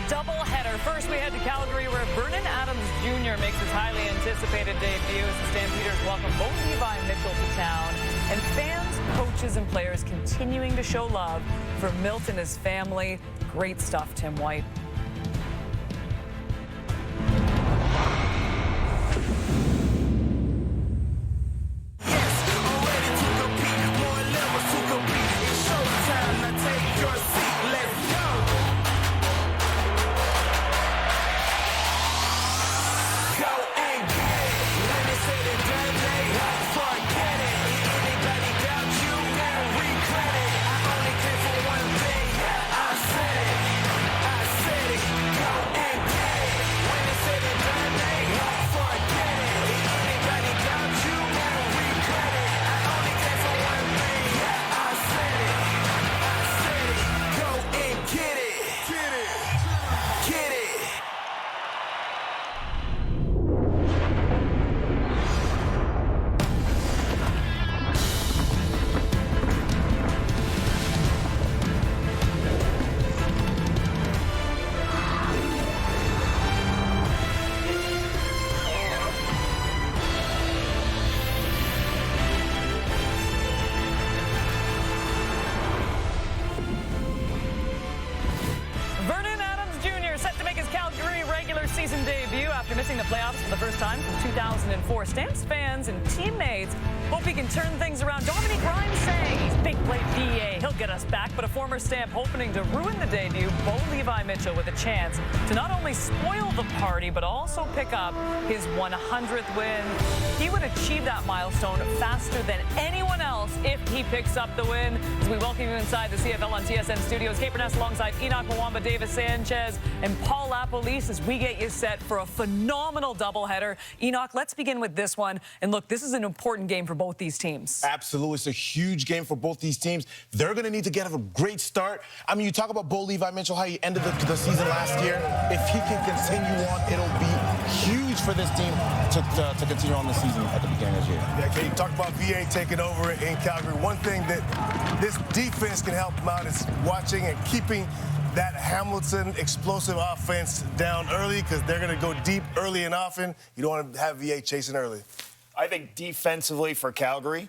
doubleheader. First, we head to Calgary, where Vernon Adams Jr. makes his highly anticipated debut as the Stampeders welcome Bo Levi Mitchell to town. And fans, coaches, and players continuing to show love for Milt and his family. Great stuff, Tim White. Season debut after missing the playoffs for the first time from 2004. Stamps fans and teammates hope he can turn things around. Dominique Grimes saying, big play VA, he'll get us back. But a former Stamp hoping to ruin the debut, Bo Levi Mitchell, with a chance to not only spoil the party, but also pick up his 100th win. He would achieve that milestone faster than anyone else if he picks up the win. As we welcome you inside the CFL on TSN Studios, Kate Burness alongside Enoch Mwamba, Davis Sanchez, and Paul Lapolice as we get you set for a phenomenal doubleheader. Enoch, let's begin with this one. And look, this is an important game for both these teams. Absolutely. It's a huge game for both these teams. They're going to need to get a great start. I mean, you talk about Bo Levi Mitchell, how he ended the season last year. If he can continue on, it'll be huge for this team to continue on the season at the beginning of the year. Yeah, Kate, you talked about VA taking over in Calgary. One thing that this defense can help them out is watching and keeping that Hamilton explosive offense down early, because they're going to go deep early and often. You don't want to have VA chasing early. I think defensively for Calgary,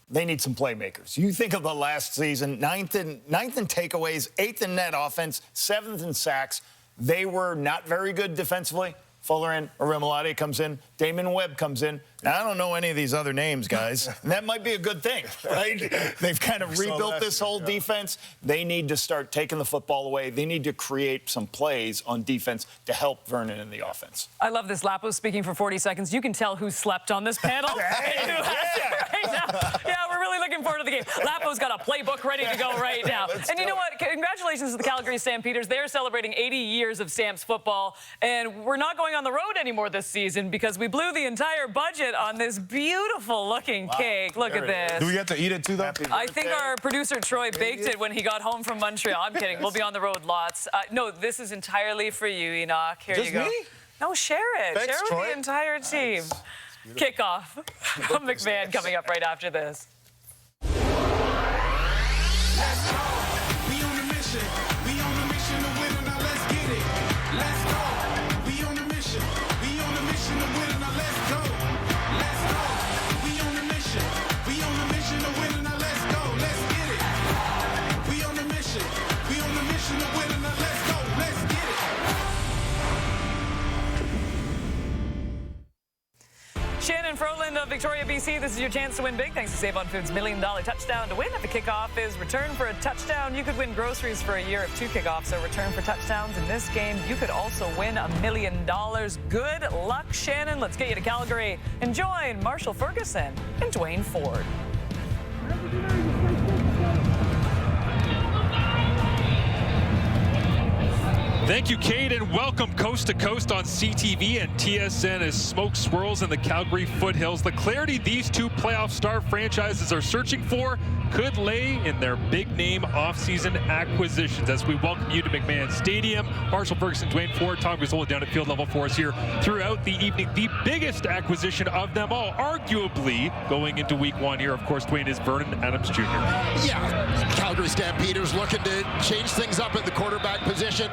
they need some playmakers. You think of the last season, ninth in takeaways, 8th in net offense, 7th in sacks. They were not very good defensively. Fuller in, Arimolade comes in, Damon Webb comes in. Now, I don't know any of these other names, guys. And that might be a good thing, right? They've kind of rebuilt this whole defense. They need to start taking the football away. They need to create some plays on defense to help Vernon in the offense. I love this. Lapo speaking for 40 seconds. You can tell who slept on this panel. Right now. Yeah, we're really looking forward to the game. Lapo's got a playbook ready to go right now. And you know what? Congratulations to the Calgary Stampeders. They're celebrating 80 years of Stamps football. And we're not going on the road anymore this season because we blew the entire budget on this beautiful looking cake. Look at this. Do we get to eat it too, though? I think our producer Troy baked it when he got home from Montreal. I'm kidding. We'll be on the road lots. No, this is entirely for you, Enoch. Here you go. Me? No, share it. Thanks, share Troy. with the entire team. Kickoff. McMahon coming up right after this. Shannon Froland of Victoria, BC. This is your chance to win big thanks to Save on Foods' $1 million touchdown to win. At the kickoff is return for a touchdown. You could win groceries for a year of 2 kickoffs. So return for touchdowns in this game. You could also win $1 million. Good luck, Shannon. Let's get you to Calgary and join Marshall Ferguson and Dwayne Ford. Thank you, Kate, and welcome Coast to Coast on CTV and TSN as smoke swirls in the Calgary foothills. The clarity these two playoff star franchises are searching for could lay in their big-name offseason acquisitions. As we welcome you to McMahon Stadium, Marshall Ferguson, Dwayne Ford, Tom Griswold down at field level for us here throughout the evening. The biggest acquisition of them all, arguably, going into week 1 here, of course, Dwayne, is Vernon Adams Jr. Yeah, Calgary Stampeders looking to change things up at the quarterback position.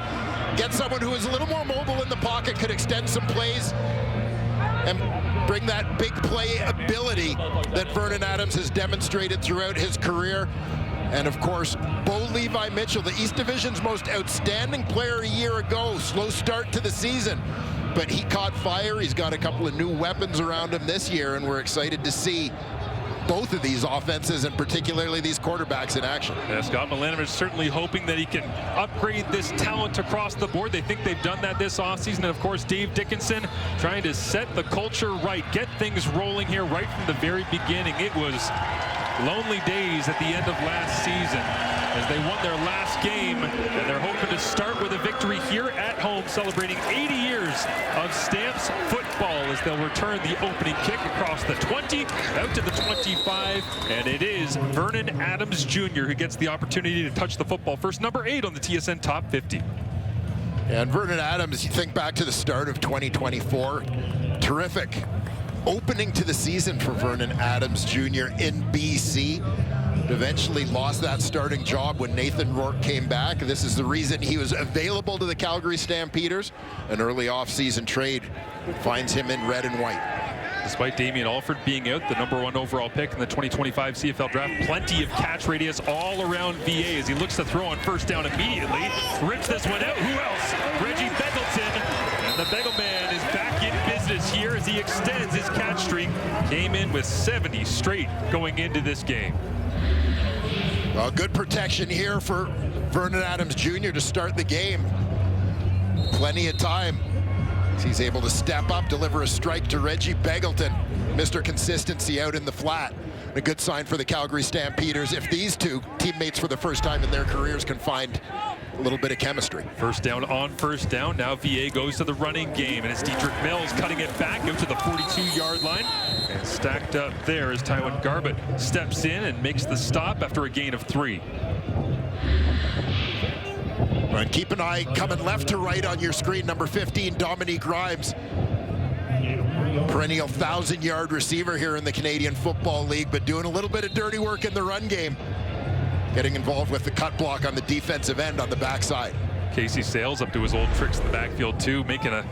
Get someone who is a little more mobile in the pocket, could extend some plays, and bring that big play ability that Vernon Adams has demonstrated throughout his career. And of course, Bo Levi Mitchell, the East Division's most outstanding player a year ago. Slow start to the season, but he caught fire. He's got a couple of new weapons around him this year, and we're excited to see both of these offenses, and particularly these quarterbacks, in action. Yeah, Scott Milanovic is certainly hoping that he can upgrade this talent across the board. They think they've done that this offseason. And of course, Dave Dickinson trying to set the culture right, get things rolling here right from the very beginning. It was lonely days at the end of last season as they won their last game, and they're hoping to start with a victory here at home, celebrating 80 years of Stamps football as they'll return the opening kick across the 20 out to the 25, and it is Vernon Adams Jr. who gets the opportunity to touch the football first, number 8 on the TSN Top 50. And Vernon Adams, you think back to the start of 2024, terrific opening to the season for Vernon Adams Jr. in BC. Eventually lost that starting job when Nathan Rourke came back. This is the reason he was available to the Calgary Stampeders. An early off-season trade finds him in red and white. Despite Damian Alford being out, the #1 overall pick in the 2025 CFL draft, plenty of catch radius all around VA as he looks to throw on first down immediately. Rips this one out. Who else? Reggie Beggleton. And the Bagel Man is back in business here as he extends his catch streak. Came in with 70 straight going into this game. Well, good protection here for Vernon Adams Jr. to start the game. Plenty of time. He's able to step up, deliver a strike to Reggie Beggleton. Mr. Consistency out in the flat. A good sign for the Calgary Stampeders if these two teammates for the first time in their careers can find a little bit of chemistry. First down on first down. Now VA goes to the running game, and it's Dietrich Mills cutting it back out to the 42-yard line. And stacked up there as Tywin Garbutt steps in and makes the stop after a gain of 3. And keep an eye coming left to right on your screen. Number 15, Dominique Grimes. Perennial 1,000-yard receiver here in the Canadian Football League, but doing a little bit of dirty work in the run game. Getting involved with the cut block on the defensive end on the backside. Casey Sales up to his old tricks in the backfield too, making a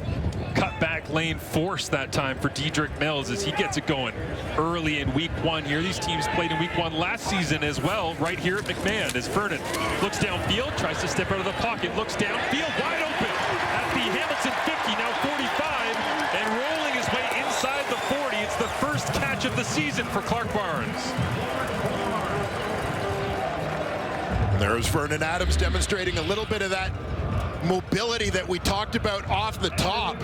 cutback lane force that time for Dietrich Mills as he gets it going early in week 1 here. These teams played in week 1 last season as well, right here at McMahon, as Vernon looks downfield, tries to step out of the pocket, looks downfield, wide open at the Hamilton 50, now 45, and rolling his way inside the 40. It's the first catch of the season for Clark Barnes. And there's Vernon Adams demonstrating a little bit of that mobility that we talked about off the top.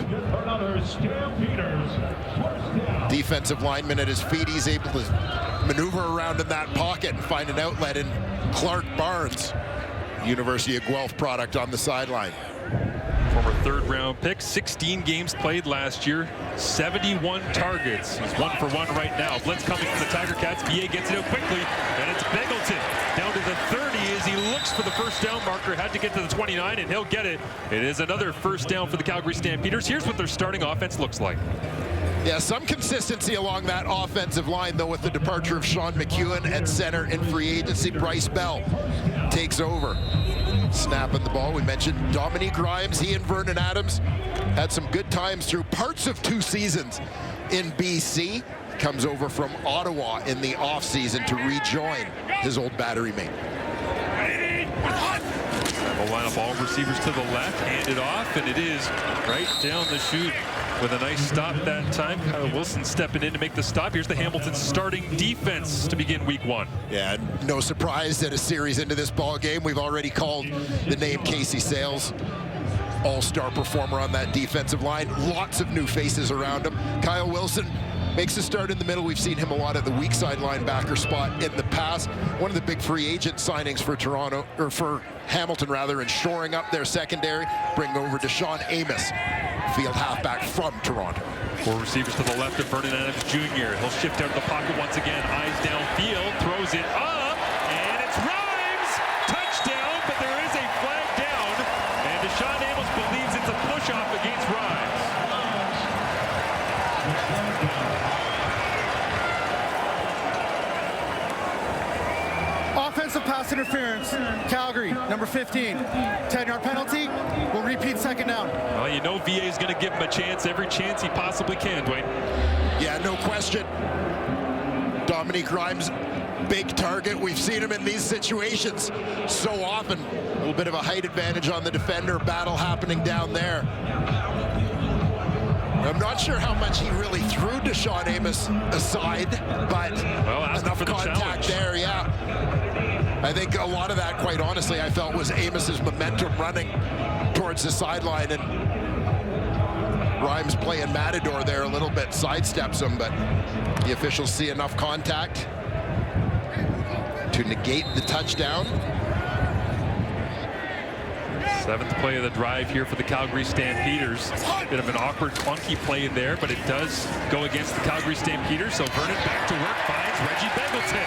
Defensive lineman at his feet, he's able to maneuver around in that pocket and find an outlet in Clark Barnes, University of Guelph product on the sideline. Former third-round pick, 16 games played last year, 71 targets. He's 1 for 1 right now. Blitz coming from the Tiger Cats. VA gets it out quickly, and it's Beggleton down to the 30 as he looks for the first down marker. Had to get to the 29, and he'll get it. It is another first down for the Calgary Stampeders. Here's what their starting offense looks like. Yeah, some consistency along that offensive line, though, with the departure of Sean McEwen at center in free agency. Bryce Bell takes over. Snapping the ball. We mentioned Dominique Grimes. He and Vernon Adams had some good times through parts of 2 seasons in BC. Comes over from Ottawa in the offseason to rejoin his old battery mate. We'll line up all receivers to the left, hand it off, and it is right down the chute with a nice stop that time. Kyle Wilson stepping in to make the stop. Here's the Hamilton starting defense to begin week 1. Yeah, no surprise that a series into this ball game, we've already called the name Casey Sales. All-star performer on that defensive line. Lots of new faces around him. Kyle Wilson makes a start in the middle. We've seen him a lot at the weak side linebacker spot in the past. One of the big free agent signings for Toronto, or for Hamilton rather, and shoring up their secondary, bring over Deshaun Amos, field halfback from Toronto. 4 receivers to the left of Vernon Adams Jr. He'll shift out of the pocket once again. Eyes downfield, throws it up, pass interference. Calgary, number 15. 10-yard penalty. We'll repeat second down. Well, you know VA is going to give him a chance, every chance he possibly can, Dwayne. Yeah, no question. Dominique Grimes, big target. We've seen him in these situations so often. A little bit of a height advantage on the defender. Battle happening down there. I'm not sure how much he really threw Deshaun Amos aside, but enough contact there, yeah. I think a lot of that, quite honestly, I felt was Amos's momentum running towards the sideline, and Grimes playing Matador there a little bit, sidesteps him, but the officials see enough contact to negate the touchdown. Seventh play of the drive here for the Calgary Stampeders. Bit of an awkward, clunky play in there, but it does go against the Calgary Stampeders. So Vernon back to work, finds Reggie Begelton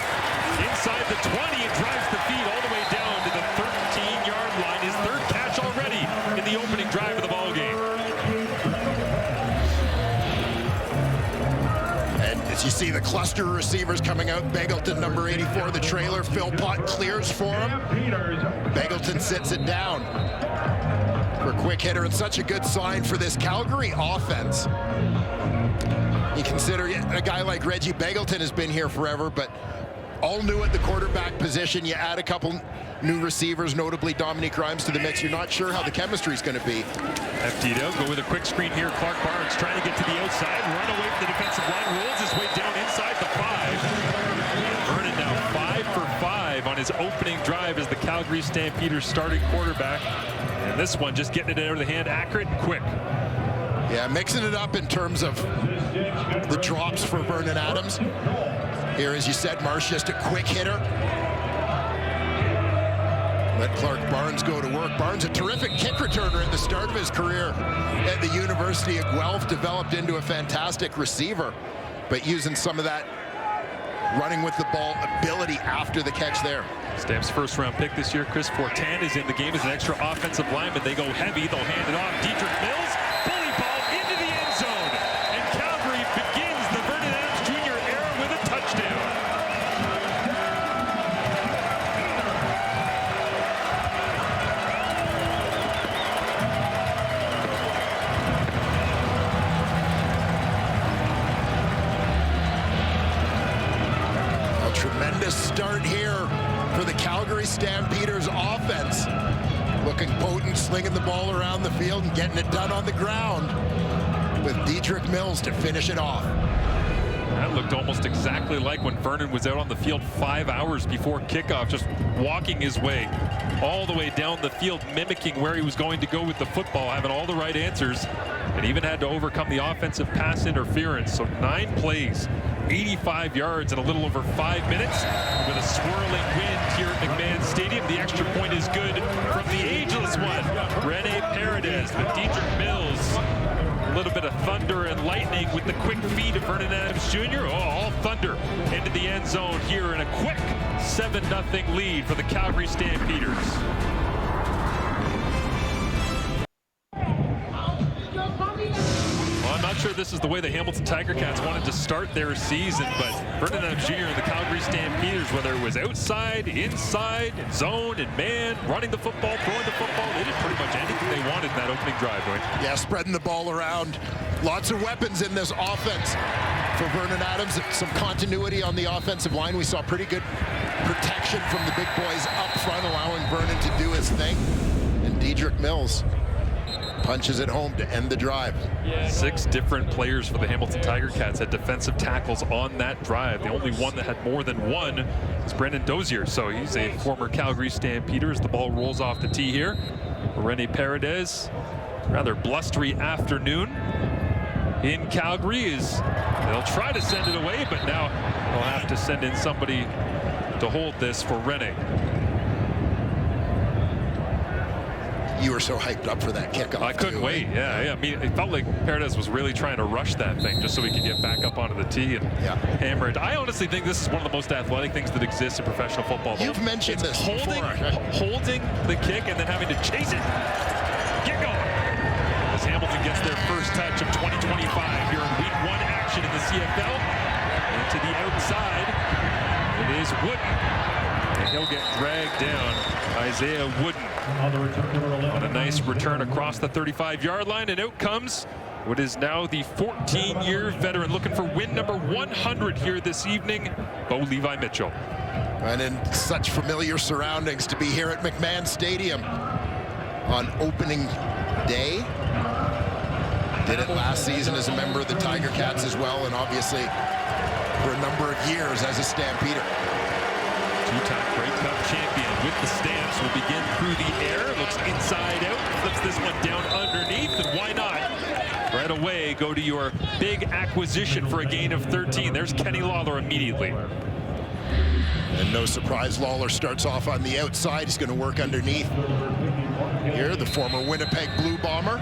inside the 20 and drives the feed all the way down to the 13-yard line. His third catch already in the opening drive of the ball game. And as you see the cluster of receivers coming out, Begelton, number 84, the trailer. Philpott clears for him. Begelton sits it down for a quick hitter, and such a good sign for this Calgary offense. You consider a guy like Reggie Begelton has been here forever, but all new at the quarterback position. You add a couple new receivers, notably Dominique Grimes, to the mix. You're not sure how the chemistry is going to be. FT'd out, go with a quick screen here. Clark Barnes trying to get to the outside, run away from the defensive line, rolls his way down inside the 5. Vernon now 5 for 5 on his opening drive as the Calgary Stampeders starting quarterback. And this one just getting it out of the hand, accurate and quick. Yeah, mixing it up in terms of the drops for Vernon Adams. Here, as you said, Marsh, just a quick hitter. Let Clark Barnes go to work. Barnes, a terrific kick returner at the start of his career at the University of Guelph, developed into a fantastic receiver, but using some of that running with the ball ability after the catch there. Stamps first-round pick this year. Chris Fortin is in the game as an extra offensive lineman. They go heavy. They'll hand it off. Dietrich Mills, bully ball into the end zone. And Calgary begins the Vernon Adams Jr. era with a touchdown. A tremendous start here for the Calgary Stampeders offense. Looking potent, slinging the ball around the field and getting it done on the ground with Dietrich Mills to finish it off. That looked almost exactly like when Vernon was out on the field 5 hours before kickoff, just walking his way all the way down the field, mimicking where he was going to go with the football, having all the right answers, and even had to overcome the offensive pass interference. So 9 plays, 85 yards in a little over 5 minutes with a swirling wind here at McMahon Stadium. The extra point is good from the ageless one, Rene Paredes, but Dietrich Mills. A little bit of thunder and lightning with the quick feed of Vernon Adams Jr. Oh, all thunder into the end zone here in a quick 7-0 lead for the Calgary Stampeders. Well, I'm not sure this is the way the Hamilton Tiger Cats wanted to start their season, but Vernon Adams Jr. and the Calgary Stampeders, whether it was outside, inside, zone, and man, running the football, throwing the football, they did pretty much anything they wanted in that opening drive, right? Yeah, spreading the ball around. Lots of weapons in this offense for Vernon Adams. Some continuity on the offensive line. We saw pretty good protection from the big boys up front, allowing Vernon to do his thing. And Dietrich Mills punches it home to end the drive. 6 different players for the Hamilton Tiger Cats had defensive tackles on that drive. The only one that had more than one is Brendan Dozier. So he's a former Calgary Stampeder as the ball rolls off the tee here. Rene Paredes, rather blustery afternoon in Calgary is they'll try to send it away, but now they'll have to send in somebody to hold this for Rene. You were so hyped up for that kickoff. I couldn't wait. Yeah. I mean, it felt like Paredes was really trying to rush that thing just so he could get back up onto the tee and hammer it. I honestly think this is one of the most athletic things that exists in professional football. You've mentioned this holding the kick and then having to chase it. Get going. As Hamilton gets their first touch of 2025 here in Week 1 action in the CFL. And to the outside, it is Wooden. The he'll get dragged down. Isaiah Wooden on a nice return across the 35-yard line, and out comes what is now the 14-year veteran looking for win number 100 here this evening, Bo Levi Mitchell. And in such familiar surroundings to be here at McMahon Stadium on opening day. Did it last season as a member of the Tiger Cats as well, and obviously for a number of years as a Stampeder. Two-time Grey Cup champion with the Stamps will begin through the air. Looks inside out, flips this one down underneath, and why not? Right away, go to your big acquisition for a gain of 13. There's Kenny Lawler immediately. And no surprise, Lawler starts off on the outside. He's going to work underneath. Here, the former Winnipeg Blue Bomber.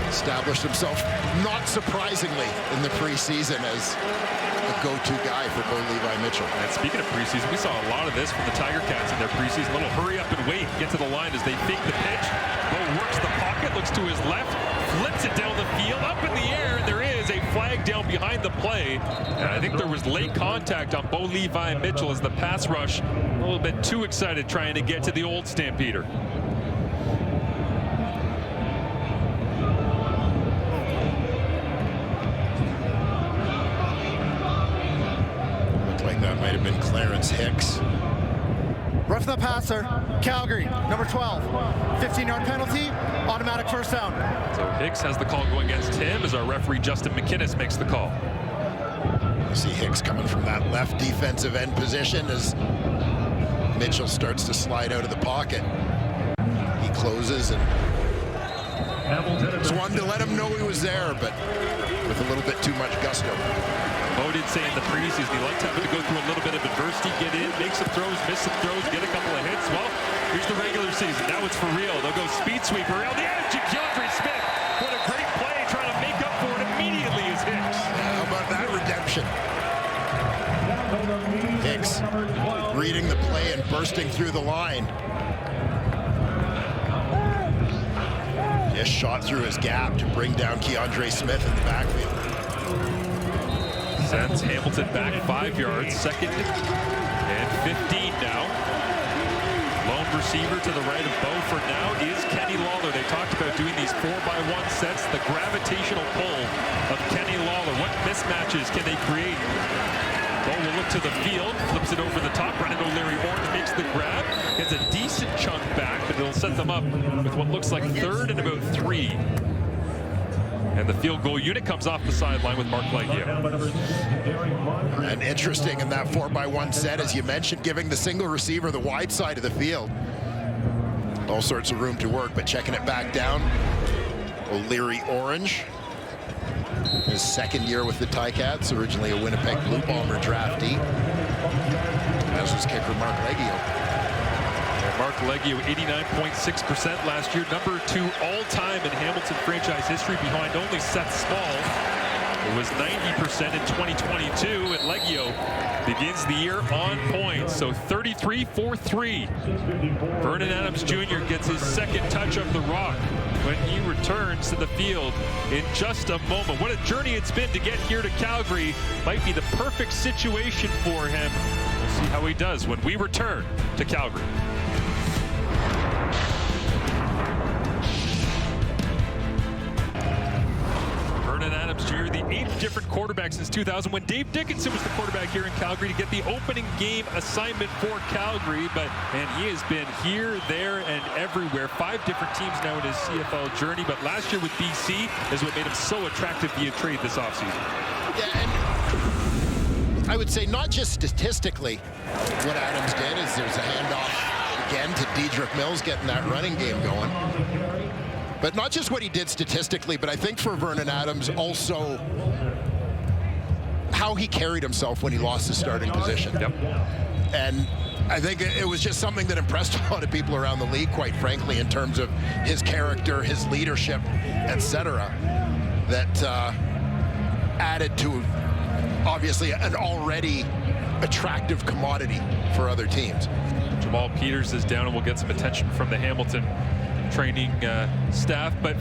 Established himself, not surprisingly, in the preseason as a go-to guy for Bo Levi Mitchell. And speaking of preseason, we saw a lot of this from the Tiger Cats in their preseason. A little hurry up and wait, get to the line as they fake the pitch. Bo works the pocket, looks to his left, flips it down the field, up in the air, and there is a flag down behind the play. And I think there was late contact on Bo Levi Mitchell as the pass rush a little bit too excited trying to get to the old Stampeder. That might have been Clarence Hicks. Roughing the passer, Calgary, number 12. 15-yard penalty, automatic first down. So Hicks has the call going against him as our referee Justin McInnes makes the call. You see Hicks coming from that left defensive end position as Mitchell starts to slide out of the pocket. He closes and just wanted to let him know he was there, but with a little bit too much gusto. Bo did say in the preseason he liked having to go through a little bit of adversity, get in, make some throws, miss some throws, get a couple of hits. Well, here's the regular season. Now it's for real. They'll go speed sweeper around the edge. Calgary Smith, what a great play, trying to make up for it immediately is Hicks. How about that redemption? Hicks reading the play and bursting through the line. Just shot through his gap to bring down Keandre Smith in the backfield. Sends Hamilton back 5 yards, 2nd and 15 now. Lone receiver to the right of Bo for now is Kenny Lawler. They talked about doing these 4x1 sets, the gravitational pull of Kenny Lawler. What mismatches can they create? Bo will look to the field, flips it over the top. Brennan O'Leary Orange makes the grab, gets a decent chunk back, but it'll set them up with what looks like 3rd and about 3. And the field goal unit comes off the sideline with Mark Leggio. And interesting in that 4x1 set, as you mentioned, giving the single receiver the wide side of the field. All sorts of room to work, but checking it back down. O'Leary Orange. His 2nd year with the Ticats, originally a Winnipeg Blue Bomber draftee. As was kicker Mark Leggio. Mark Leggio, 89.6% last year, number 2 all-time in Hamilton franchise history, behind only Seth Small, who was 90% in 2022, and Leggio begins the year on point, so 33-for-3. Vernon Adams Jr. gets his 2nd touch of the rock when he returns to the field in just a moment. What a journey it's been to get here to Calgary. Might be the perfect situation for him. We'll see how he does when we return to Calgary. Jr., the 8th different quarterback since 2000, when Dave Dickinson was the quarterback here in Calgary to get the opening game assignment for Calgary. And he has been here, there, and everywhere. 5 different teams now in his CFL journey. But last year with BC is what made him so attractive via trade this offseason. Yeah, and I would say not just statistically what Adams did is there's a handoff again to Dedrick Mills getting that running game going. But not just what he did statistically, but I think for Vernon Adams also how he carried himself when he lost his starting position. Yep. And I think it was just something that impressed a lot of people around the league, quite frankly, in terms of his character, his leadership, etc. That added to obviously an already attractive commodity for other teams. Jamal Peters is down, and we'll get some attention from the Hamilton training staff, but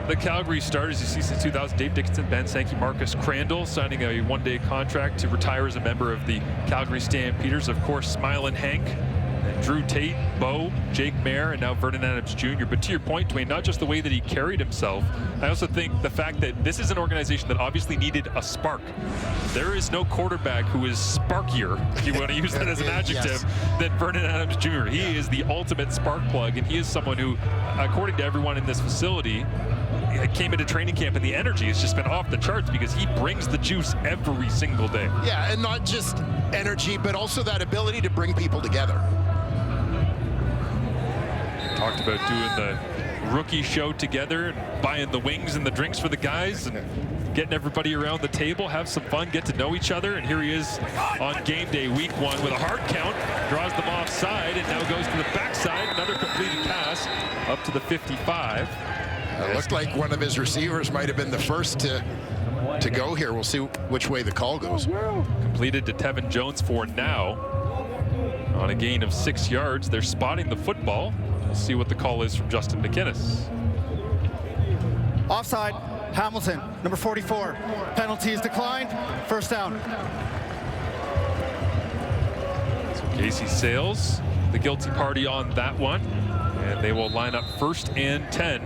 the Calgary starters you see since 2000, Dave Dickinson, Ben Sankey, Marcus Crandall signing a one-day contract to retire as a member of the Calgary Stampeders. Of course, Smilin' Hank, Drew Tate, Bo, Jake Mayer, and now Vernon Adams Jr. But to your point, Dwayne, not just the way that he carried himself, I also think the fact that this is an organization that obviously needed a spark. There is no quarterback who is sparkier, if you want to use that as an adjective, than Vernon Adams Jr. He is the ultimate spark plug, and he is someone who, according to everyone in this facility, came into training camp and the energy has just been off the charts because he brings the juice every single day. Yeah, and not just energy, but also that ability to bring people together. Talked about doing the rookie show together and buying the wings and the drinks for the guys and getting everybody around the table, have some fun, get to know each other. And here he is on game day week 1 with a hard count, draws them offside and now goes to the backside. Another completed pass up to the 55. It looked like one of his receivers might have been the first to go here. We'll see which way the call goes. Completed to Tevin Jones for now. On a gain of 6 yards, they're spotting the football. We'll see what the call is from Justin McInnes. Offside, Hamilton, number 44. Penalty is declined, first down. So Casey Sales, the guilty party on that one. And they will line up 1st and 10.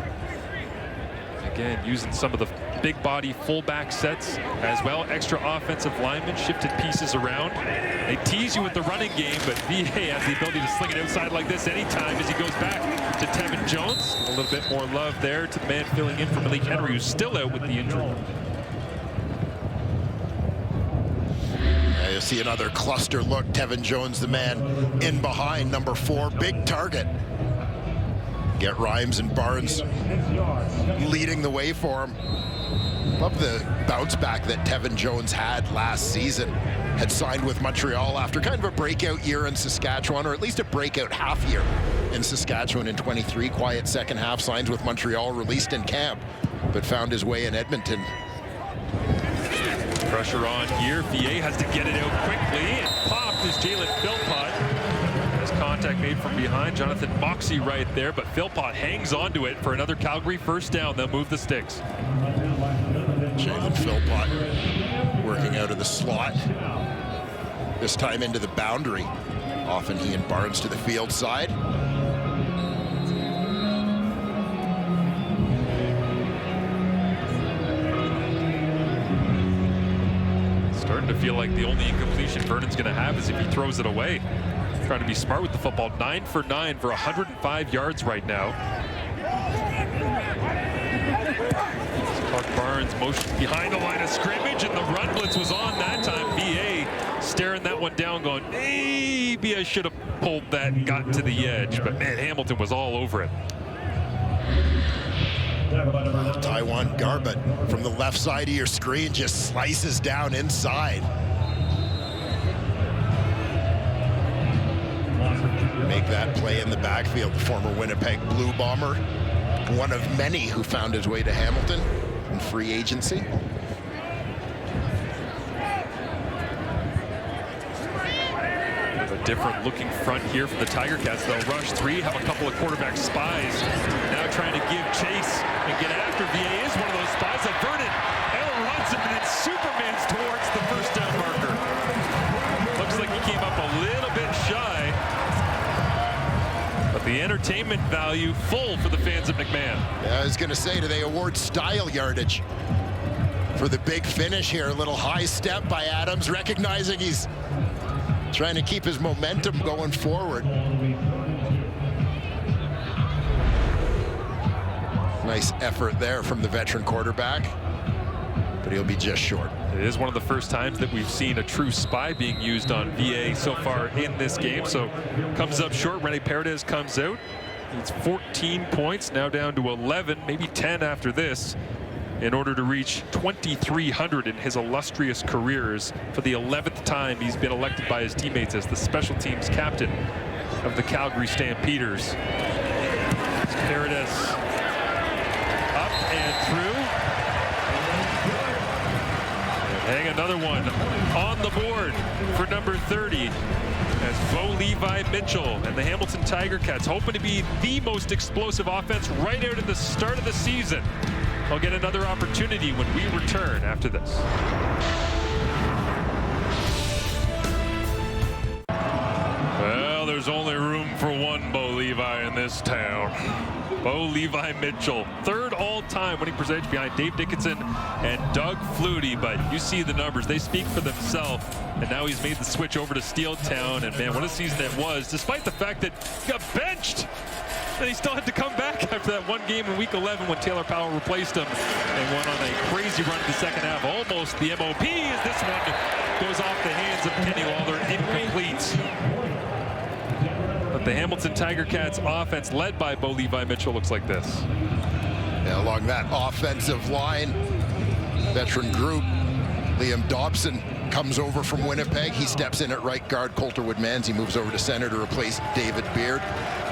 Again, using some of the big body fullback sets as well. Extra offensive linemen, shifted pieces around. They tease you with the running game, but VA has the ability to sling it outside like this anytime as he goes back to Tevin Jones. A little bit more love there to the man filling in for Malik Henry, who's still out with the injury. You'll see another cluster look. Tevin Jones, the man in behind, number 4, big target. Get Rhymes and Barnes leading the way for him. Love the bounce back that Tevin Jones had last season. Had signed with Montreal after kind of a breakout year in Saskatchewan, or at least a breakout half year in Saskatchewan in 23. Quiet second half, signs with Montreal, released in camp, but found his way in Edmonton. Pressure on here. VA has to get it out quickly. And popped is Jalen Philpott. Has contact made from behind. Jonathan Moxie right there, but Philpott hangs onto it for another Calgary first down. They'll move the sticks. Jalen Philpott working out of the slot. This time into the boundary. Often he and Barnes to the field side. Starting to feel like the only incompletion Vernon's going to have is if he throws it away. Trying to be smart with the football. 9 for 9 for 105 yards right now. Clark Barnes motion behind the line of scrimmage, and the run blitz was on that time. VA staring that one down, going, maybe I should have pulled that and gotten to the edge. But man, Hamilton was all over it. Taiwan Garbett from the left side of your screen just slices down inside. Make that play in the backfield. The former Winnipeg Blue Bomber, one of many who found his way to Hamilton in free agency. A different looking front here for the Tiger Cats. They'll rush 3, have a couple of quarterback spies. Now trying to give chase and get after. VA is one of those spies. And Vernon outruns him, and it's Superman's towards the first down marker. Looks like he came up a little bit shy. But the entertainment value full for the fans of McMahon. Yeah, I was going to say, do they award style yardage for the big finish here? A little high step by Adams, recognizing he's trying to keep his momentum going forward. Nice effort there from the veteran quarterback, but he'll be just short. It is one of the first times that we've seen a true spy being used on VA so far in this game. So comes up short. Rene Paredes comes out. It's 14 points, now down to 11, maybe 10 after this, in order to reach 2,300 in his illustrious careers. For the 11th time, he's been elected by his teammates as the special teams captain of the Calgary Stampeders. Paredes up and through. Hang another one on the board for number 30 as Bo Levi Mitchell and the Hamilton Tiger Cats hoping to be the most explosive offense right out at the start of the season. they'll get another opportunity when we return after this. Well, there's only room for one Bo Levi in this town. Bo Levi Mitchell, third all-time winning percentage behind Dave Dickinson and Doug Flutie, but you see the numbers, they speak for themselves, and now he's made the switch over to Steeltown, and man, what a season it was, despite the fact that he got benched, and he still had to come back after that one game in Week 11 when Taylor Powell replaced him and went on a crazy run in the second half, almost the MOP, as this one goes off the hands of Kenny Lawler, incomplete. But the Hamilton Tiger Cats offense led by Bo Levi Mitchell looks like this. Yeah, along that offensive line, veteran group, Liam Dobson comes over from Winnipeg. He steps in at right guard. Coulterwood Manzi moves over to center to replace David Beard.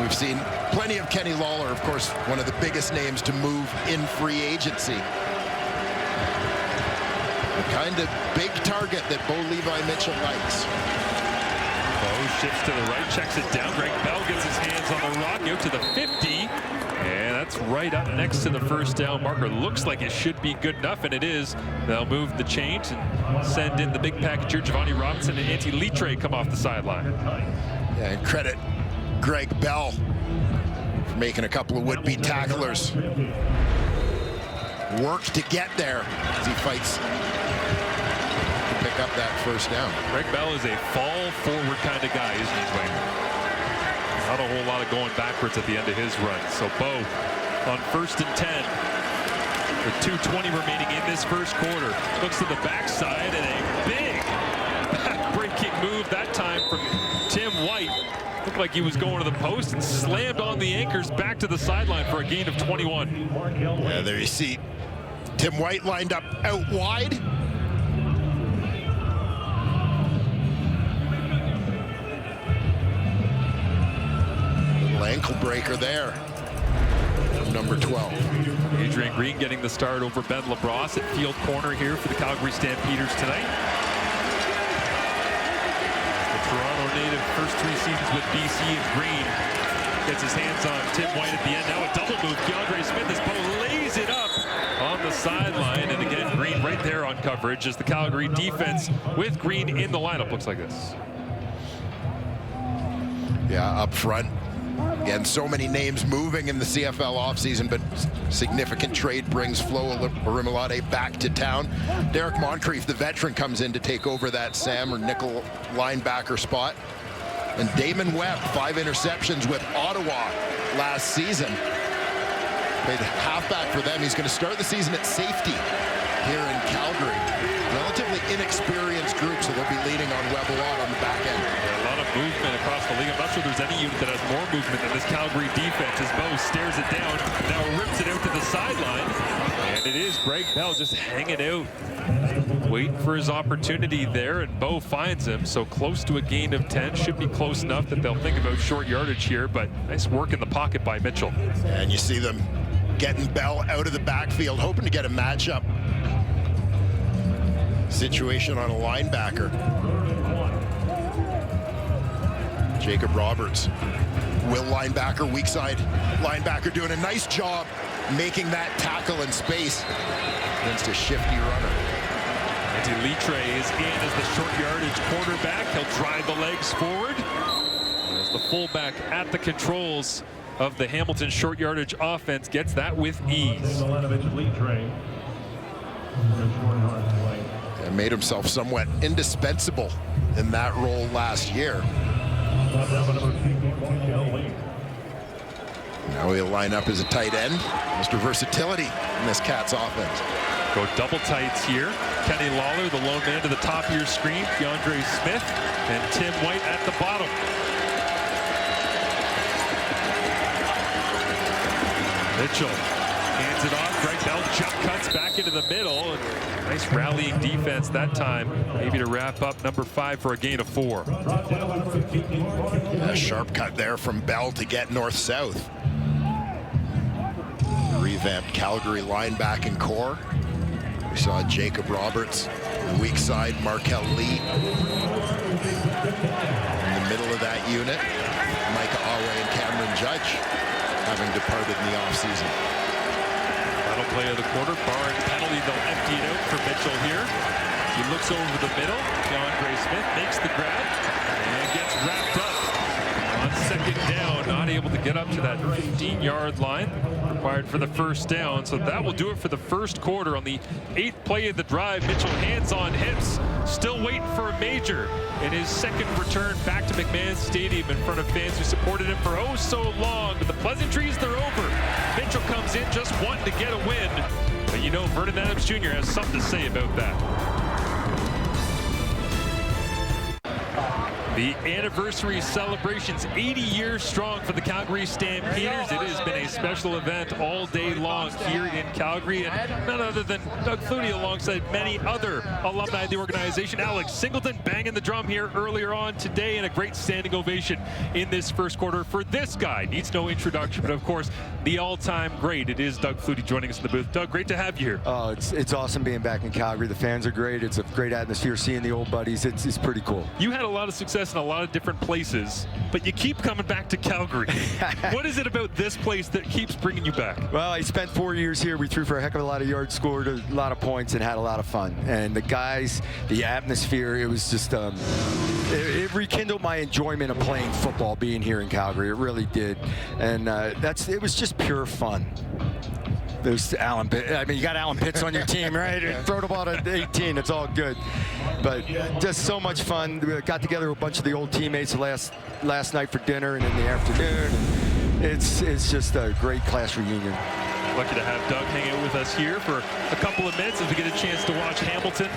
We've seen plenty of Kenny Lawler, of course, one of the biggest names to move in free agency. The kind of big target that Bo Levi Mitchell likes. Bo shifts to the right, checks it down. Greg Bell gets his hands on the rock, out to the 50. And that's right up next to the first down marker. Looks like it should be good enough, and it is. They'll move the chains and send in the big package here. Giovanni Robinson and Antti Litre come off the sideline. Yeah, and credit Greg Bell for making a couple of would-be tacklers work to get there as he fights to pick up that first down. Greg Bell is a fall-forward kind of guy, isn't he, Dwayne? Not a whole lot of going backwards at the end of his run. So Bo on 1st and 10 with 2:20 remaining in this first quarter. Looks to the backside and a big back-breaking move that time from Tim White. Looked like he was going to the post and slammed on the anchors back to the sideline for a gain of 21. Yeah, there you see Tim White lined up out wide. Ankle breaker there from number 12. Adrian Green getting the start over Ben LaBrosse at field corner here for the Calgary Stampeders tonight. The Toronto native first 3 seasons with BC, and Green gets his hands on Tim White at the end. Now a double move. Keandre Smith as Bo lays it up on the sideline, and again Green right there on coverage as the Calgary defense with Green in the lineup looks like this. Yeah, up front. Again, so many names moving in the CFL offseason, but significant trade brings Flo Orimolade back to town. Derek Moncrief, the veteran, comes in to take over that Sam or nickel linebacker spot. And Damon Webb, 5 interceptions with Ottawa last season. Played halfback for them. He's going to start the season at safety here in Calgary. Relatively inexperienced group, so they'll be leaning on Webb a lot on the back end. A lot of movement across the league. I'm not sure there's any unit that has more movement than this Calgary defense as Bo stares it down, now rips it out to the sideline. And it is Greg Bell just hanging out, waiting for his opportunity there, and Bo finds him. So close to a gain of 10. Should be close enough that they'll think about short yardage here, but nice work in the pocket by Mitchell. And you see them getting Bell out of the backfield, hoping to get a matchup situation on a linebacker. Jacob Roberts, will linebacker, weak side linebacker, doing a nice job making that tackle in space against a shifty runner. Antti Litre is in as the short yardage quarterback. He'll drive the legs forward. As the fullback at the controls of the Hamilton short yardage offense gets that with ease. And made himself somewhat indispensable in that role last year. Now he'll line up as a tight end. Mr. Versatility in this Cats offense. Go double tights here. Kenny Lawler, the lone man to the top of your screen. Keandre Smith and Tim White at the bottom. Mitchell hands it off. Greg Bell jump cuts back into the middle. And nice rallying defense that time. Maybe to wrap up number 5 for a gain of 4. A sharp cut there from Bell to get north-south. Revamped Calgary linebacking core. We saw Jacob Roberts, the weak side, Markel Lee. In the middle of that unit, Micah Awe and Cameron Judge having departed in the offseason. A lot Final play of the quarter, barring penalty, they'll empty it out for Mitchell here. He looks over the middle. John Gray Smith makes the grab and gets wrapped up on second down. Not able to get up to that 15-yard line required for the first down. So that will do it for the first quarter. On the 8th play of the drive, Mitchell hands on hips, still waiting for a major in his second return back to McMahon Stadium in front of fans who supported him for oh so long. But the pleasantries, they're over. Mitchell comes in just wanting to get a win. But you know, Vernon Adams Jr. has something to say about that. The anniversary celebrations, 80 years strong for the Calgary Stampeders. It has been a special event all day long here in Calgary, and none other than Doug Flutie alongside many other alumni of the organization. Alex Singleton banging the drum here earlier on today, and a great standing ovation in this first quarter for this guy. Needs no introduction, but of course, the all-time great. It is Doug Flutie joining us in the booth. Doug, great to have you here. Oh, it's awesome being back in Calgary. The fans are great. It's a great atmosphere, seeing the old buddies. It's pretty cool. You had a lot of success in a lot of different places, but you keep coming back to Calgary. What is it about this place that keeps bringing you back? Well, I spent 4 years here. We threw for a heck of a lot of yards, scored a lot of points, and had a lot of fun. And the guys, the atmosphere, it was just, it rekindled my enjoyment of playing football, being here in Calgary. It really did. And it was just pure fun. There's Alan Pitts. I mean, you got Alan Pitts on your team, right? Throw the ball at 18. It's all good. But just so much fun. We got together with a bunch of the old teammates last night for dinner and in the afternoon. It's just a great class reunion. Lucky to have Doug hang out with us here for a couple of minutes as we get a chance to watch Hamilton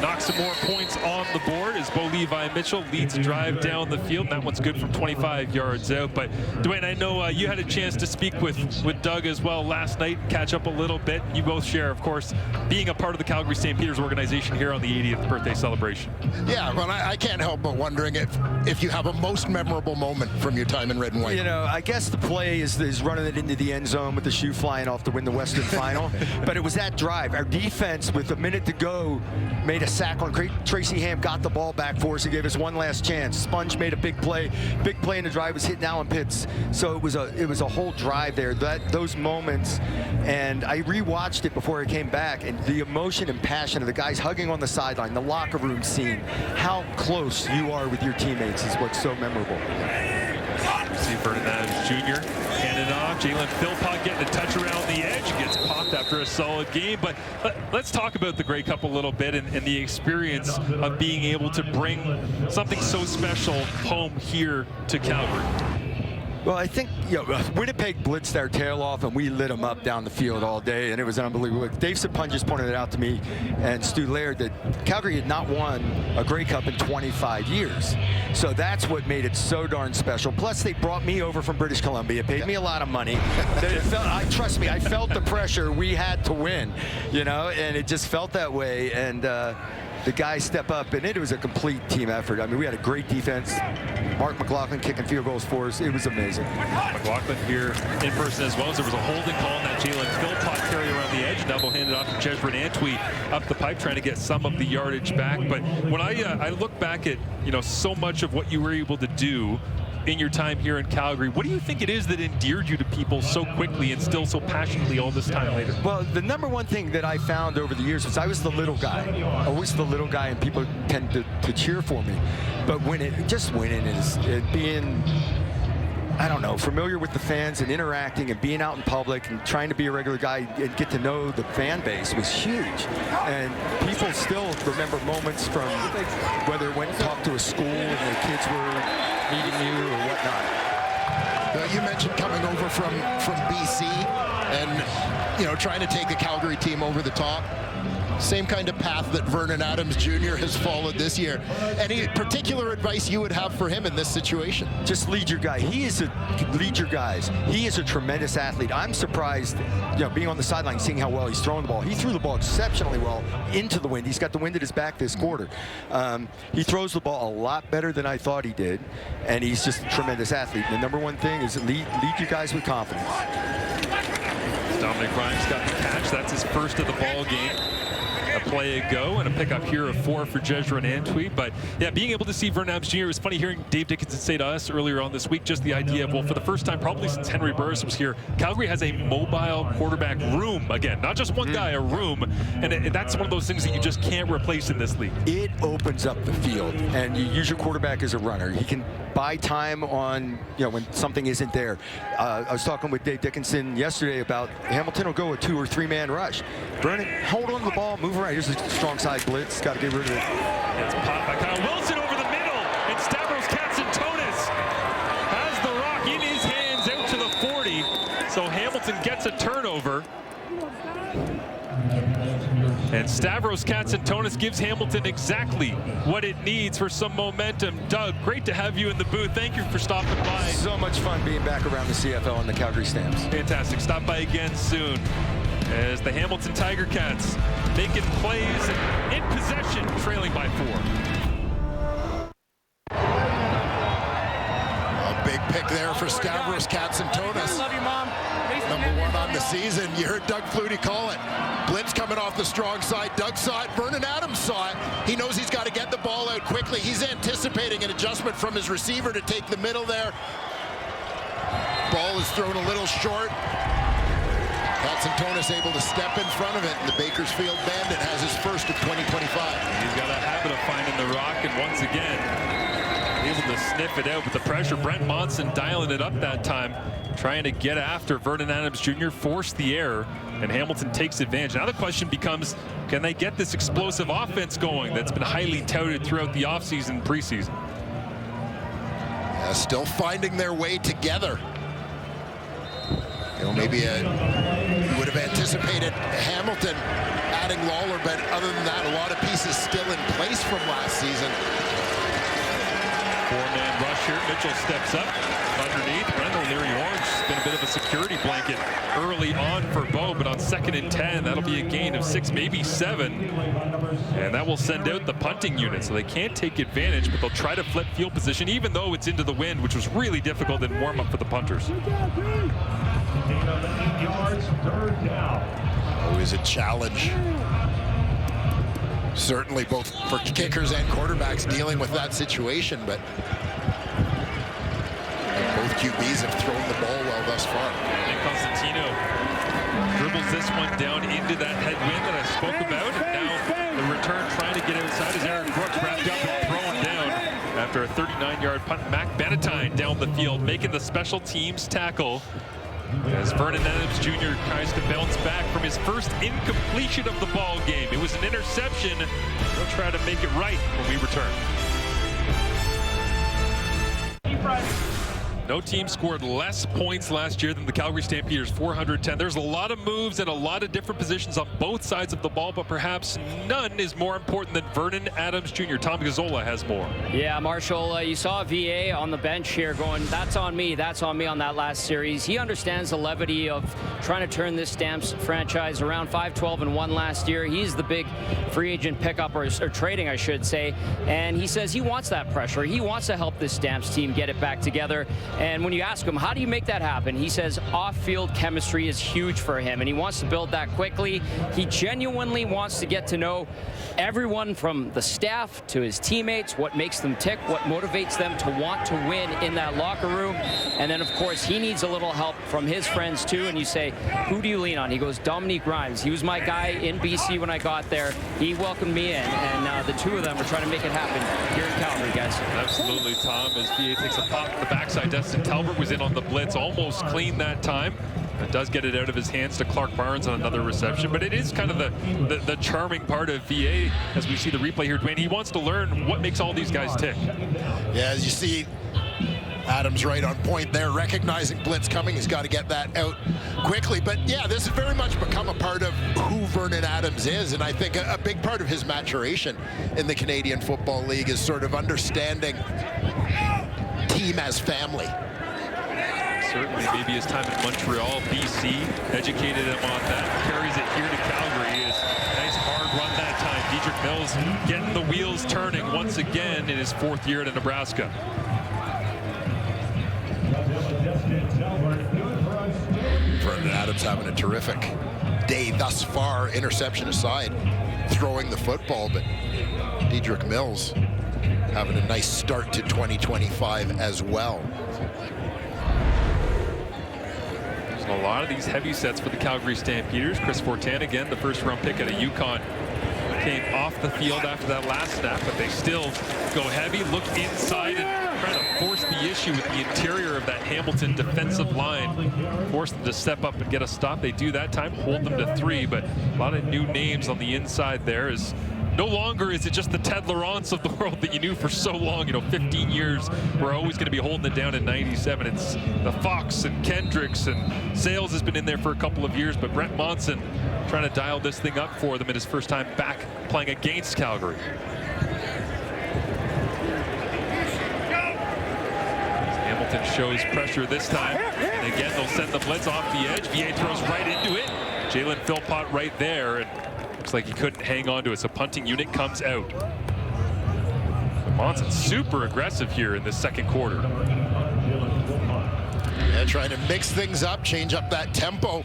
knock some more points on the board as Bo Levi Mitchell leads a drive down the field. And that one's good from 25 yards out. But Dwayne, I know you had a chance to speak with Doug as well last night, catch up a little bit. You both share, of course, being a part of the Calgary Stampeders organization here on the 80th birthday celebration. Yeah, well, I can't help but wondering if you have a most memorable moment from your time in red and white. You know, I guess the play is running it into the end zone with the shoe flying off to win the Western Final. But it was that drive. Our defense, with a minute to go, made a sack on Tracy Ham, got the ball back for us. He gave us one last chance. Sponge made a big play. Big play in the drive was hitting Alan Pitts. So it was a whole drive there. Those moments, and I rewatched it before I came back, and the emotion and passion of the guys hugging on the sideline, the locker room scene, how close you are with your teammates is what's so memorable. See Vernon Adams Jr. handing off. Jalen Philpott getting a touch around the edge. Gets popped after a solid game. But let's talk about the Grey Cup a little bit and the experience of being able to bring something so special home here to Calgary. Well, I think Winnipeg blitzed our tail off, and we lit them up down the field all day, and it was unbelievable. Dave Sapun just pointed it out to me and Stu Laird that Calgary had not won a Grey Cup in 25 years. So that's what made it so darn special. Plus, they brought me over from British Columbia, paid me a lot of money. Trust me, I felt the pressure. We had to win, and it just felt that way. And the guys step up, and it was a complete team effort. I mean, we had a great defense. Mark McLaughlin kicking field goals for us. It was amazing. McLaughlin here in person as well. As there was a holding call on that Jalen Philpott carry around the edge. Now they'll hand it off to Jesper Antwi up the pipe, trying to get some of the yardage back. But when I look back at so much of what you were able to do in your time here in Calgary, what do you think it is that endeared you to people so quickly and still so passionately all this time later? Well, the number one thing that I found over the years was I was the little guy, always the little guy, and people tend to cheer for me. But winning is being, I don't know, familiar with the fans and interacting and being out in public and trying to be a regular guy and get to know the fan base was huge. And people still remember moments from whether it went and talked to a school and the kids were meeting you or whatnot. You mentioned coming over from BC and trying to take the Calgary team over the top. Same kind of path that Vernon Adams Jr. has followed this year. Any particular advice you would have for him in this situation? Just lead your guy. Lead your guys. He is a tremendous athlete. I'm surprised, being on the sideline, seeing how well he's throwing the ball. He threw the ball exceptionally well into the wind. He's got the wind at his back this quarter. He throws the ball a lot better than I thought he did, and he's just a tremendous athlete. And the number one thing is lead your guys with confidence. Dominic Grimes got the catch. That's his first of the ball game. a play ago, and a pickup here of 4 for Jezra and Antwi. But yeah, being able to see Vernon Adams Jr. It was funny hearing Dave Dickinson say to us earlier on this week just the idea of, well, for the first time probably since Henry Burris was here, Calgary has a mobile quarterback room again, not just one guy, a room, and that's one of those things that you just can't replace in this league. It opens up the field, and you use your quarterback as a runner. He can buy time on, when something isn't there. I was talking with Dave Dickinson yesterday about Hamilton will go a 2 or 3 man rush. Vernon, hold on to the ball, move around. Here's a strong side blitz. Got to get rid of it. It's popped by Kyle Wilson over the middle, and Stavros Katsantonis has the rock in his hands out to the 40. So Hamilton gets a turnover. And Stavros Katsantonis gives Hamilton exactly what it needs for some momentum. Doug, great to have you in the booth. Thank you for stopping by. So much fun being back around the CFL and the Calgary Stamps. Fantastic. Stop by again soon as the Hamilton Tiger Cats making plays in possession, trailing by 4. A big pick there for Stavros Katsantonis. Love you, Mom. Number 1 on the season. You heard Doug Flutie call it. Blitz coming off the strong side. Doug saw it. Vernon Adams saw it. He knows he's got to get the ball out quickly. He's anticipating an adjustment from his receiver to take the middle there. Ball is thrown a little short. Katsantonis able to step in front of it, and the Bakersfield Bandit has his first of 2025. He's got a habit of finding the rock, and once again, able to sniff it out with the pressure. Brent Monson dialing it up that time, trying to get after Vernon Adams Jr., forced the error, and Hamilton takes advantage. Now the question becomes, can they get this explosive offense going that's been highly touted throughout the offseason and preseason? Yeah, still finding their way together. Maybe you would have anticipated Hamilton adding Lawler, but other than that, a lot of pieces still in place from last season. 4-man rush here. Mitchell steps up underneath. Brendan O'Leary-Orange has been a bit of a security blanket early on for Bo, but on 2nd and 10, that'll be a gain of 6, maybe 7. And that will send out the punting unit, so they can't take advantage, but they'll try to flip field position, even though it's into the wind, which was really difficult in warm-up for the punters. Always a challenge. Certainly both for kickers and quarterbacks dealing with that situation, but both QBs have thrown the ball well thus far. And Constantino dribbles this one down into that headwind that I spoke about, and now the return trying to get outside as Aaron Brooks wrapped up and thrown down after a 39-yard punt. Mac Benetine down the field making the special teams tackle as Vernon Adams Jr. tries to bounce back from his first incompletion of the ball game. It was an interception. He'll try to make it right when we return. No team scored less points last year than the Calgary Stampeders, 410. There's a lot of moves and a lot of different positions on both sides of the ball, but perhaps none is more important than Vernon Adams Jr. Tom Gazzola has more. Yeah, Marshall, you saw VA on the bench here going, that's on me on that last series. He understands the levity of trying to turn this Stamps franchise around. 5-12-1 last year. He's the big free agent pickup, or trading, I should say, and he says he wants that pressure. He wants to help this Stamps team get it back together. And when you ask him, how do you make that happen? He says off-field chemistry is huge for him, and he wants to build that quickly. He genuinely wants to get to know everyone from the staff to his teammates, what makes them tick, what motivates them to want to win in that locker room. And then, of course, he needs a little help from his friends, too. And you say, who do you lean on? He goes, Dominique Grimes. He was my guy in BC when I got there. He welcomed me in, and the two of them are trying to make it happen here in Calgary, guys. Absolutely, Tom, as VA takes a pop to the backside. Destin Talbert was in on the blitz, almost clean that time. It does get it out of his hands to Clark Barnes on another reception, but it is kind of the charming part of VA as we see the replay here, Dwayne. He wants to learn what makes all these guys tick. Yeah, as you see, Adams right on point there, recognizing blitz coming. He's got to get that out quickly. But yeah, this has very much become a part of who Vernon Adams is, and I think a big part of his maturation in the Canadian Football League is sort of understanding team as family. Certainly, maybe his time in Montreal, BC, educated him on that. Carries it here to Calgary. Nice hard run that time. Dedrick Mills getting the wheels turning once again in his 4th year at Nebraska. Vernon Adams having a terrific day thus far, interception aside. throwing the football, but Dedrick Mills having a nice start to 2025 as well. A lot of these heavy sets for the Calgary Stampeders. Chris Fortin, again, the first-round pick out of UConn, came off the field after that last snap, but they still go heavy, look inside, and try to force the issue with the interior of that Hamilton defensive line. Force them to step up and get a stop. They do that time, hold them to 3, but a lot of new names on the inside there. Is no longer is it just the Ted Laurents of the world that you knew for so long. 15 years, we're always going to be holding it down in 97. It's the Fox and Kendricks, and Sales has been in there for a couple of years, but Brett Monson trying to dial this thing up for them in his first time back playing against Calgary. Hamilton shows pressure this time, and again they'll send the blitz off the edge. VA throws right into it. Jalen Philpott right there, and looks like he couldn't hang on to it, so punting unit comes out. Monson super aggressive here in this second quarter. Yeah, trying to mix things up, change up that tempo.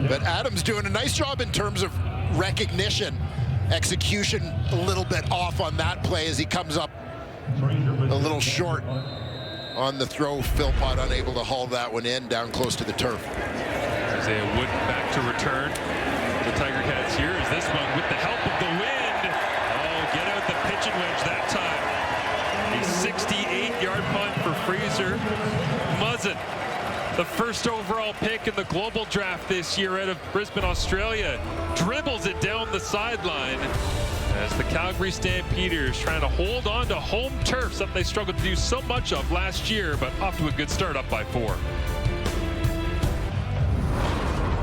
But Adams doing a nice job in terms of recognition. Execution a little bit off on that play as he comes up a little short on the throw. Philpott unable to haul that one in down close to the turf. Isaiah Wooden back to return. The Tiger Cats here is this one with the help of the wind. Oh, get out the pitching wedge that time. A 68-yard punt for Fraser Muzzin, the first overall pick in the global draft this year out of Brisbane, Australia. Dribbles it down the sideline as the Calgary Stampeders trying to hold on to home turf, something they struggled to do so much of last year, but off to a good start, up by 4.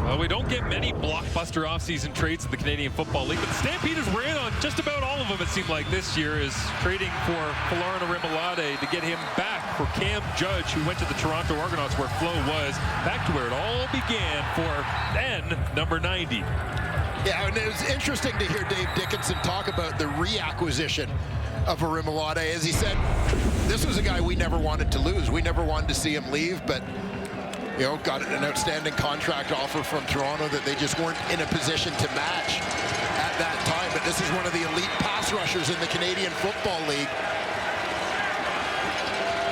Well, we don't get many blockbuster offseason trades in the Canadian Football League, but the Stampeders were in on just about all of them, it seemed like, this year, is trading for Folarin Orimolade to get him back for Cam Judge, who went to the Toronto Argonauts, where Flo was, back to where it all began for N number 90. Yeah, and it was interesting to hear Dave Dickinson talk about the reacquisition of Orimolade. As he said, this was a guy we never wanted to lose. We never wanted to see him leave, but got an outstanding contract offer from Toronto that they just weren't in a position to match at that time. But this is one of the elite pass rushers in the Canadian Football League.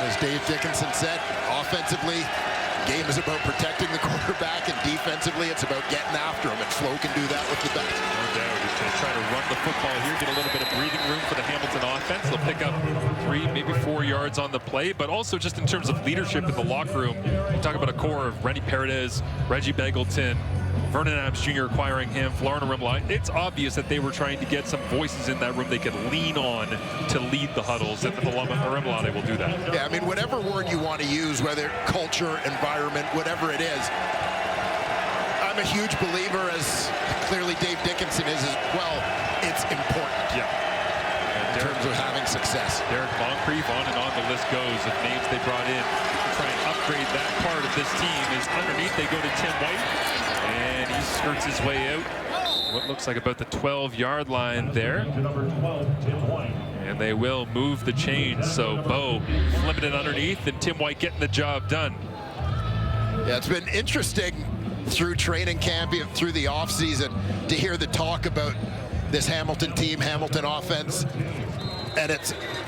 As Dave Dickinson said, offensively, game is about protecting the quarterback, and defensively, it's about getting after him, and Flo can do that with the best. No doubt. He's going to try to run the football here, get a little bit of breathing room for the Hamilton offense. They'll pick up 3, maybe 4 yards on the play, but also just in terms of leadership in the locker room, you talk about a core of Rennie Paredes, Reggie Begelton, Vernon Adams Jr. acquiring him, Folarin Orimolade. It's obvious that they were trying to get some voices in that room they could lean on to lead the huddles, and Orimolade will do that. Yeah, I mean, whatever word you want to use, whether culture, environment, whatever it is, I'm a huge believer, as clearly Dave Dickinson is as well, it's important. Yeah. In terms of having success. Derek Moncrief, on and on the list goes of names they brought in to try and upgrade that part of this team. Is underneath, they go to Tim White, and he skirts his way out. What looks like about the 12-yard line there. And they will move the chains, so Bo flipping it underneath, and Tim White getting the job done. Yeah, it's been interesting through training camp, through the offseason, to hear the talk about this Hamilton team, Hamilton offense. And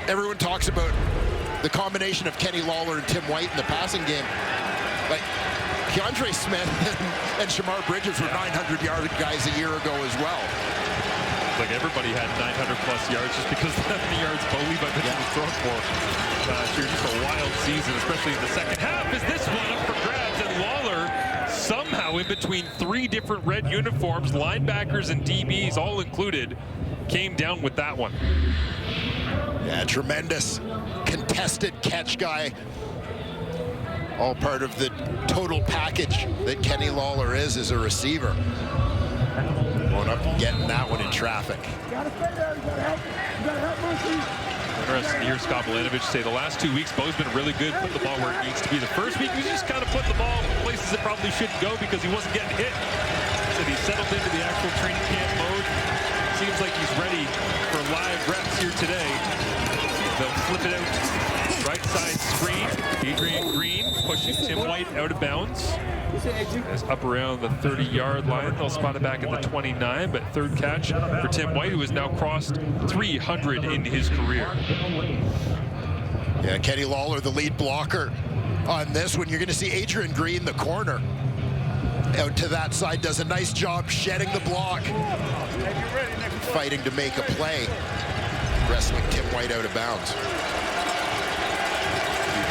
everyone talks about the combination of Kenny Lawler and Tim White in the passing game. Like, Keandre Smith and Shamar Bridges were 900-yard guys a year ago as well. Like everybody had 900-plus yards just because of how many yards Bo Levi Mitchell was thrown for last year. Just a wild season, especially in the second half, as this one up for grabs, and Lawler somehow in between 3 different red uniforms, linebackers and DBs all included, came down with that one. Yeah, tremendous contested catch guy. All part of the total package that Kenny Lawler is as a receiver. Going up and getting that one in traffic. Interesting to hear Scott Milanovic say the last 2 weeks, Bo's been really good, put the ball where it needs to be. The first week, he just kind of put the ball places it probably shouldn't go because he wasn't getting hit. So he settled into the actual training camp mode. Seems like he's ready for live reps here today. They'll flip it out. Right side screen. Adrian Green pushing Tim White out of bounds. It's up around the 30-yard line. They'll spot it back at the 29, but third catch for Tim White, who has now crossed 300 in his career. Yeah, Kenny Lawler, the lead blocker on this one. You're going to see Adrian Green, the corner, out to that side, does a nice job shedding the block, fighting to make a play, wrestling Tim White out of bounds.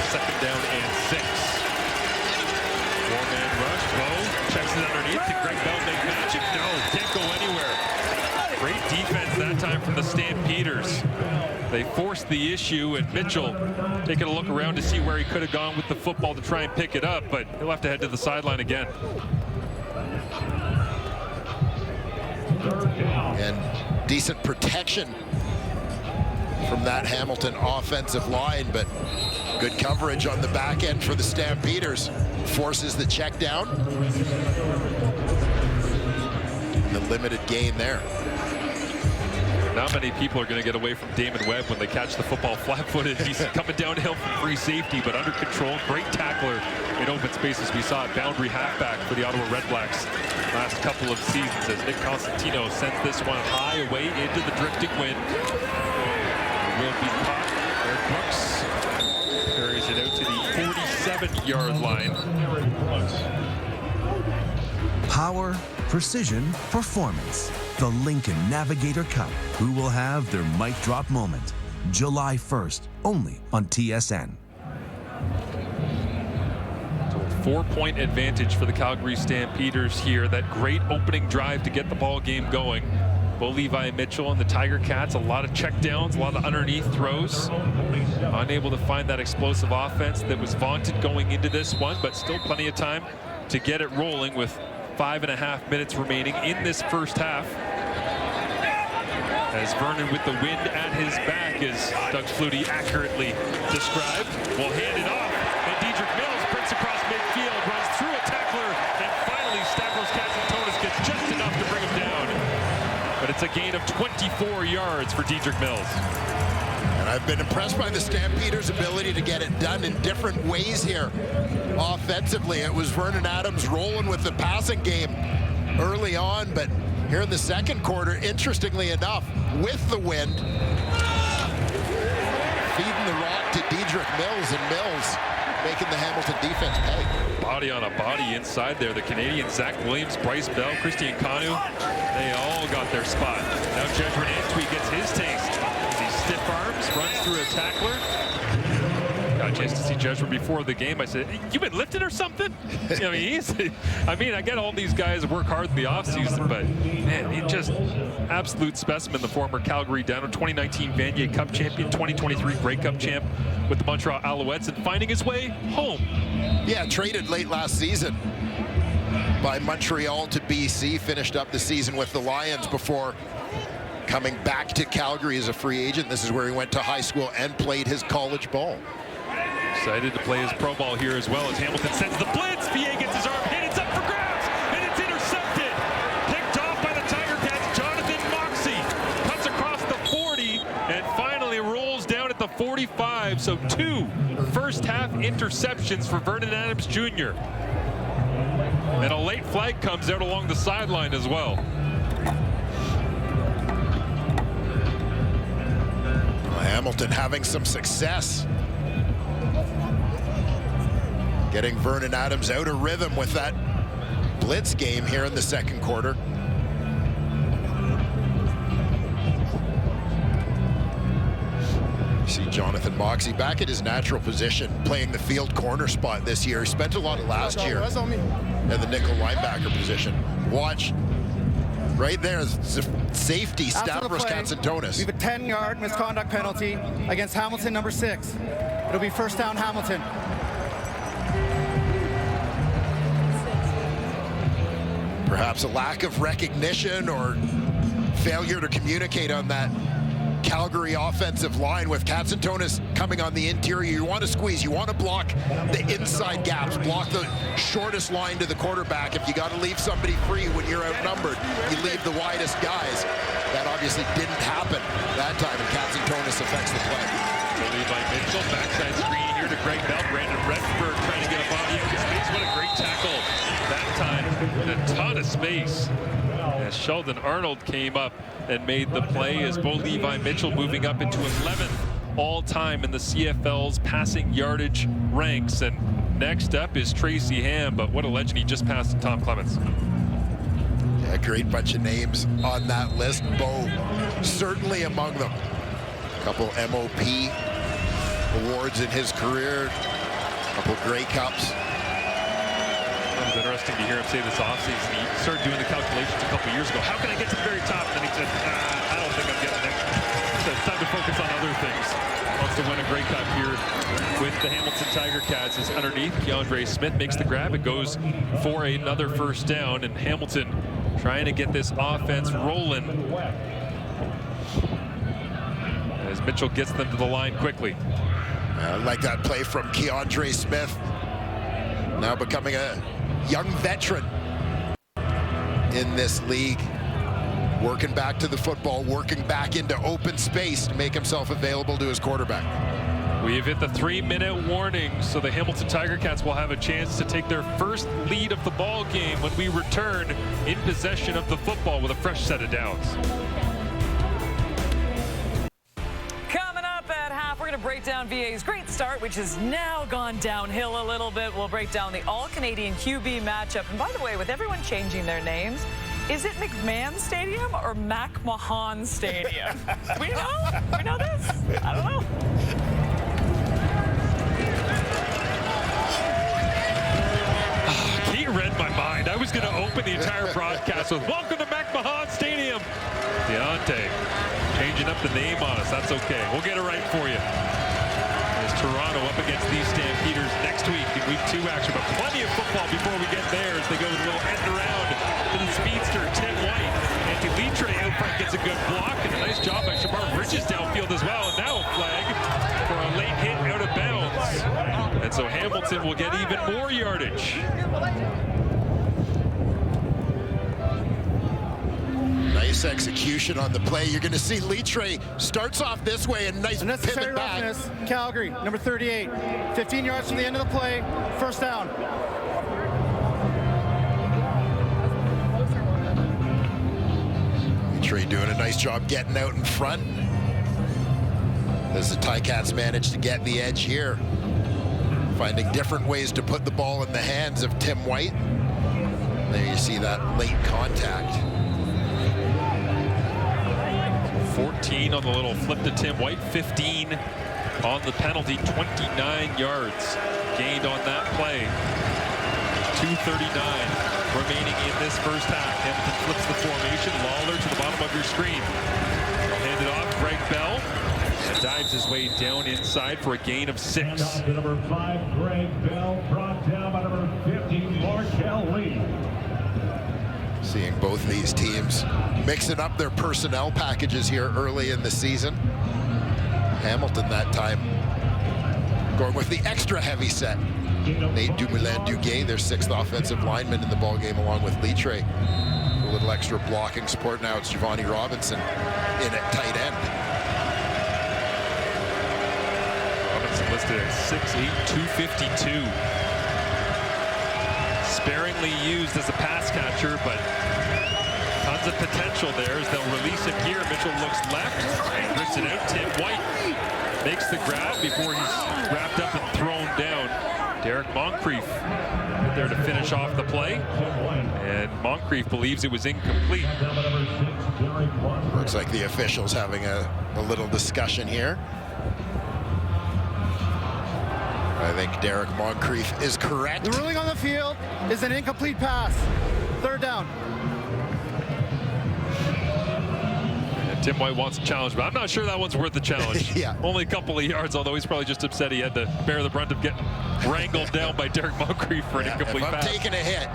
Second down and 6. Four-man rush. Bo checks it underneath. Did Greg Bell make magic? No, didn't go anywhere. Great defense that time from the Stampeders. They forced the issue, and Mitchell taking a look around to see where he could have gone with the football to try and pick it up, but he'll have to head to the sideline again. And decent protection from that Hamilton offensive line, but good coverage on the back end for the Stampeders. Forces the check down. The limited gain there. Not many people are going to get away from Damon Webb when they catch the football flat-footed. He's coming downhill from free safety, but under control. Great tackler in open spaces. We saw a boundary halfback for the Ottawa Redblacks last couple of seasons as Nick Constantino sends this one high away into the drifting wind. Will be caught. Eric Brooks carries it out to the 47-yard line. Power, precision, performance. The Lincoln Navigator Cup. Who will have their mic drop moment? July 1st, only on TSN. So 4-point advantage for the Calgary Stampeders here. That great opening drive to get the ball game going. Bo Levi Mitchell and the Tiger Cats, a lot of checkdowns, a lot of underneath throws. Unable to find that explosive offense that was vaunted going into this one, but still plenty of time to get it rolling with 5.5 minutes remaining in this first half. As Vernon with the wind at his back, as Doug Flutie accurately described, will hand it off. And Dedrick Mills breaks across midfield, runs through a tackler, and finally Stavros Katsantonis gets just enough to bring him down. But it's a gain of 24 yards for Dedrick Mills. And I've been impressed by the Stampeders' ability to get it done in different ways here. Offensively, it was Vernon Adams rolling with the passing game early on, but here in the second quarter, interestingly enough, with the wind, feeding the rock to Dedrick Mills, and Mills making the Hamilton defense pay. Body on a body inside there. The Canadians, Zach Williams, Bryce Bell, Christian Kanu, they all got their spot. Now Jedrin Antwi gets his taste. He stiff arms, runs through a tackler. Got a chance to see Jedrin before the game. I said, hey, you been lifting or something? I mean, I get all these guys work hard in the offseason, but man, he's just absolute specimen. The former Calgary Downer, 2019 Vanier Cup champion, 2023 Grey Cup champ with the Montreal Alouettes, and finding his way home. Yeah, traded late last season by Montreal to BC, finished up the season with the Lions before coming back to Calgary as a free agent. This is where he went to high school and played his college ball. Excited to play his pro ball here as well as Hamilton sends the blitz. VA gets his arm hit. It's up for grabs, and it's intercepted. Picked off by the Tiger Cats. Jonathan Moxey cuts across the 40 and finally rolls down at the 45. So 2 first-half interceptions for Vernon Adams Jr. And a late flag comes out along the sideline as well. Hamilton having some success getting Vernon Adams out of rhythm with that blitz game here in the second quarter. You see Jonathan Moxey back at his natural position, playing the field corner spot this year. He spent a lot of last year at the nickel linebacker position. Watch right there, safety, Stavros Katsantonis. We have a 10-yard misconduct penalty against Hamilton, number 6. It'll be first down, Hamilton. Perhaps a lack of recognition or failure to communicate on that Calgary offensive line with Katsantonis coming on the interior. You want to squeeze, you want to block the inside gaps, block the shortest line to the quarterback. If you got to leave somebody free when you're outnumbered, you leave the widest guys. That obviously didn't happen that time, and Katsantonis affects the play. Levi Mitchell, backside screen here to Greg Bell. Brandon Redford trying to get a body into space. What a great tackle space. As Sheldon Arnold came up and made the play, as Bo Levi Mitchell moving up into 11th all-time in the CFL's passing yardage ranks. And next up is Tracy Ham, but what a legend, he just passed Tom Clements. Yeah, a great bunch of names on that list. Bo certainly among them. A couple MOP awards in his career, a couple Grey Cups. It was interesting to hear him say this offseason. He started doing the calculations a couple years ago. How can I get to the very top? And then he said, I don't think I'm getting there. So it's time to focus on other things. Wants to win a Grey Cup here with the Hamilton Tiger Cats. Is underneath. Keandre Smith makes the grab. It goes for another first down. And Hamilton trying to get this offense rolling as Mitchell gets them to the line quickly. I like that play from Keandre Smith. Now becoming a young veteran in this league. Working back to the football, working back into open space to make himself available to his quarterback. We have hit the 3-minute warning, so the Hamilton Tiger Cats will have a chance to take their first lead of the ball game when we return in possession of the football with a fresh set of downs. Coming up at half, we're going to break down VA's great start, which has now gone downhill a little bit. We'll break down the All-Canadian QB matchup. And by the way, with everyone changing their names, is it McMahon Stadium or McMahon Stadium? Do we know? Do we know this? I don't know. He read my mind. I was going to open the entire broadcast with "Welcome to McMahon Stadium." Deontay changing up the name on us. That's okay. We'll get it right for you. As Toronto up against these Stampeders next week in Week 2 action. But plenty of football before we get there as they go with a little end around to the speedster, Tim White. Anti-Litre out front gets a good block, and a nice job by Shamar Bridges downfield as well. And now a flag for a late hit out of bounds. And so Hamilton will get even more yardage. Nice execution on the play. You're going to see Litre starts off this way and nice Unnecessary pivot back. roughness, Calgary, number 38. 15 yards from the end of the play, first down. Litre doing a nice job getting out in front. As the Ticats manage to get the edge here. Finding different ways to put the ball in the hands of Tim White. There you see that late contact. 14 on the little flip to Tim White, 15 on the penalty, 29 yards gained on that play. 2:39 remaining in this first half. Hamilton flips the formation. Lawler to the bottom of your screen. Handed off, Greg Bell, and dives his way down inside for a gain of 6. Number 5, Greg Bell, brought down by number 50, Markel Lee. Seeing both these teams mixing up their personnel packages here early in the season. Hamilton that time going with the extra heavy set. Nate Dumoulin-Duguay, their 6th offensive lineman in the ballgame, along with Litre. A little extra blocking support. Now it's Giovanni Robinson in at tight end. Robinson listed at 6'8", 252. Sparingly used as a pass catcher, but tons of potential there as they'll release him here. Mitchell looks left and drifts it out. Tim White makes the grab before he's wrapped up and thrown down. Derek Moncrief there to finish off the play, and Moncrief believes it was incomplete. Looks like the officials having a little discussion here. I think Derek Moncrief is correct. The ruling on the field is an incomplete pass. Third down. And Tim White wants a challenge, but I'm not sure that one's worth the challenge. Yeah. Only a couple of yards, although he's probably just upset he had to bear the brunt of getting wrangled down by Derek Moncrief for an incomplete if I'm pass. taking a hit,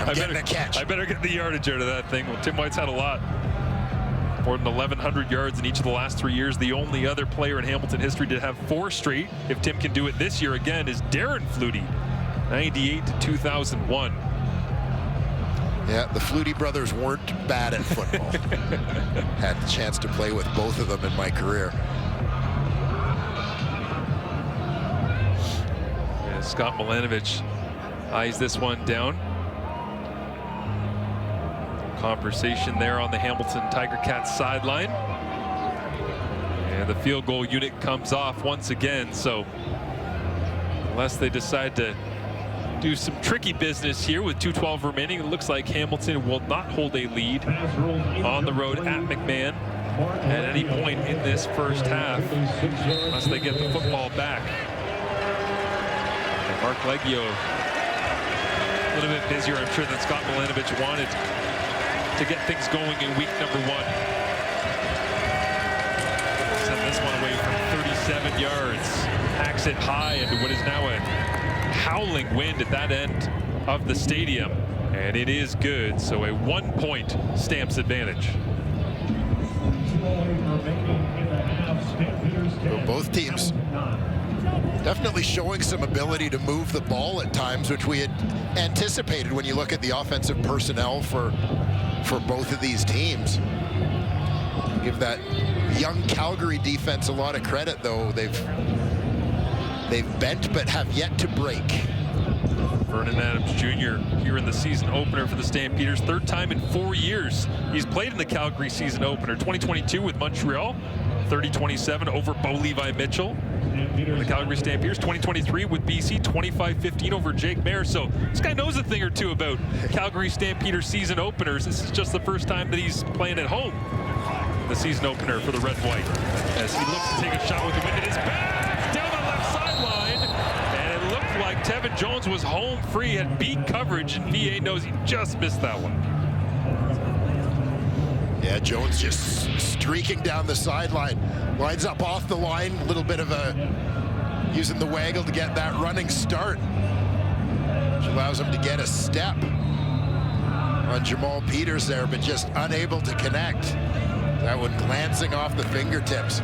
I'm getting a catch. I better get the yardage out of that thing. Well, Tim White's had a lot. More than 1,100 yards in each of the last 3 years. The only other player in Hamilton history to have 4 straight, if Tim can do it this year again, is Darren Flutie, 98 to 2001. Yeah, the Flutie brothers weren't bad at football. Had the chance to play with both of them in my career. Yeah, Scott Milanovic eyes this one down. Conversation there on the Hamilton Tiger Cats sideline. And the field goal unit comes off once again, so unless they decide to do some tricky business here with 2:12 remaining, it looks like Hamilton will not hold a lead on the road at McMahon at any point in this first half unless they get the football back. And Mark Leggio a little bit busier, I'm sure, than Scott Milanovich wanted to get things going in week number 1. Sent this one away from 37 yards. Hacks it high into what is now a howling wind at that end of the stadium. And it is good, so a 1-point Stamps advantage. Well, both teams definitely showing some ability to move the ball at times, which we had anticipated when you look at the offensive personnel for both of these teams. Give that young Calgary defense a lot of credit, though. They've bent but have yet to break. Vernon Adams Jr. here in the season opener for the Stampeders. 3rd time in 4 years he's played in the Calgary season opener. 2022 with Montreal, 30-27 over Bo Levi Mitchell. The Calgary Stampeders. 2023 with BC, 25-15 over Jake Mayer. So this guy knows a thing or two about Calgary Stampeders season openers. This is just the first time that he's playing at home. The season opener for the Red-White as he looks to take a shot with the wind in his back down the left sideline. And it looked like Tevin Jones was home free, had beat coverage, and VA knows he just missed that one. Yeah, Jones just streaking down the sideline. Lines up off the line, a little bit of using the waggle to get that running start, which allows him to get a step on Jamal Peters there, but just unable to connect. That one glancing off the fingertips.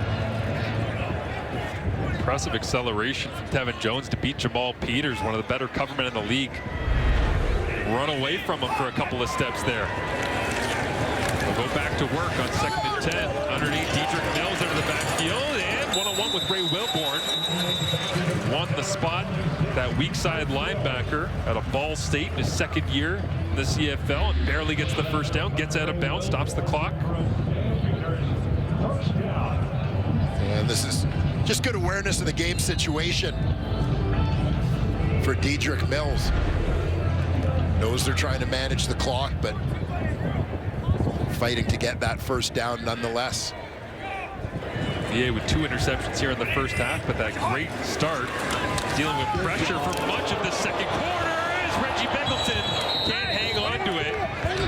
Impressive acceleration from Tevin Jones to beat Jamal Peters, one of the better covermen in the league. Run away from him for a couple of steps there. We'll go back to work on 2nd and 10. Underneath, Dedrick Mills into the backfield, and one-on-one with Ray Wilborn. Won the spot, that weak side linebacker out of Ball State in his 2nd year in the CFL, and barely gets the first down, gets out of bounds, stops the clock. And this is just good awareness of the game situation for Dedrick Mills. Knows they're trying to manage the clock, but fighting to get that first down nonetheless. VA with 2 interceptions here in the first half, but that great start, dealing with pressure for much of the second quarter, as Reggie Beggleton can't hang on to it.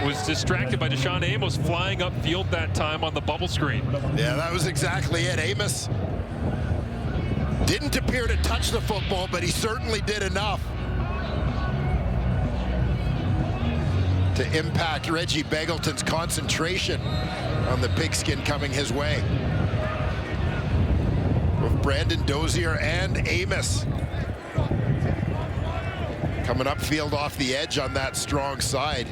Was distracted by Deshaun Amos flying upfield that time on the bubble screen. Yeah, that was exactly it. Amos didn't appear to touch the football, but he certainly did enough to impact Reggie Beggleton's concentration on the pigskin coming his way. Both Brandon Dozier and Amos coming upfield off the edge on that strong side.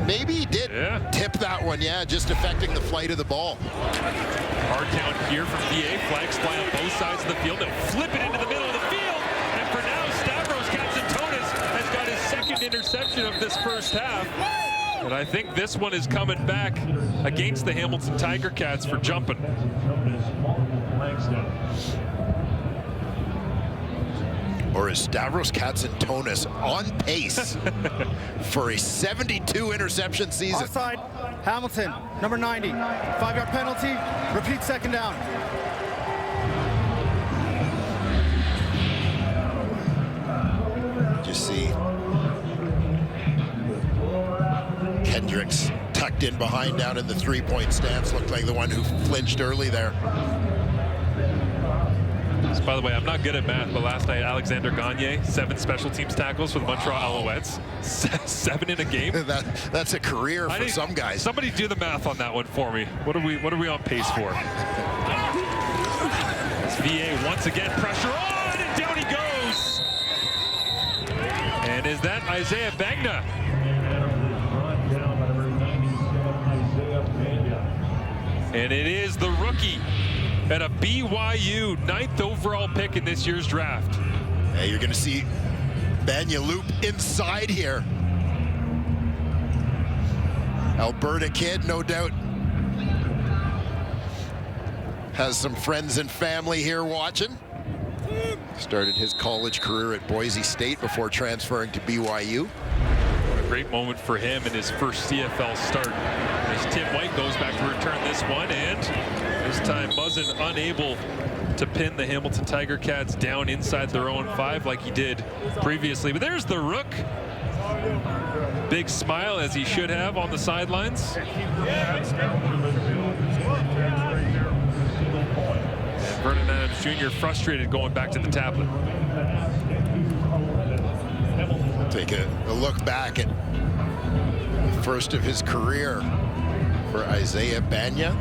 Maybe he did tip that one, just affecting the flight of the ball. Hard count here from VA. Flags fly on both sides of the field and flip it into the middle of the field. And for now, Stavros Katsantonis has got his 2nd interception of this first half. And I think this one is coming back against the Hamilton Tiger Cats for jumping. Or is Stavros Katsantonis on pace for a 72 interception season? Offside, Hamilton, number 90, 5-yard penalty, repeat 2nd down. Just see Kendricks tucked in behind down in the 3-point stance, looked like the one who flinched early there. By the way, I'm not good at math, but last night Alexander Gagne, 7 special teams tackles for the Montreal Alouettes. 7 in a game. That's a career for some guys. Somebody do the math on that one for me. What are we on pace for? As VA once again pressure on, and down he goes. And is that Isaiah Bagna? And it is the rookie at a BYU 9th overall pick in this year's draft. Hey, you're going to see Banya loop inside here. Alberta kid, no doubt. Has some friends and family here watching. Started his college career at Boise State before transferring to BYU. What a great moment for him in his first CFL start. As Tim White goes back to return this one, and this time Muzzin unable to pin the Hamilton Tiger Cats down inside their own 5 like he did previously. But there's the Rook. Big smile, as he should have, on the sidelines. And Vernon Adams Jr. frustrated going back to the tablet. Take a look back at the first of his career for Isaiah Banya.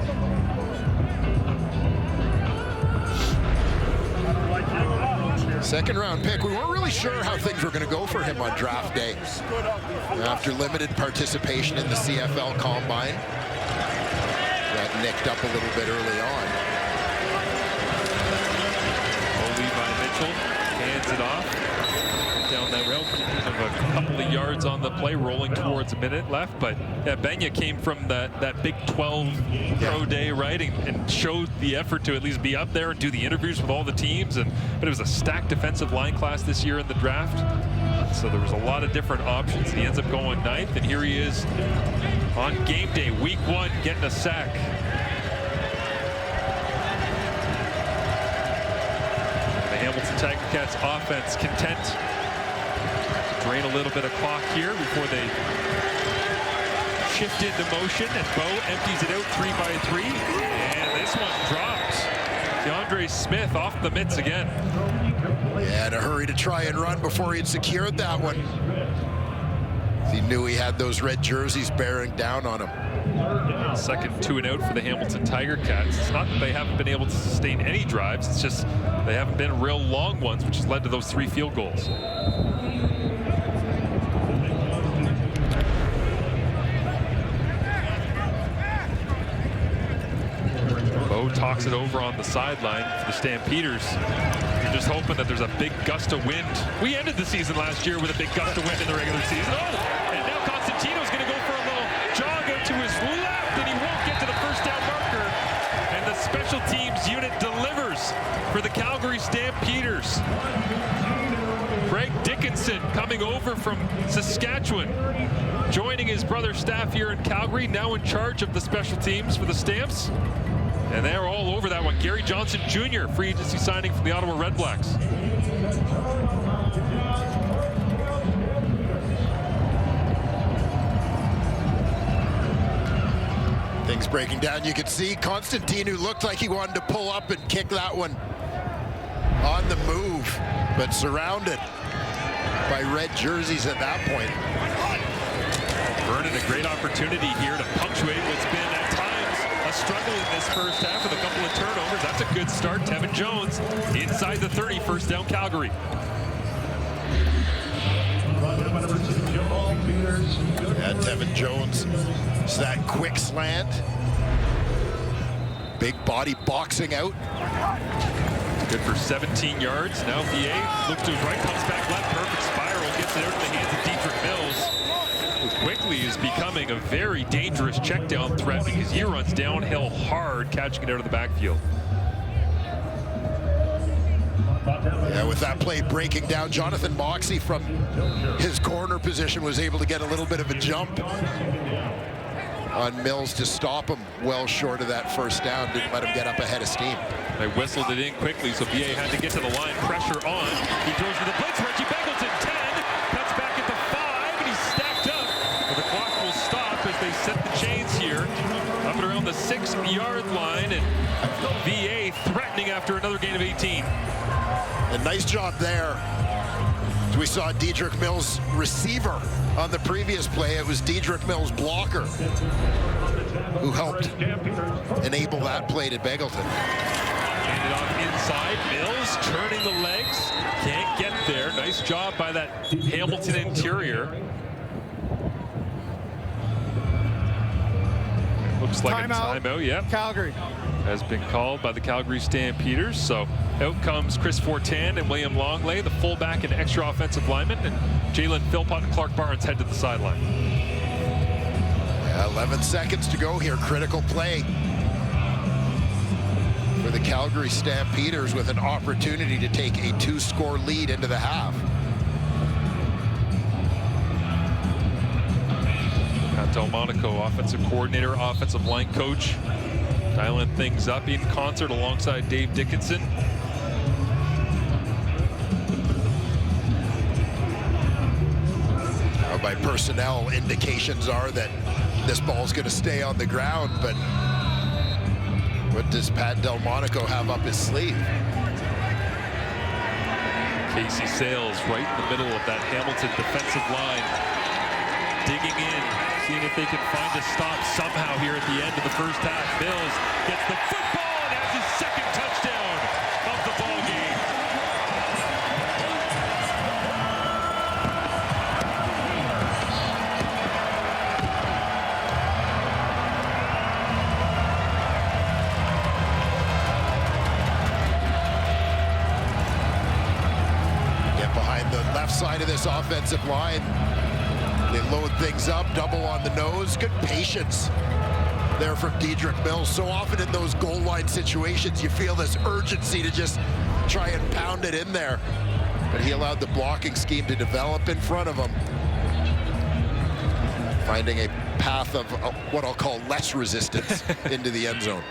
Second round pick. We weren't really sure how things were going to go for him on draft day. After limited participation in the CFL Combine, got nicked up a little bit early on. Levi Mitchell hands it off down that rail. Of a couple of yards on the play, rolling towards a minute left. But yeah, Banya came from that Big 12 pro day, right, and showed the effort to at least be up there and do the interviews with all the teams. But it was a stacked defensive line class this year in the draft. So there was a lot of different options. He ends up going 9th, and here he is on game day, week 1, getting a sack. The Hamilton Tiger Cats offense content to drain a little bit of clock here before they shift into motion, and Bo empties it out 3 by 3, and this one drops. DeAndre Smith off the mitts again. Yeah, in a hurry to try and run before he had secured that one. He knew he had those red jerseys bearing down on him. Second 2 and out for the Hamilton Tiger Cats. It's not that they haven't been able to sustain any drives, it's just they haven't been real long ones, which has led to those 3 field goals. Bo talks it over on the sideline for the Stampeders. You're just hoping that there's a big gust of wind. We ended the season last year with a big gust of wind in the regular season. Oh, and now Constantino's going to go for a little jog out to his left, and he won't get to the first down marker. And the special teams unit delivers for the Calgary Stampeders. Craig Dickinson coming over from Saskatchewan, joining his brother Staff here in Calgary, now in charge of the special teams for the Stamps. And they're all over that one. Gary Johnson Jr., free agency signing for the Ottawa Red Blacks. Things breaking down. You could see Constantine, who looked like he wanted to pull up and kick that one on the move, but surrounded by red jerseys at that point. Vernon, a great opportunity here to punctuate what's been at times a struggle in this first half with a couple of turnovers. That's a good start. Tevin Jones inside the 30, first down Calgary. Yeah, Tevin Jones. It's that quick slant. Big body boxing out. Good for 17 yards. Now VA looks to his right, comes back left, perfect spiral, gets it out in the hands of Dietrich Mills, who quickly is becoming a very dangerous check down threat because he runs downhill hard, catching it out of the backfield. Yeah, with that play breaking down, Jonathan Moxey from his corner position was able to get a little bit of a jump on Mills to stop him well short of that first down. Didn't let him get up ahead of steam. They whistled it in quickly, so VA had to get to the line. Pressure on. He throws for the blitz. Reggie Beggleton, 10. Cuts back at the 5, and he's stacked up. But the clock will stop as they set the chains here. Up and around the 6-yard line, and VA threatening after another gain of 18. A nice job there. We saw Dietrich Mills' receiver on the previous play. It was Dietrich Mills' blocker who helped enable that play to Beggleton. Handed off inside. Mills turning the legs. Can't get there. Nice job by that Hamilton interior. Looks like a timeout. Yep. Calgary has been called by the Calgary Stampeders. So out comes Chris Fortin and William Longley, the fullback and extra offensive lineman, and Jalen Philpott and Clark Barnes head to the sideline. Yeah, 11 seconds to go here. Critical play for the Calgary Stampeders with an opportunity to take a 2-score lead into the half. Delmonico, offensive coordinator, offensive line coach, dialing things up in concert alongside Dave Dickinson. By personnel, indications are that this ball's going to stay on the ground, but what does Pat Delmonico have up his sleeve? Casey Sales right in the middle of that Hamilton defensive line, digging in, seeing if they can find a stop somehow here at the end of the first half. Mills gets the football and has his second touchdown of the ball game. Side of this offensive line. They load things up, double on the nose. Good patience there from Dedrick Mills. So often in those goal line situations, you feel this urgency to just try and pound it in there. But he allowed the blocking scheme to develop in front of him, finding a path of what I'll call less resistance into the end zone.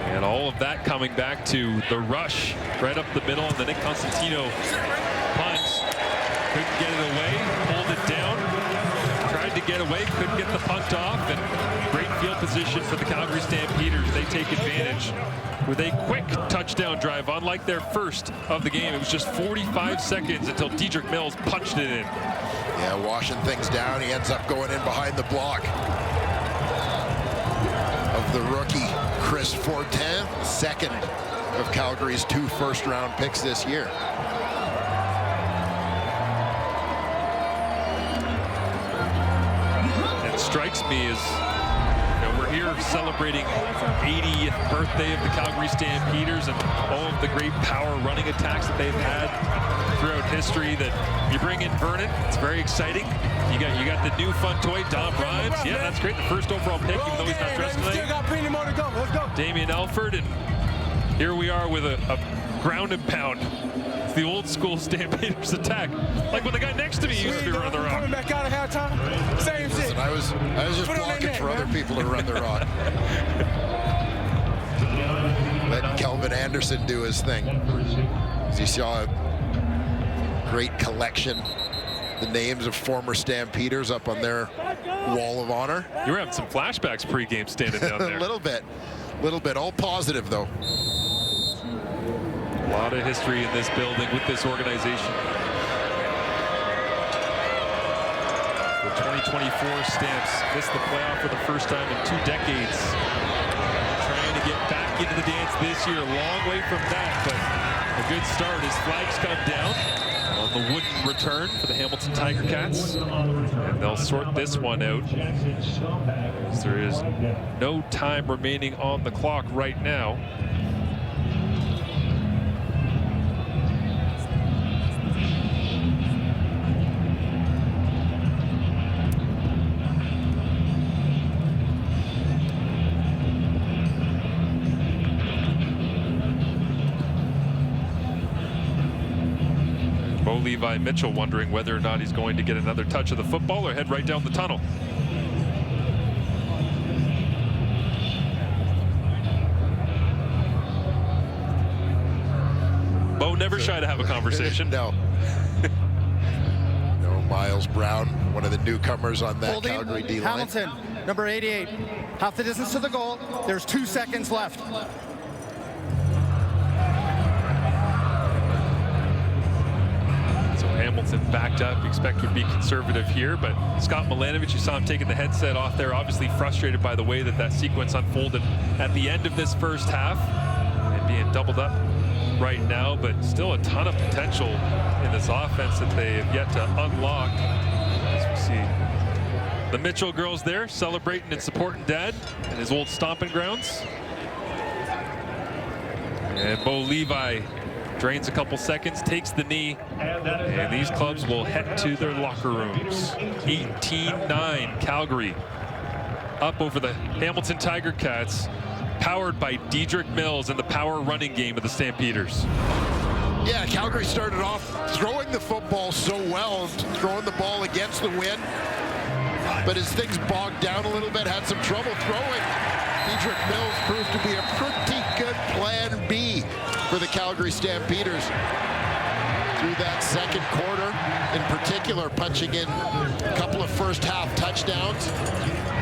And all of that coming back to the rush right up the middle, and the Nick Constantino punts. Couldn't get it away, pulled it down, tried to get away, couldn't get the punt off, and great field position for the Calgary Stampeders. They take advantage with a quick touchdown drive. Unlike their first of the game, it was just 45 seconds until Dedrick Mills punched it in. Yeah, washing things down. He ends up going in behind the block of the rookie Chris Fortin, second of Calgary's 2 first-round picks this year. It strikes me as we're here celebrating 80th birthday of the Calgary Stampeders and all of the great power running attacks that they've had throughout history. That you bring in Vernon, it's very exciting. You got the new fun toy, Dom Rhymes. Yeah, that's great. The first overall pick, even though he's not dressed tonight. Still got plenty more to go. Let's go. Damian Elford, and here we are with a ground and pound. It's the old school Stampeders attack, like when the guy next to me used to be running the rock. Coming back out of halftime, same shit. Listen, I was just blocking for other people to run the rock. Let Kelvin Anderson do his thing. As you saw a great collection, the names of former Stampeders up on their wall of honor. You were having some flashbacks pregame standing down there. A little bit, all positive though. A lot of history in this building with this organization. The 2024 Stamps missed the playoff for the first time in 2 decades. Trying to get back into the dance this year. Long way from that, but a good start as flags come down on the wooden return for the Hamilton Tiger Cats. And they'll sort this one out. There is no time remaining on the clock right now. Levi Mitchell wondering whether or not he's going to get another touch of the football or head right down the tunnel. Bo never shy to have a conversation. No. No, Miles Brown, one of the newcomers on that Calgary D-line. Hamilton, number 88. Half the distance to the goal. There's 2 seconds left. Hamilton backed up, expect would be conservative here, but Scott Milanovic, you saw him taking the headset off there, obviously frustrated by the way that sequence unfolded at the end of this first half and being doubled up right now, but still a ton of potential in this offense that they have yet to unlock. As we see the Mitchell girls there celebrating and supporting Dad in his old stomping grounds. And Bo Levi drains a couple seconds, takes the knee, and these clubs will head to their locker rooms. 18-9 Calgary up over the Hamilton Tiger Cats, powered by Dedrick Mills and the power running game of the Stampeders. Yeah, Calgary started off throwing the football so well, throwing the ball against the wind. But as things bogged down a little bit, had some trouble throwing, Dedrick Mills proved to be a pretty good plan B for the Calgary Stampeders. Through that second quarter, in particular, punching in a couple of first half touchdowns.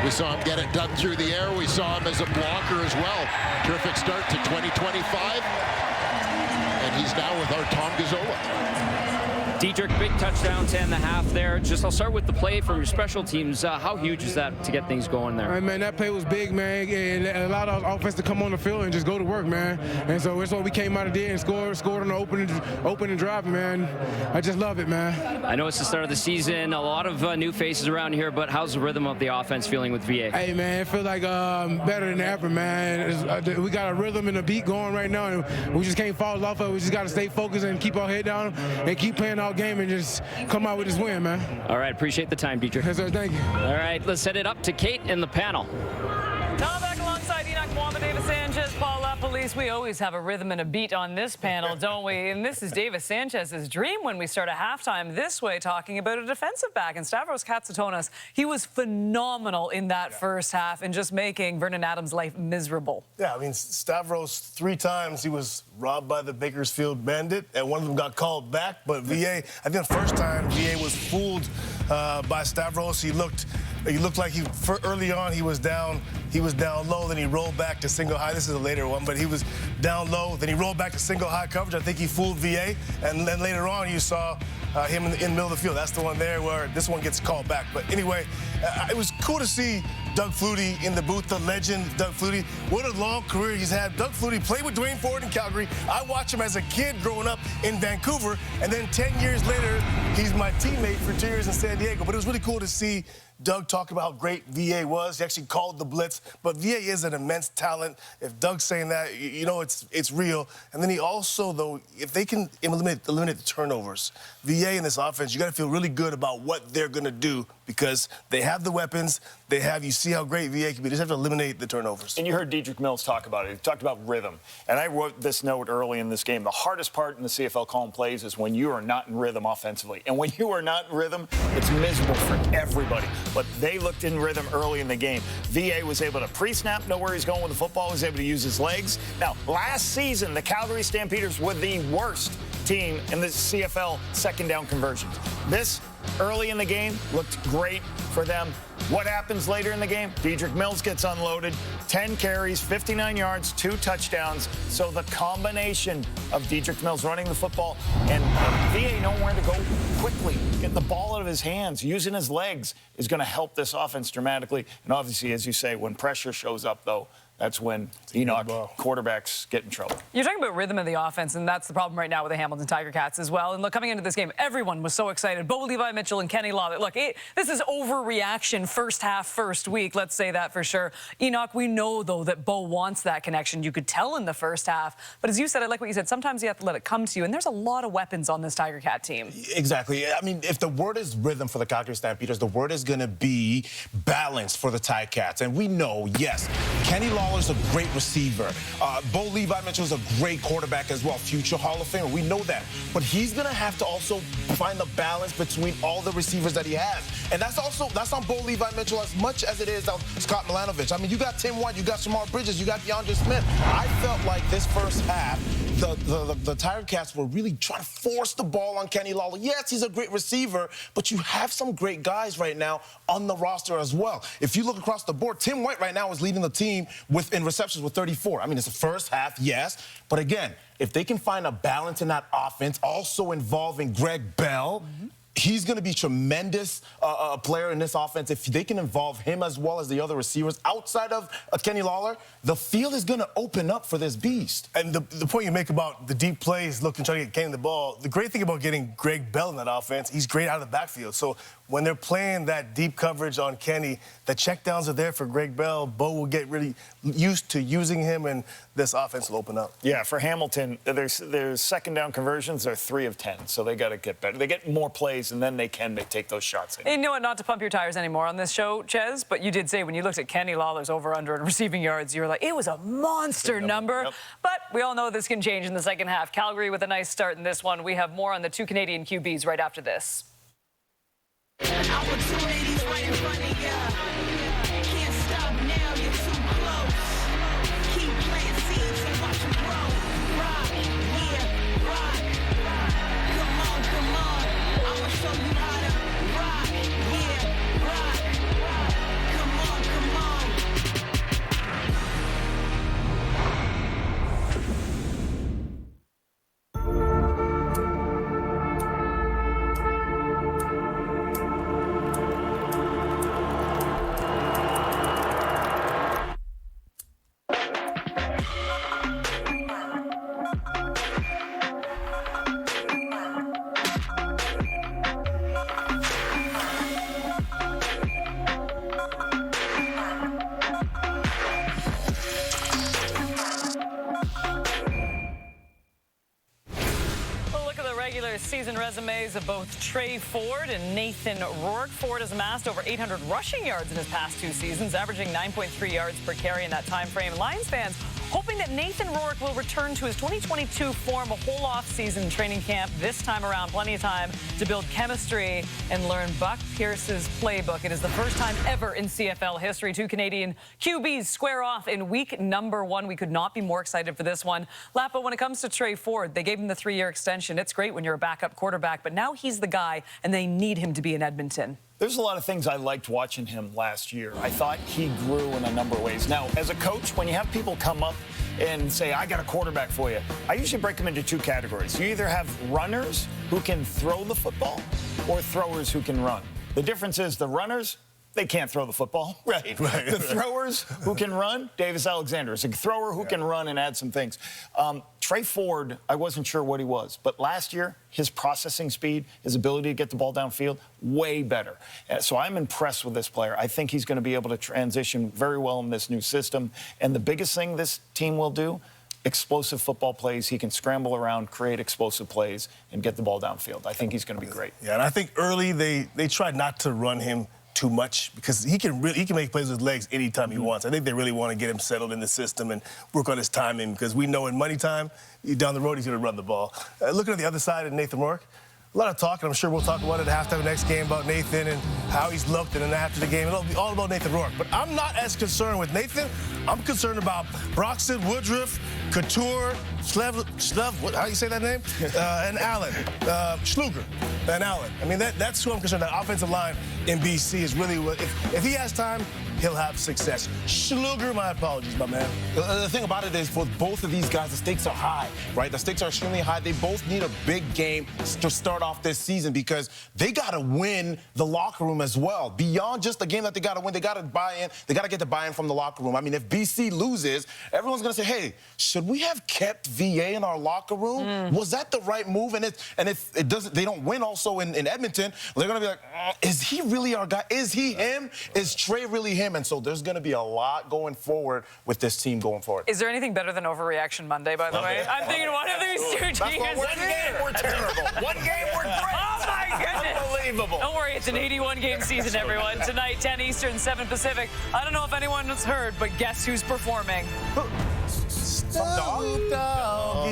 We saw him get it done through the air. We saw him as a blocker as well. Terrific start to 2025. And he's now with our Tom Gazzola. Dedrick, big touchdown, 10.5 there. I'll start with the play from your special teams. How huge is that to get things going there? Hey, man, that play was big, man. It allowed our offense to come on the field and just go to work, man. And so that's what we came out and did and scored on the opening drive, man. I just love it, man. I know it's the start of the season, a lot of new faces around here, but how's the rhythm of the offense feeling with VA? Hey, man, it feels like better than ever, man. We got a rhythm and a beat going right now, and we just can't fall off of it. We just got to stay focused and keep our head down and keep playing our game and just come out with this win, man. All right, appreciate the time, Dedrick. Yes, sir, thank you. All right, let's set it up to Kate in the panel. Now back alongside Enoch Mwamba, David Sanchez, Paul LaPolice. We always have a rhythm and a beat on this panel, don't we? And this is David Sanchez's dream when we start a halftime this way, talking about a defensive back. And Stavros Katsatonis, he was phenomenal in that first half and just making Vernon Adams' life miserable. Yeah, I mean, Stavros, 3 times he was robbed by the Bakersfield Bandit, and one of them got called back. But VA, I think the first time VA was fooled by Stavros. He looked like early on he was down low, then he rolled back to single high. This is a later one, but he was down low, then he rolled back to single high coverage. I think he fooled VA, and then later on you saw him in the middle of the field. That's the one there where this one gets called back. But anyway, it was cool to see Doug Flutie in the booth, the legend Doug Flutie. What a long career he's had. Doug Flutie played with Dwayne Ford in Calgary. I watched him as a kid growing up in Vancouver, and then 10 years later, he's my teammate for 2 years in San Diego. But it was really cool to see Doug talk about how great VA was. He actually called the blitz, but VA is an immense talent. If Doug's saying that, you know it's real. And then he also, though, if they can eliminate the turnovers, VA in this offense, you got to feel really good about what they're going to do because they have the weapons. You see how great VA can be. They just have to eliminate the turnovers. And you heard Dedrick Mills talk about it. He talked about rhythm. And I wrote this note early in this game. The hardest part in the CFL calling plays is when you are not in rhythm offensively. And when you are not in rhythm, it's miserable for everybody. But they looked in rhythm early in the game. VA was able to pre-snap, know where he's going with the football, was able to use his legs. Now, last season, the Calgary Stampeders were the worst team in the CFL second down conversions. This, early in the game, looked great for them. What happens later in the game? Dedrick Mills gets unloaded, 10 carries, 59 yards, 2 touchdowns. So the combination of Dedrick Mills running the football and VA knowing where to go quickly, getting the ball out of his hands, using his legs is going to help this offense dramatically. And obviously, as you say, when pressure shows up, though, that's when Enoch quarterbacks get in trouble. You're talking about rhythm of the offense, and that's the problem right now with the Hamilton Tiger Cats as well. And look, coming into this game, everyone was so excited. Bo Levi Mitchell and Kenny Law. Look, this is overreaction first half, first week. Let's say that for sure. Enoch, we know, though, that Bo wants that connection. You could tell in the first half. But as you said, I like what you said. Sometimes you have to let it come to you. And there's a lot of weapons on this Tiger Cat team. Exactly. I mean, if the word is rhythm for the Calgary Stampeders, the word is going to be balance for the Tiger Cats. And we know, yes, Kenny Lawler's a great receiver. Bo Levi Mitchell's a great quarterback as well, future Hall of Famer. We know that. But he's going to have to also find the balance between all the receivers that he has. And that's on Bo Levi Mitchell as much as it is on Scott Milanovic. I mean, you got Tim White, you got Shamar Bridges, you got DeAndre Smith. I felt like this first half, the Tiger Cats were really trying to force the ball on Kenny Lawler. Yes, he's a great receiver, but you have some great guys right now on the roster as well. If you look across the board, Tim White right now is leading the team in receptions with 34. I mean, it's the first half, yes, but again, if they can find a balance in that offense, also involving Greg Bell, he's going to be tremendous player in this offense. If they can involve him as well as the other receivers outside of Kenny Lawler, the field is going to open up for this beast. And the point you make about the deep plays, trying to get Kenny the ball, the great thing about getting Greg Bell in that offense, he's great out of the backfield. So when they're playing that deep coverage on Kenny, the checkdowns are there for Greg Bell. Bo will get really used to using him, and this offense will open up. Yeah, for Hamilton, there's second down conversions are 3 of 10, so they got to get better. They get more plays, and then they take those shots. You know what, not to pump your tires anymore on this show, Ches, but you did say when you looked at Kenny Lawler's over-under in receiving yards, you were like, it was a monster number. Yep. But we all know this can change in the second half. Calgary with a nice start in this one. We have more on the 2 Canadian QBs right after this. Opportunities right in front of ya. Can't stop now, you're too close. Keep planting seeds and watch them grow. Rock, yeah, rock. Come on. I'ma show you how to rock, yeah, rock. Come on. Season resumes of both Trey Ford and Nathan Rourke. Ford has amassed over 800 rushing yards in his past 2 seasons, averaging 9.3 yards per carry in that time frame. Lions fans hoping that Nathan Rourke will return to his 2022 form, a whole off-season training camp. This time around, plenty of time to build chemistry and learn Buck Pierce's playbook. It is the first time ever in CFL history 2 Canadian QBs square off in week number 1. We could not be more excited for this one. Lapa, when it comes to Trey Ford, they gave him the 3-year extension. It's great when you're a backup quarterback, but now he's the guy, and they need him to be in Edmonton. There's a lot of things I liked watching him last year. I thought he grew in a number of ways. Now, as a coach, when you have people come up and say, I got a quarterback for you, I usually break them into 2 categories. You either have runners who can throw the football or throwers who can run. The difference is the runners, they can't throw the football. Right. The throwers who can run, Davis Alexander is a thrower who can run and add some things. Trey Ford, I wasn't sure what he was, but last year, his processing speed, his ability to get the ball downfield, way better. So I'm impressed with this player. I think he's going to be able to transition very well in this new system. And the biggest thing this team will do, explosive football plays. He can scramble around, create explosive plays, and get the ball downfield. I think he's going to be great. Yeah, and I think early they tried not to run him too much because he can make plays with his legs anytime he wants. I think they really want to get him settled in the system and work on his timing because we know in money time, down the road, he's going to run the ball. Looking at the other side of Nathan Rourke, a lot of talk, and I'm sure we'll talk about it at halftime of the next game about Nathan and how he's looked, and then after the game, it'll be all about Nathan Rourke. But I'm not as concerned with Nathan. I'm concerned about Broxton, Woodruff, Couture, how do you say that name? And Allen, Schluger, and Allen. I mean, that's who I'm concerned. That offensive line in BC is really what, if he has time, he'll have success. Schluger, my apologies, my man. The thing about it is, for both of these guys, the stakes are high, right? The stakes are extremely high. They both need a big game to start off this season because they got to win the locker room as well. Beyond just the game that they got to win, they got to buy in. They got to get the buy-in from the locker room. I mean, if BC loses, everyone's going to say, hey, should we have kept VA in our locker room? Was that the right move? And if it doesn't, they don't win also in Edmonton, they're going to be like, is he really our guy? Is he him? Is Trey really him? And so there's going to be a lot going forward with this team going forward. Is there anything better than Overreaction Monday, by the way? I'm thinking one of these 2 teams. One game, we're terrible. One game, we're great. Oh, my goodness. Unbelievable. Don't worry, it's an 81-game season, everyone. Tonight, 10 Eastern, 7 Pacific. I don't know if anyone has heard, but guess who's performing? Doggy dog.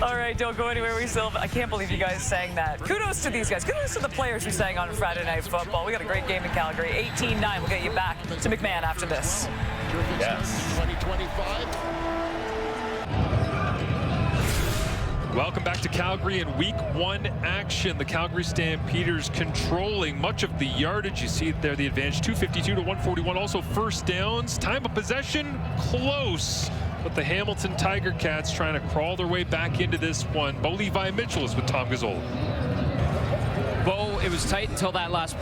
All right, don't go anywhere. I can't believe you guys sang that. Kudos to these guys. Kudos to the players who sang on Friday Night Football. We got a great game in Calgary. 18-9. We'll get you back to McMahon after this. Yes. 2025. Welcome back to Calgary in Week 1 action. The Calgary Stampeders controlling much of the yardage. You see it there, the advantage, 252 to 141. Also first downs. Time of possession, close. But the Hamilton Tiger Cats trying to crawl their way back into this one. Bo Levi Mitchell is with Tom Gazzola. Bo, it was tight until that last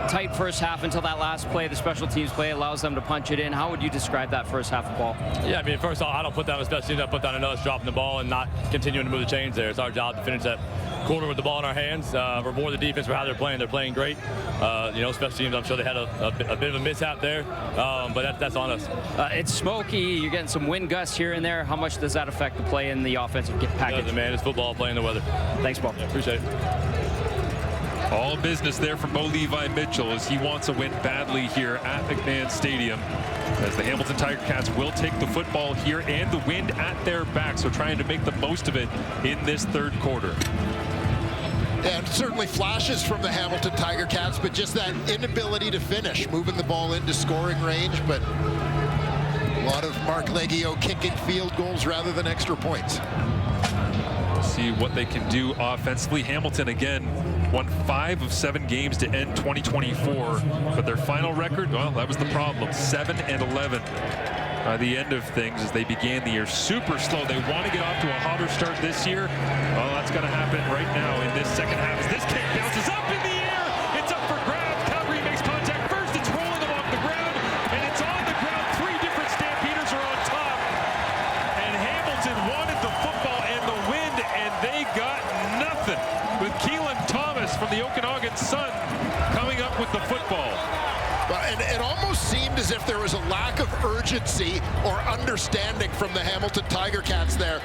tight first half until that last play. The special teams play allows them to punch it in. How would you describe that first half of ball? Yeah, I mean, first of all, I don't put down the special teams. I put down us dropping the ball and not continuing to move the chains there. It's our job to finish that quarter with the ball in our hands. We're more the defense for how they're playing. They're playing great. You know, special teams, I'm sure they had a bit of a mishap there, but that's on us. It's smoky. You're getting some wind gusts here and there. How much does that affect the play in the offensive package? Man, it's football playing the weather. Thanks, Bo. Yeah, appreciate it. All business there from Bo Levi Mitchell as he wants to win badly here at McMahon Stadium, as the Hamilton Tiger Cats will take the football here and the wind at their back, so trying to make the most of it in this third quarter. And certainly flashes from the Hamilton Tiger Cats, but just that inability to finish, moving the ball into scoring range, but a lot of Mark Leggio kicking field goals rather than extra points. See what they can do offensively. Hamilton again won 5 of 7 games to end 2024, but their final record, well, that was the problem, 7-11 by the end of things as they began the year super slow. They want to get off to a hotter start this year. Well, that's going to happen right now in this second half as this kick bounces up in the air. It's up for grabs. Calgary makes contact first. It's rolling along the ground, and it's on the ground. 3 different Stampeders are on top, and Hamilton wanted the football and the wind, and they got nothing with Keelan Thomas from the Okanagan Sun coming up with the football. And it almost seemed as if there was a lack of urgency or understanding from the Hamilton Tiger Cats there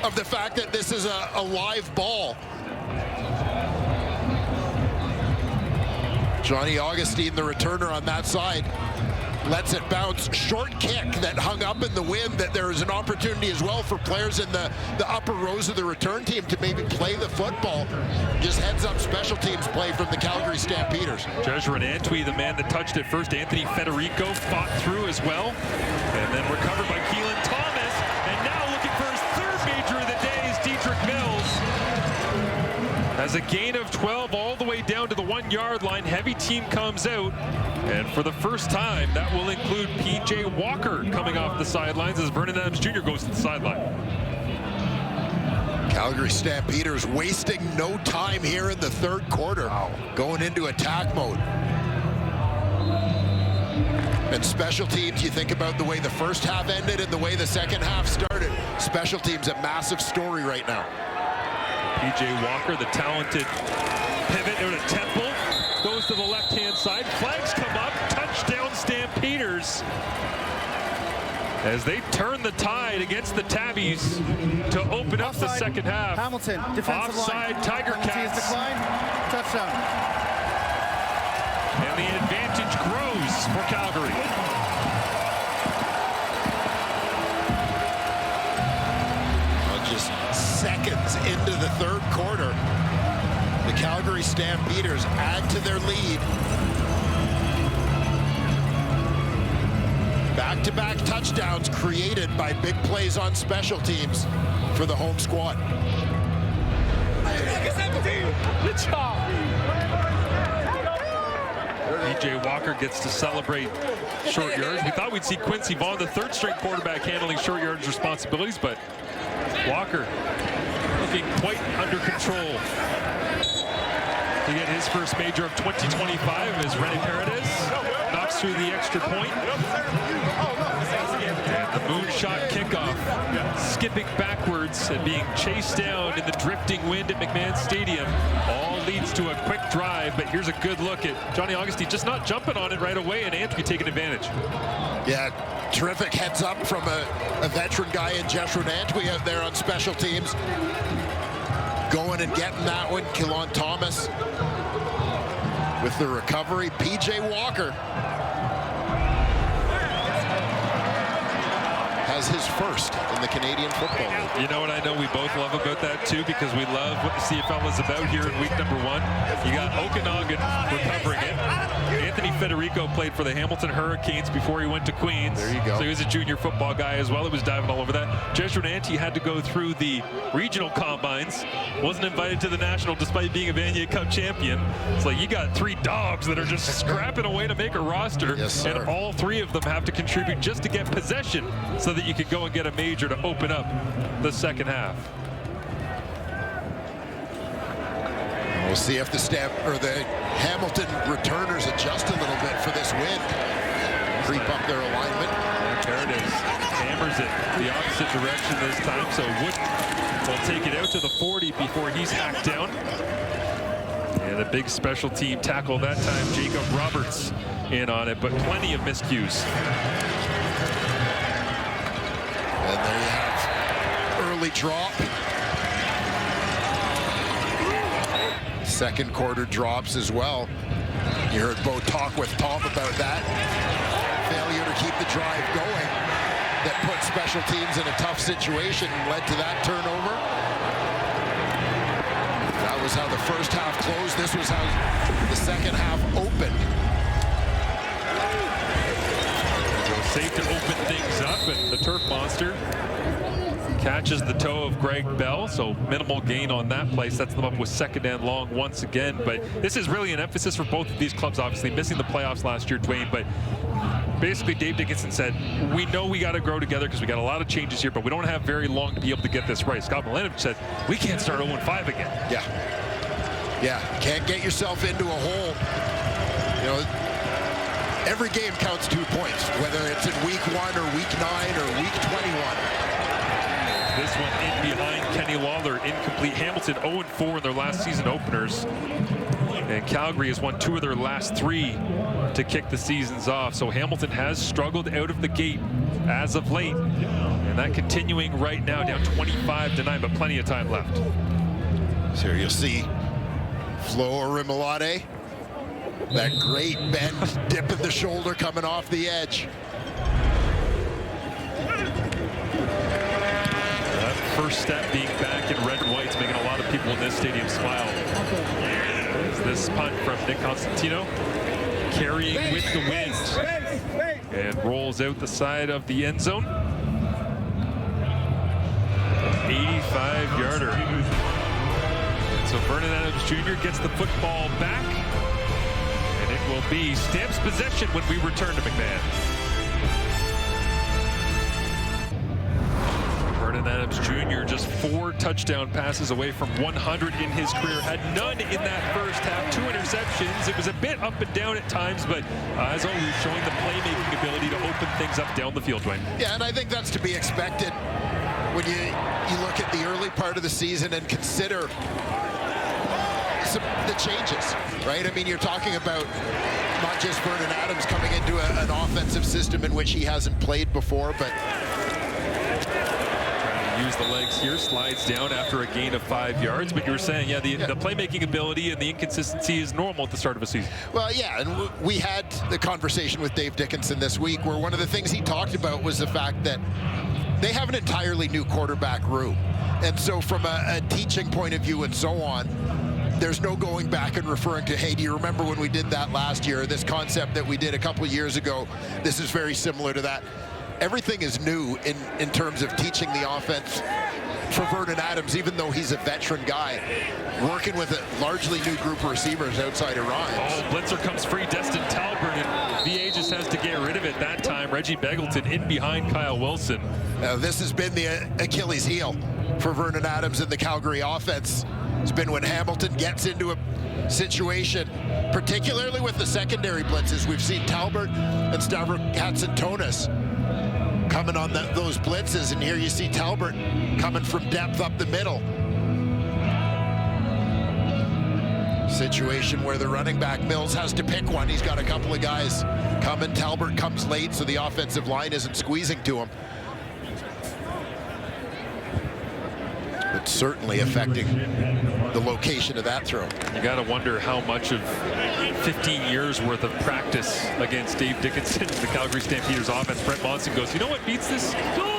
of the fact that this is a live ball. Johnny Augustine, the returner on that side, lets it bounce. Short kick that hung up in the wind, that there is an opportunity as well for players in the upper rows of the return team to maybe play the football. Just heads up special teams play from the Calgary Stampeders. Jesuit Antwi, the man that touched it first. Anthony Federico fought through as well, and then recovered by Keelan Thomas, and now looking for his 3rd major of the day is Dietrich Mills. As a gain of 12 all the way down to the 1-yard line, heavy team comes out, and for the first time that will include P.J. Walker coming off the sidelines as Vernon Adams Jr. goes to the sideline. Calgary Stampeders wasting no time here in the third quarter, going into attack mode. And special teams, you think about the way the first half ended and the way the second half started. Special teams, a massive story right now. P.J. Walker, the talented pivot out of Temple, goes to the left-hand side. Flags come up. Touchdown Stampeders as they turn the tide against the Tabbies to open up the second half. Hamilton, defensive offside line. Tiger Cats. Decline. Touchdown. And the advantage grows for Calgary. Just seconds into the third quarter, the Calgary Stampeders add to their lead. Back-to-back touchdowns created by big plays on special teams for the home squad. Good job. P.J. Walker gets to celebrate short yards. We thought we'd see Quincy Vaughn, the 3rd-string quarterback, handling short yards responsibilities, but Walker looking quite under control to get his first major of 2025 as Rene Paredes knocks through the extra point. And the moonshot kickoff, skipping backwards and being chased down in the drifting wind at McMahon Stadium, all leads to a quick drive. But here's a good look at Johnny Augustine just not jumping on it right away, and Antwi taking advantage. Yeah, terrific heads up from a veteran guy in Jesuit Antwi out there on special teams. Going and getting that one. Keelan Thomas with the recovery. P.J. Walker has has his first in the Canadian Football League. You know what I know we both love about that, too, because we love what the CFL is about here in week number 1. You got Okanagan recovering it. Anthony Federico played for the Hamilton Hurricanes before he went to Queens. There you go. So he was a junior football guy as well. He was diving all over that. Jesuit Ante had to go through the regional combines. Wasn't invited to the national despite being a Vanier Cup champion. It's like you got 3 dogs that are just scrapping away to make a roster. Yes, sir. And all 3 of them have to contribute just to get possession so that you could go and get a major to open up the second half. We'll see if the Hamilton returners adjust a little bit for this win. Creep up their alignment. There it is. Hammers it the opposite direction this time, so Wooden will take it out to the 40 before he's hacked down. And a big special team tackle that time. Jacob Roberts in on it, but plenty of miscues. And there you have early drop. Second quarter drops as well. You heard Bo talk with Tom about that. Failure to keep the drive going that put special teams in a tough situation and led to that turnover. That was how the first half closed. This was how the second half opened. Safe to open things up, and the Turf Monster catches the toe of Greg Bell, so minimal gain on that play. Sets them up with second and long once again. But this is really an emphasis for both of these clubs, obviously missing the playoffs last year, Dwayne. But basically Dave Dickinson said, we know we got to grow together because we got a lot of changes here, but we don't have very long to be able to get this right. Scott Milanovich said, we can't start 0-5 again. Yeah, can't get yourself into a hole. You know, every game counts 2 points, whether it's in week 1 or week 9 or week 21. This one in behind Kenny Lawler, incomplete. Hamilton 0-4 in their last season openers. And Calgary has won 2 of their last 3 to kick the seasons off. So Hamilton has struggled out of the gate as of late. And that continuing right now, down 25-9, but plenty of time left. So here you'll see Flo Orimolade. That great bend, dip of the shoulder coming off the edge. First step being back in red and white's making a lot of people in this stadium smile. As this punt from Nick Constantino, carrying with the wind, and rolls out the side of the end zone. 85-yarder. So Vernon Adams Jr. gets the football back, and it will be Stamps possession when we return to McMahon. Vernon Adams Jr. just 4 touchdown passes away from 100 in his career. Had none in that first half. 2 interceptions. It was a bit up and down at times, but as always, showing the playmaking ability to open things up down the field, Dwayne. Yeah, and I think that's to be expected when you look at the early part of the season and consider the changes, right? I mean, you're talking about not just Vernon Adams coming into an offensive system in which he hasn't played before, but use the legs here, slides down after a gain of 5 yards. But you were saying, the playmaking ability and the inconsistency is normal at the start of a season. Well, yeah, and we had the conversation with Dave Dickinson this week where one of the things he talked about was the fact that they have an entirely new quarterback room. And so from a teaching point of view and so on, there's no going back and referring to, hey, do you remember when we did that last year? This concept that we did a couple of years ago, this is very similar to that. Everything is new in terms of teaching the offense for Vernon Adams, even though he's a veteran guy, working with a largely new group of receivers outside of Ryan. Oh, blitzer comes free, Destin Talbert, and VA just has to get rid of it that time. Reggie Beggleton in behind Kyle Wilson. This has been the Achilles heel for Vernon Adams and the Calgary offense. It's been when Hamilton gets into a situation, particularly with the secondary blitzes. We've seen Talbert and Stavros Katsantonis coming on those blitzes, and here you see Talbert coming from depth up the middle. Situation where the running back Mills has to pick one. He's got a couple of guys coming. Talbert comes late, so the offensive line isn't squeezing to him. It's certainly affecting the location of that throw. You got to wonder how much of 15 years worth of practice against Dave Dickinson and the Calgary Stampeders offense. Brent Monson goes, you know what beats this?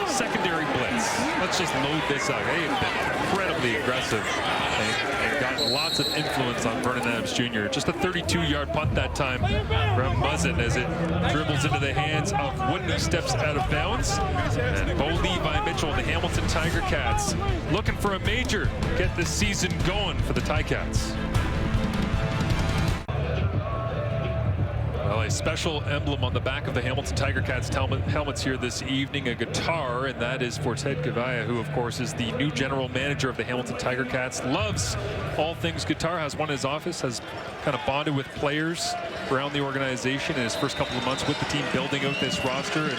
Secondary blitz. Let's just load this up. They have been incredibly aggressive and got lots of influence on Vernon Adams Jr. Just a 32-yard punt that time from Muzzin as it dribbles into the hands of Wooden, who steps out of bounds. And Bo Levi Mitchell, the Hamilton Tiger Cats, looking for a major, get this season going for the Ticats. Well, a special emblem on the back of the Hamilton Tiger Cats helmets here this evening, a guitar, and that is for Ted Gavaya, who, of course, is the new general manager of the Hamilton Tiger Cats. Loves all things guitar, has one in his office, has kind of bonded with players around the organization in his first couple of months with the team building out this roster. And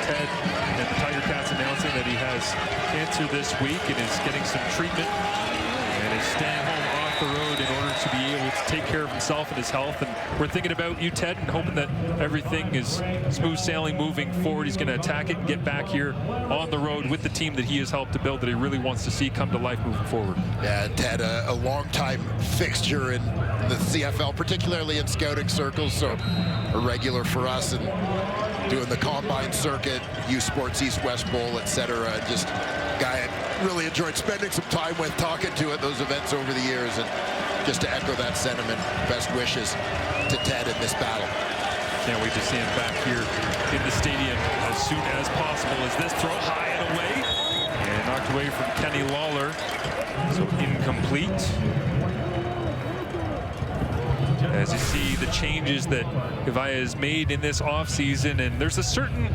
Ted and the Tiger Cats announcing that he has cancer this week and is getting some treatment and is staying home off the road in order to be able to take care of himself and his health. And we're thinking about you, Ted, and hoping that everything is smooth sailing moving forward. He's going to attack it and get back here on the road with the team that he has helped to build, that he really wants to see come to life moving forward. Yeah, Ted, a long-time fixture in the CFL, particularly in scouting circles, so a regular for us, and doing the combine circuit, U Sports East-West Bowl, etc. And just a guy I really enjoyed spending some time with, talking to at those events over the years. And just to echo that sentiment, best wishes to Ted in this battle. Can't wait to see him back here in the stadium as soon as possible. As this throw high and away, and knocked away from Kenny Lawler, so incomplete. As you see the changes that Gavaya has made in this offseason, and there's a certain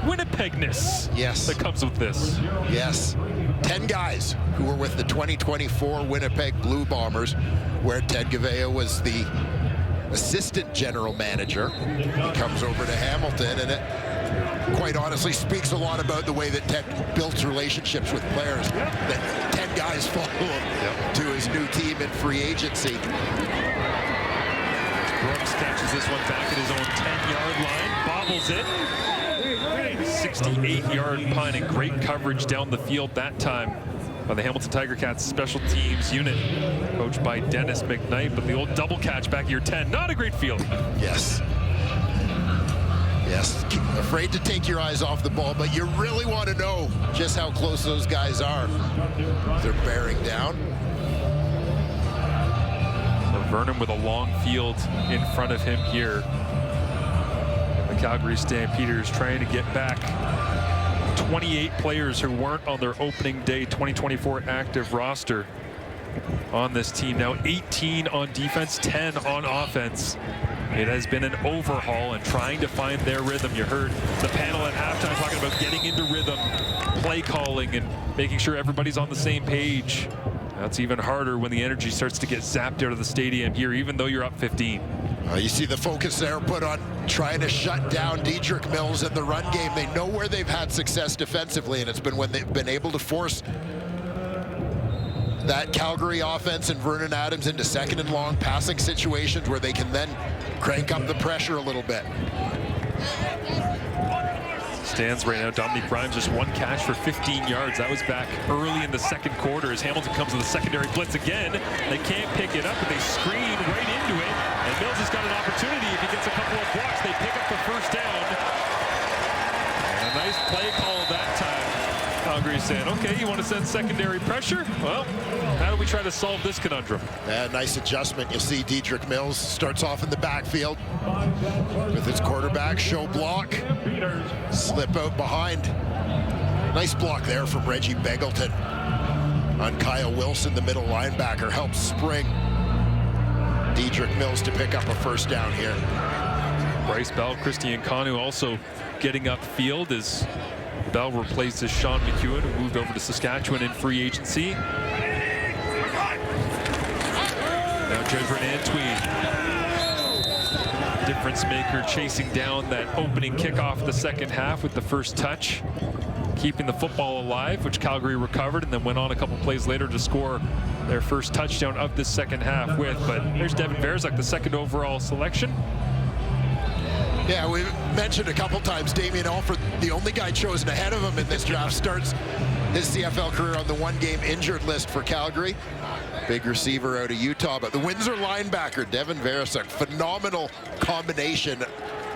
Winnipegness that comes with this. Yes. 10 guys who were with the 2024 Winnipeg Blue Bombers, where Ted Gavaya was the assistant general manager. He comes over to Hamilton, and it quite honestly speaks a lot about the way that Ted builds relationships with players, that 10 guys follow him to his new team in free agency. Brooks catches this one back at his own 10-yard line, bobbles it. 68-yard punt and great coverage down the field that time by the Hamilton Tiger Cats special teams unit, coached by Dennis McKnight. But the old double catch back here, 10, not a great field. Yes. Yes, afraid to take your eyes off the ball, but you really want to know just how close those guys are. They're bearing down. So Vernon with a long field in front of him here. The Calgary Stampeders trying to get back 28 players who weren't on their opening day 2024 active roster on this team. Now 18 on defense, 10 on offense. It has been an overhaul and trying to find their rhythm. You heard the panel at halftime talking about getting into rhythm, play calling, and making sure everybody's on the same page. That's even harder when the energy starts to get zapped out of the stadium here, even though you're up 15. You see the focus there put on trying to shut down Dedrick Mills in the run game. They know where they've had success defensively, and it's been when they've been able to force that Calgary offense and Vernon Adams into second and long passing situations where they can then crank up the pressure a little bit. Stands right now, Dominique Grimes just one catch for 15 yards. That was back early in the second quarter as Hamilton comes with a secondary blitz again. They can't pick it up, but they screen right into it. And Mills has got an opportunity. If he gets a couple of blocks, they pick up the first down. And a nice play call that time. Calgary saying, okay, you want to send secondary pressure? Well, how do we try to solve this conundrum? Yeah, nice adjustment. You'll see Dedrick Mills starts off in the backfield with his quarterback, show block, slip out behind. Nice block there from Reggie Beggleton on Kyle Wilson, the middle linebacker, helps spring Dedrick Mills to pick up a first down here. Bryce Bell, Christian Kanu also getting upfield as Bell replaces Sean McEwen, who moved over to Saskatchewan in free agency. Now Jedrin Antwine, difference maker, chasing down that opening kickoff the second half with the first touch, keeping the football alive, which Calgary recovered and then went on a couple plays later to score their first touchdown of this second half with. But there's Devin Verzak, the second overall selection. Yeah, we mentioned a couple times Damien Alford, the only guy chosen ahead of him in this draft, starts his CFL career on the one-game injured list for Calgary. Big receiver out of Utah, but the Windsor linebacker, Devin Veresuk, phenomenal combination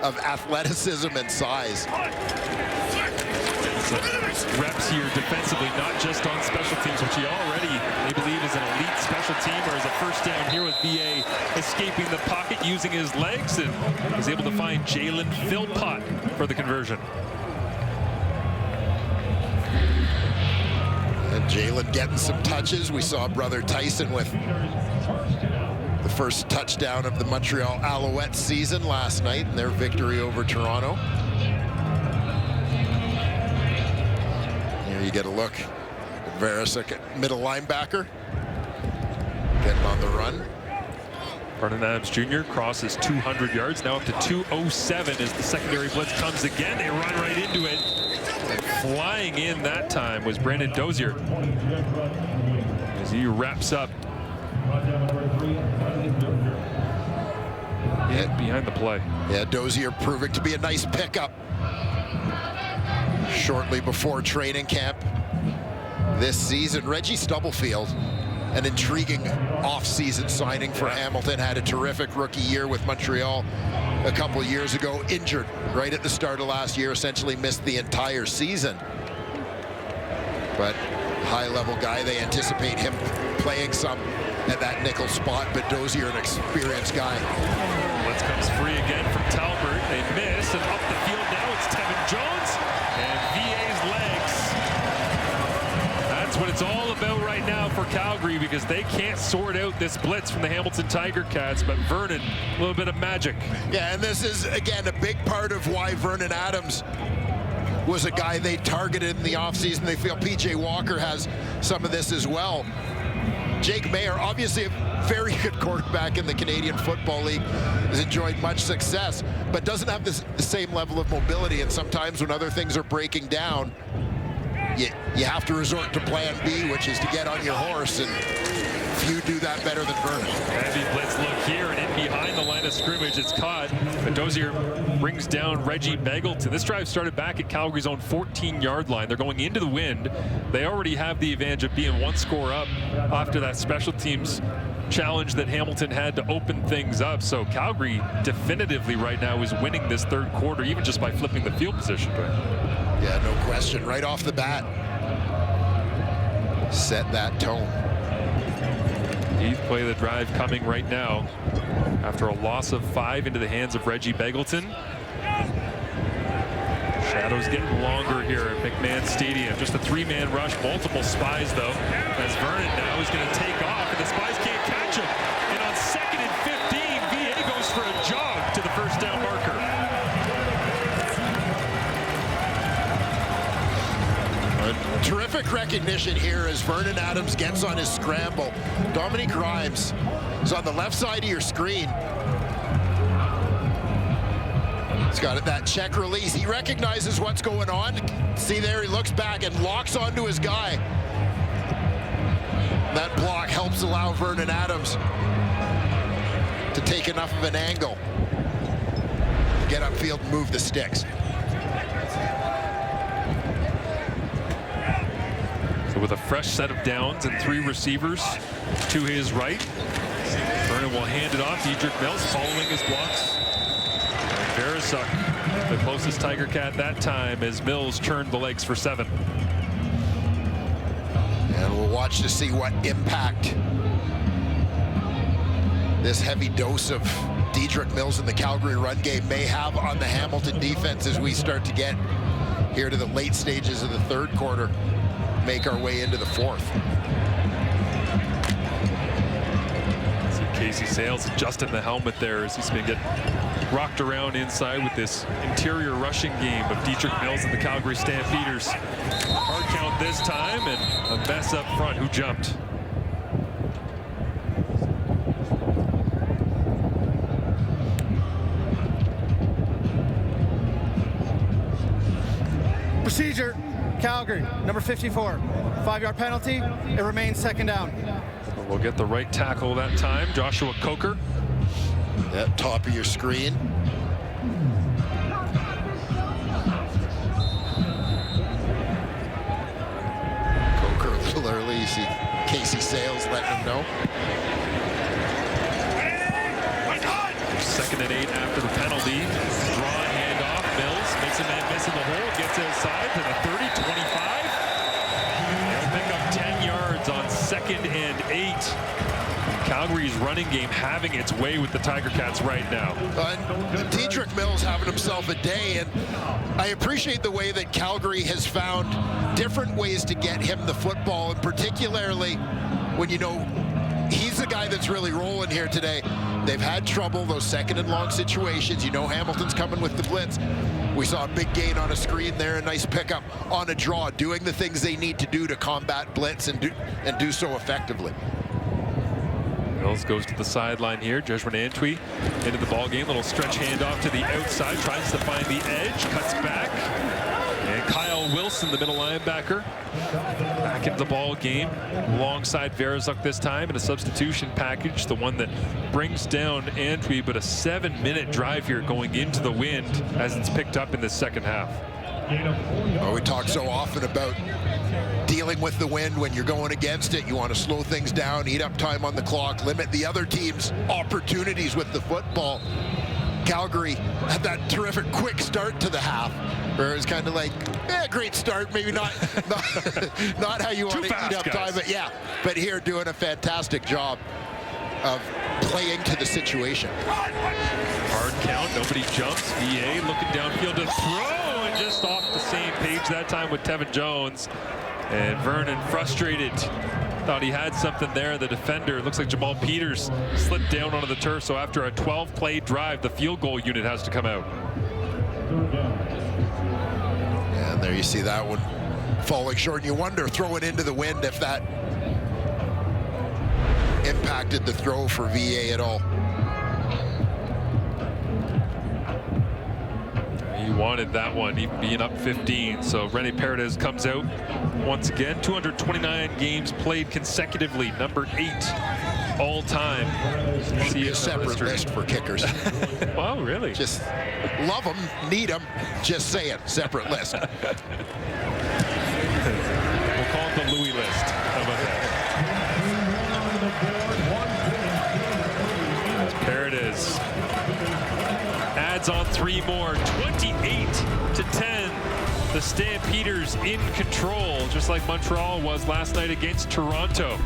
of athleticism and size. Reps here defensively, not just on special teams, which he already, they believe, is an elite special teamer. As a first down here with VA escaping the pocket, using his legs, and was able to find Jalen Philpott for the conversion. And Jalen getting some touches. We saw brother Tyson with the first touchdown of the Montreal Alouettes season last night in their victory over Toronto. Here you get a look at Veresuk, middle linebacker, getting on the run. Vernon Adams Jr. crosses 200 yards, now up to 207 as the secondary blitz comes again. They run right into it. And flying in that time was Brandon Dozier as he wraps up behind the play. Yeah, Dozier proving to be a nice pickup shortly before training camp this season. Reggie Stubblefield, an intriguing off-season signing for Hamilton, had a terrific rookie year with Montreal a couple years ago, injured right at the start of last year, essentially missed the entire season. But high-level guy, they anticipate him playing some at that nickel spot, but Dozier, an experienced guy. Blitz comes free again from Talbert. They miss, and up the field now it's Tevin Jones and VA's legs. That's what it's all about right now for Calgary, because they can't sort out this blitz from the Hamilton Tiger Cats, but Vernon, a little bit of magic. Yeah, and this is, again, a big part of why Vernon Adams was a guy they targeted in the offseason. They feel PJ Walker has some of this as well. Jake Mayer, obviously a very good quarterback in the Canadian Football League, has enjoyed much success, but doesn't have the same level of mobility. And sometimes when other things are breaking down, you have to resort to plan B, which is to get on your horse, and few do that better than Vernon. Heavy blitz look here, and in behind the line of scrimmage, it's caught. But Dozier brings down Reggie Begelton. This drive started back at Calgary's own 14-yard line. They're going into the wind. They already have the advantage of being one score up after that special teams challenge that Hamilton had to open things up. So Calgary definitively right now is winning this third quarter, even just by flipping the field position. Yeah, no question. Right off the bat, set that tone. Heath play the drive coming right now after a loss of 5 into the hands of Reggie Begelton. Shadows getting longer here at McMahon Stadium. Just a 3-man rush, multiple spies though, as Vernon now is going to take off, and the spies can't catch him. And on 2nd and 15, VA goes for a jog to the first down marker. Terrific recognition here as Vernon Adams gets on his scramble. Dominique Grimes is on the left side of your screen. He's got that check release. He recognizes what's going on. See there, he looks back and locks onto his guy. That block helps allow Vernon Adams to take enough of an angle, get upfield and move the sticks. So with a fresh set of downs and 3 receivers to his right, Vernon will hand it off. Dedrick Mills following his blocks. Veresuk, the closest Tiger Cat that time, as Mills turned the legs for 7. And we'll watch to see what impact this heavy dose of Dedrick Mills in the Calgary run game may have on the Hamilton defense as we start to get here to the late stages of the third quarter, make our way into the fourth. See Casey Sales adjusting the helmet there as he's been getting rocked around inside with this interior rushing game of Dedrick Mills and the Calgary Stampeders. Hard count this time, and a mess up front. Who jumped? Procedure, Calgary, number 54. 5-yard penalty. It remains 2nd down. We'll get the right tackle that time, Joshua Coker. At top of your screen. little early. You see Casey Sales letting him know. 2nd and 8 after the penalty. Draw handoff. Mills makes a man miss in the hole. Gets outside to the 30, 25. They'll pick up 10 yards on 2nd and 8. Calgary's running game having its way with the Tiger Cats right now. Dedrick Mills having himself a day, and I appreciate the way that Calgary has found different ways to get him the football, and particularly when you know he's the guy that's really rolling here today. They've had trouble, those 2nd and long situations. You know Hamilton's coming with the blitz. We saw a big gain on a screen there, a nice pickup on a draw, doing the things they need to do to combat blitz and do so effectively. Mills goes to the sideline here. Jeshurun Antwi into the ball game. Little stretch handoff to the outside. Tries to find the edge. Cuts back. And Kyle Wilson, the middle linebacker, back into the ball game alongside Verazuk this time in a substitution package. The one that brings down Antwi, but a 7-minute drive here going into the wind as it's picked up in the second half. Well, we talk so often about dealing with the wind. When you're going against it, you want to slow things down, eat up time on the clock, limit the other team's opportunities with the football. Calgary had that terrific quick start to the half, where it was kind of like, great start, maybe not how you want to eat up time, but yeah. But here doing a fantastic job of playing to the situation. Hard count, nobody jumps. VA looking downfield to throw, and just off the same page that time with Tevin Jones. And Vernon frustrated. Thought he had something there. The defender, looks like Jamal Peters, slipped down onto the turf. So after a 12-play drive, the field goal unit has to come out. And there you see that one falling short. And you wonder, throw it into the wind, if that impacted the throw for VA at all. He wanted that one, even being up 15. So Rene Paredes comes out once again. 229 games played consecutively, number 8 all time. Should be a separate list for kickers. Well, really? Just love them, need them. Just saying, separate list. We'll call it the Louis list. How about that? Paredes adds on 3 more. 28-10. The Stampeders in control, just like Montreal was last night against Toronto.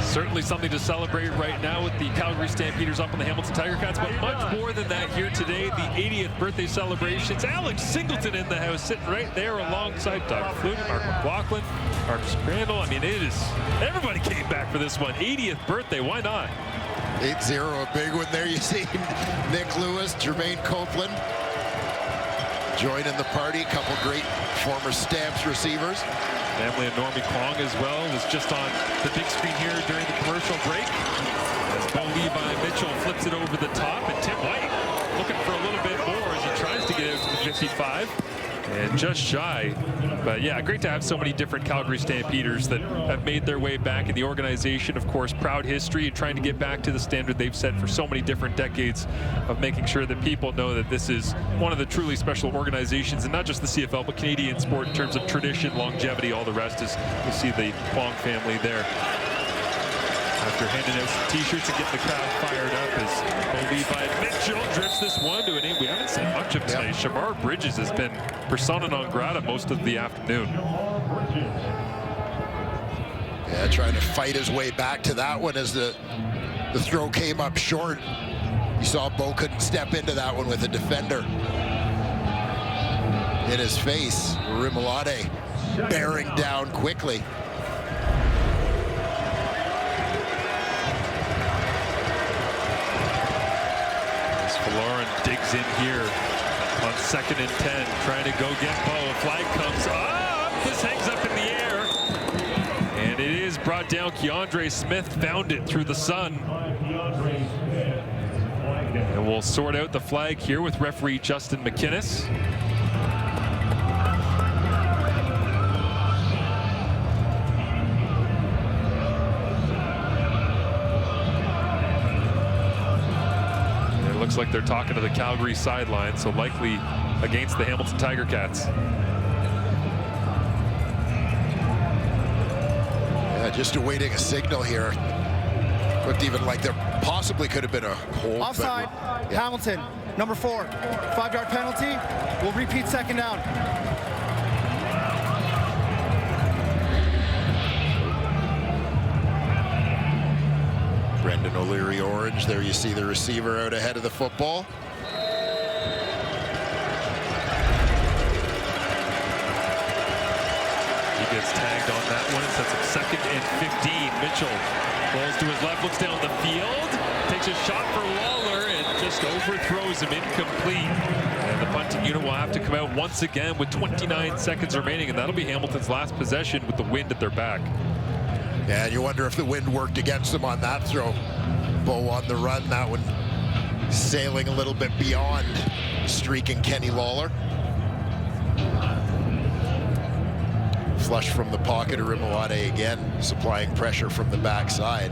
Certainly something to celebrate right now with the Calgary Stampeders up on the Hamilton Tiger Cats, but much more than that here today. The 80th birthday celebrations. Alex Singleton in the house, sitting right there alongside Doug Flutie, Mark McLaughlin, Marcus Crandall. I mean, everybody came back for this one. 80th birthday, why not? 8-0, a big one there. You see Nick Lewis, Jermaine Copeland joining the party. A couple great former Stamps receivers. Family of Normie Kwong as well was just on the big screen here during the commercial break. As Bo Levi Mitchell flips it over the top, and Tim White looking for a little bit more as he tries to get out to the 55. And just shy. But yeah, great to have so many different Calgary Stampeders that have made their way back in the organization. Of course, proud history and trying to get back to the standard they've set for so many different decades of making sure that people know that this is one of the truly special organizations, and not just the CFL, but Canadian sport in terms of tradition, longevity, all the rest. Is you see the Kwong family there. After handing out some t-shirts and getting the crowd fired up as Bo Levi Mitchell drifts this one to an end. We haven't seen much of tonight. Shamar Bridges has been persona non grata most of the afternoon. Yeah, trying to fight his way back to that one as the throw came up short. You saw Bo couldn't step into that one with a defender in his face. Rimolade bearing down quickly. Lauren digs in here on 2nd and 10, trying to go get Bo. A flag comes up. This hangs up in the air. And it is brought down. Keandre Smith found it through the sun. And we'll sort out the flag here with referee Justin McInnes. Looks like they're talking to the Calgary sideline, so likely against the Hamilton Tiger Cats. Yeah, just awaiting a signal here. Looked even like there possibly could have been a hold. Offside, Hamilton, number 4. 5-yard penalty. We'll repeat second down. Brendan O'Leary orange. There you see the receiver out ahead of the football. He gets tagged on that one. It sets up 2nd and 15. Mitchell rolls to his left, looks down the field, takes a shot for Lawler and just overthrows him, incomplete. And the punting unit will have to come out once again with 29 seconds remaining, and that'll be Hamilton's last possession with the wind at their back. Yeah, and you wonder if the wind worked against them on that throw. Bo on the run, that one sailing a little bit beyond streaking Kenny Lawler. Flush from the pocket of Rimawade again, supplying pressure from the backside.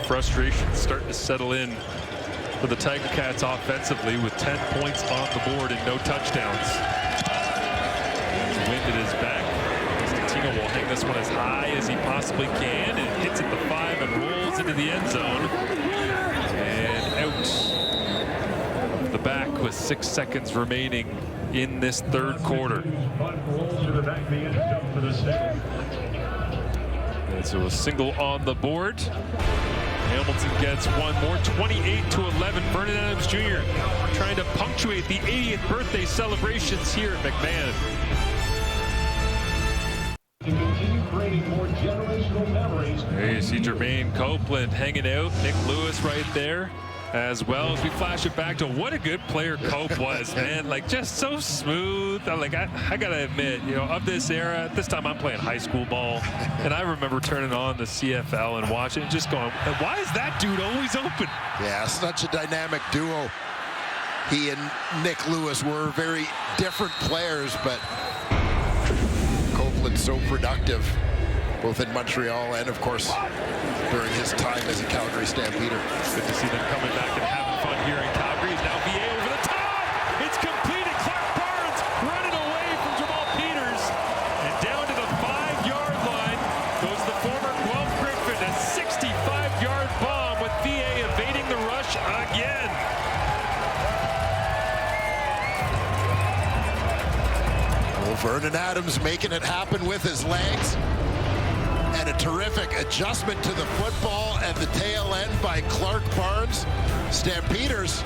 Frustration starting to settle in for the Tiger Cats offensively with 10 points on the board and no touchdowns. Wind at his back. Constantino will hang this one as high as he possibly can and hits at the 5 and rolls into the end zone. And out of the back with 6 seconds remaining in this third quarter. And so a single on the board. Hamilton gets one more, 28-11. Vernon Adams Jr. trying to punctuate the 80th birthday celebrations here at McMahon. There you see Jermaine Copeland hanging out. Nick Lewis right there as well, as we flash it back to what a good player Cope was, man. Like, just so smooth. Like, I gotta admit, you know, of this era, at this time I'm playing high school ball, and I remember turning on the CFL and watching it, just going, why is that dude always open? Yeah, such a dynamic duo. He and Nick Lewis were very different players, but Copeland so productive, both in Montreal and, of course, during his time as a Calgary Stampeder. Good to see them coming back and having fun here in Calgary. Now VA over the top. It's completed. Clark Barnes running away from Jamal Peters. And down to the 5-yard line goes the former Guelph Griffin. A 65-yard bomb with VA evading the rush again. Well, Vernon Adams making it happen with his legs. And a terrific adjustment to the football at the tail end by Clark Barnes. Stampeders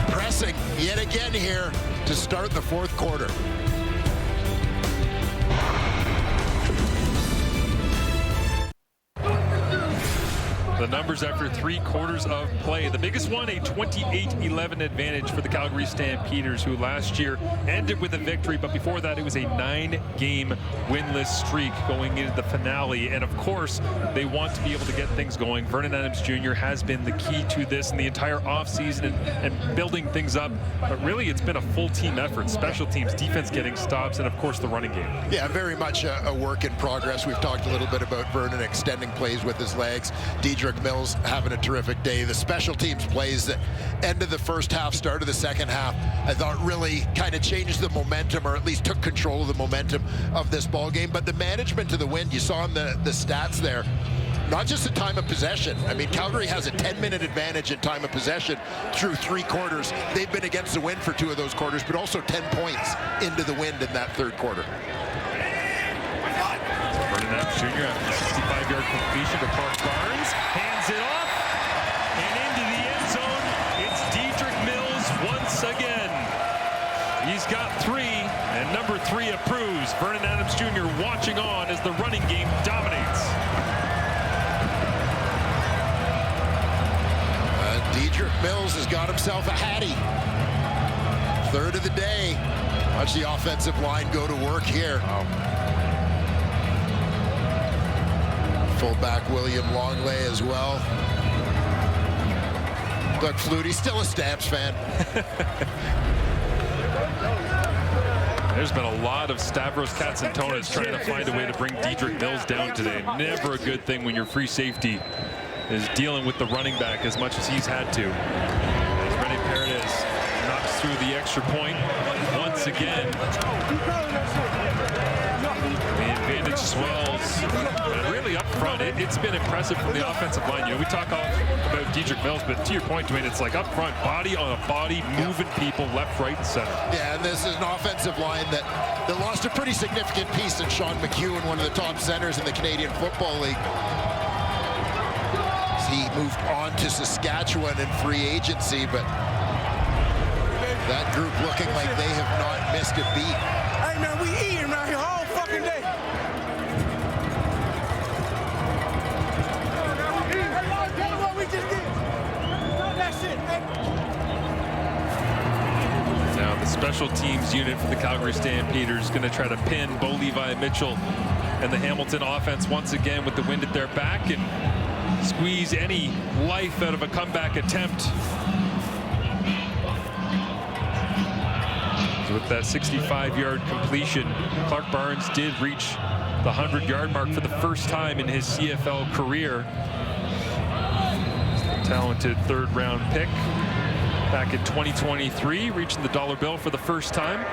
pressing yet again here to start the fourth quarter. The numbers after 3 quarters of play. The biggest one, a 28-11 advantage for the Calgary Stampeders, who last year ended with a victory, but before that it was a 9-game winless streak going into the finale. And of course, they want to be able to get things going. Vernon Adams Jr. has been the key to this in the entire offseason and building things up. But really, it's been a full team effort. Special teams, defense getting stops, and of course the running game. Yeah, very much a work in progress. We've talked a little bit about Vernon extending plays with his legs. Diedrich Mills having a terrific day. The special teams plays at end of the first half, start of the second half, I thought really kind of changed the momentum, or at least took control of the momentum of this ball game. But the management to the wind, you saw in the stats there, not just the time of possession. I mean, Calgary has a 10-minute advantage in time of possession through 3 quarters. They've been against the wind for 2 of those quarters, but also 10 points into the wind in that third quarter. Vernon Adams Jr. after the 65-yard completion to Clark Barnes. Hands it off. And into the end zone, it's Diedrich Mills once again. He's got 3, and number 3 approves. Vernon Adams Jr. watching on as the running game dominates. Diedrich Mills has got himself a hattie. Third of the day. Watch the offensive line go to work here. Fullback William Longley as well. Doug Flutie, still a Stamps fan. There's been a lot of Stavros Katsantonis trying to find a way to bring Dedrick Mills down today. Never a good thing when your free safety is dealing with the running back as much as he's had to. As Rene Paredes knocks through the extra point once again. The advantage swells. And really up front, it's been impressive from the offensive line. You know, we talk about Dedrick Mills, but to your point, Dwayne, it's like up front, body on a body, moving people left, right, and center. Yeah, and this is an offensive line that lost a pretty significant piece in Sean McEwen, one of the top centers in the Canadian Football League. He moved on to Saskatchewan in free agency, but that group looking like they have not missed a beat. Hey, man, we eating around here all fucking day. Now the special teams unit for the Calgary Stampeders going to try to pin Bo Levi Mitchell and the Hamilton offense once again with the wind at their back and squeeze any life out of a comeback attempt. So with that 65-yard completion, Clark Barnes did reach the 100-yard mark for the first time in his CFL career. Talented third-round pick back in 2023, reaching the dollar bill for the first time. And